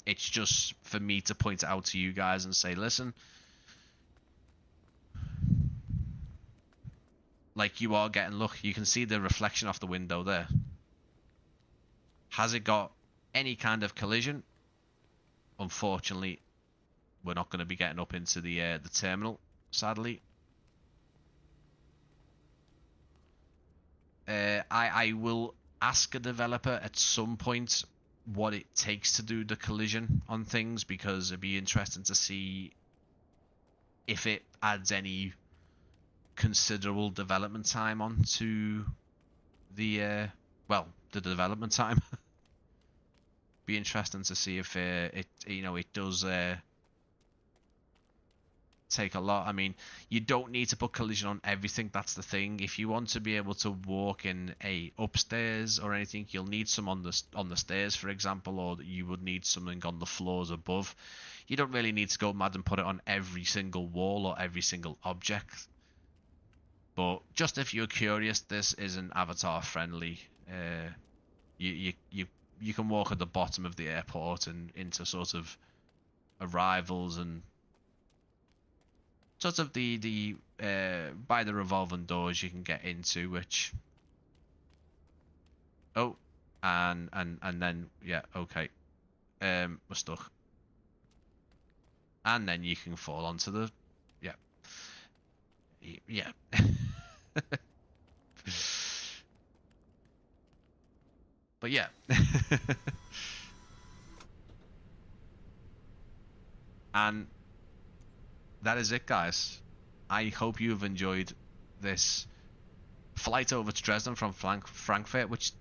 it's just for me to point it out to you guys and say, listen, like, you are getting, look, you can see the reflection off the window there. Has it got any kind of collision? Unfortunately, we're not going to be getting up into the terminal, sadly. I will ask a developer at some point what it takes to do the collision on things, because it'd be interesting to see if it adds any considerable development time onto the development time. Be interesting to see if it does take a lot. I mean, you don't need to put collision on everything. That's the thing. If you want to be able to walk in a upstairs or anything, you'll need some on the stairs, for example, or you would need something on the floors above. You don't really need to go mad and put it on every single wall or every single object. But just if you're curious, this isn't avatar friendly. You can walk at the bottom of the airport and into sort of arrivals and sort of the by the revolving doors you can get into, which and then yeah, okay, we're stuck, and then you can fall onto the yeah. But yeah. And that is it, guys. I hope you've enjoyed this flight over to Dresden from Frankfurt, which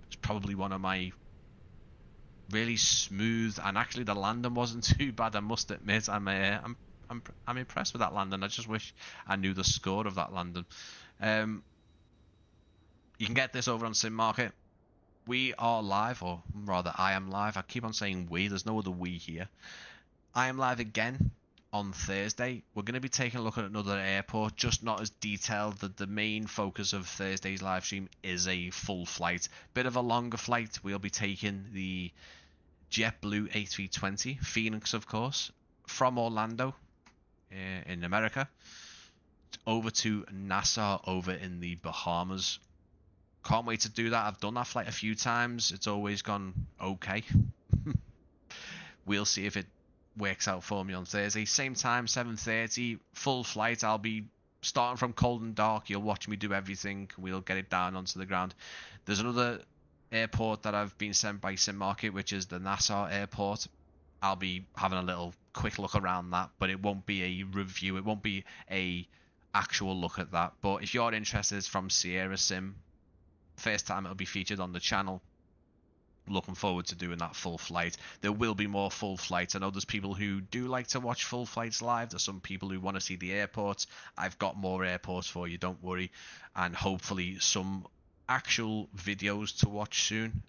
is probably one of my really smooth, and actually the landing wasn't too bad, I must admit. I'm impressed with that landing. I just wish I knew the score of that landing. You can get this over on simMarket. We are live, or rather I am live. I keep on saying we, there's no other we here. I am live again on Thursday. We're going to be taking a look at another airport, just not as detailed. The main focus of Thursday's live stream is a full flight. Bit of a longer flight. We'll be taking the JetBlue A320, Phoenix of course, from Orlando in America, over to Nassau over in the Bahamas. Can't wait to do that. I've done that flight a few times. It's always gone okay. We'll see if it works out for me on Thursday. Same time, 7:30, full flight. I'll be starting from cold and dark. You'll watch me do everything. We'll get it down onto the ground. There's another airport that I've been sent by simMarket, which is the Nassau Airport. I'll be having a little quick look around that, but it won't be a review. It won't be a actual look at that. But if you're interested, it's from Sierra Sim. First time it'll be featured on the channel. Looking forward to doing that full flight. There will be more full flights. I know there's people who do like to watch full flights live. There's some people who want to see the airports. I've got more airports for you, don't worry. And hopefully some actual videos to watch soon.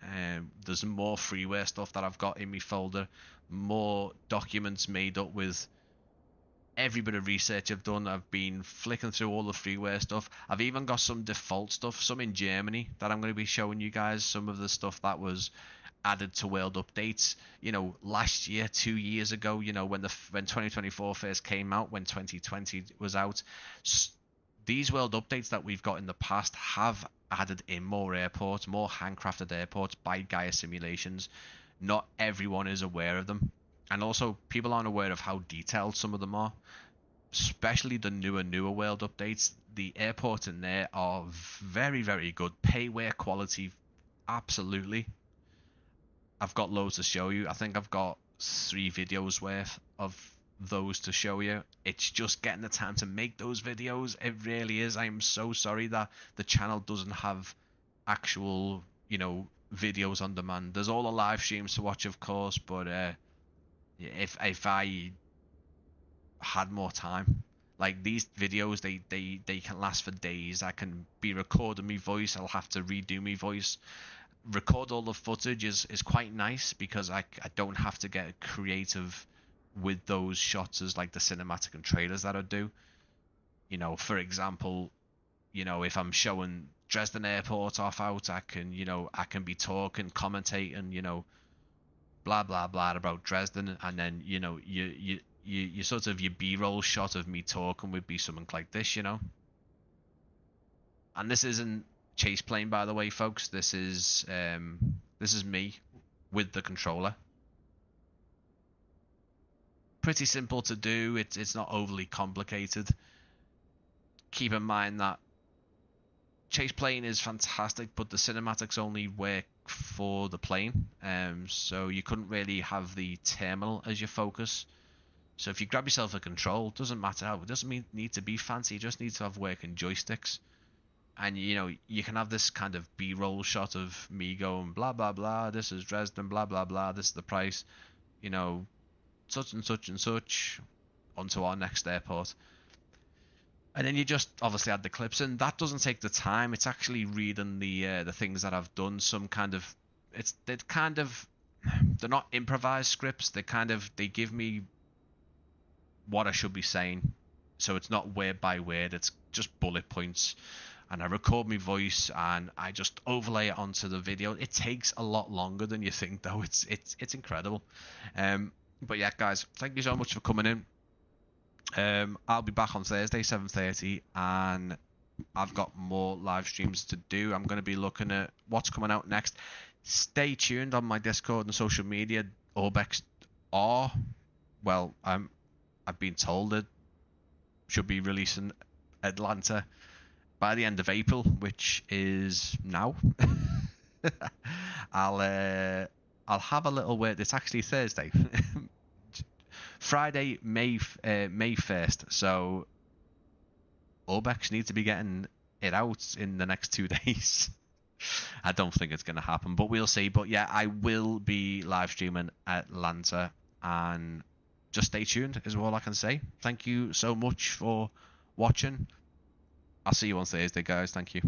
There's more freeware stuff that I've got in my folder. More documents made up with every bit of research I've done. I've been flicking through all the freeware stuff. I've even got some default stuff, some in Germany, that I'm going to be showing you guys. Some of the stuff that was added to world updates, last year, 2 years ago, when 2024 first came out, when 2020 was out. These world updates that we've got in the past have added in more airports, more handcrafted airports by Gaia Simulations. Not everyone is aware of them. And also, people aren't aware of how detailed some of them are, especially the newer world updates. The airports in there are very, very good. Payware quality, absolutely. I've got loads to show you. I think I've got 3 videos worth of those to show you. It's just getting the time to make those videos. It really is. I'm so sorry that the channel doesn't have actual, videos on demand. There's all the live streams to watch, of course, but if I had more time, like these videos, they can last for days. I can be recording my voice. I'll have to redo my voice. Record all the footage is quite nice because I don't have to get creative with those shots as like the cinematic and trailers that I do. For example, if I'm showing Dresden Airport off out, I can be talking, commentating, blah blah blah about Dresden, and then you sort of, your B-roll shot of me talking would be something like this. And this isn't chase plane, by the way, folks. This is me with the controller. Pretty simple to do. It's not overly complicated. Keep in mind that chase plane is fantastic, but the cinematics only work for the plane, so you couldn't really have the terminal as your focus. So if you grab yourself a control, doesn't matter how, it doesn't need to be fancy, you just need to have working joysticks, and you can have this kind of B-roll shot of me going blah blah blah, this is Dresden, blah blah blah, this is the price, such and such and such, onto our next airport. And then you just obviously add the clips in. That doesn't take the time. It's actually reading the things that I've done. Some kind of they're not improvised scripts. They give me what I should be saying. So it's not word by word. It's just bullet points. And I record my voice and I just overlay it onto the video. It takes a lot longer than you think, though. It's incredible. But yeah, guys, thank you so much for coming in. I'll be back on Thursday, 7:30, and I've got more live streams to do. I'm going to be looking at what's coming out next. Stay tuned on my Discord and social media. Urbex I've been told that should be releasing Atlanta by the end of April, which is now. I'll have a little wait. It's actually Thursday. Friday, May 1st. So Urbex need to be getting it out in the next 2 days. I don't think it's going to happen, but we'll see. But yeah, I will be live streaming Atlanta, and just stay tuned is all I can say. Thank you so much for watching. I'll see you on Thursday, guys. Thank you.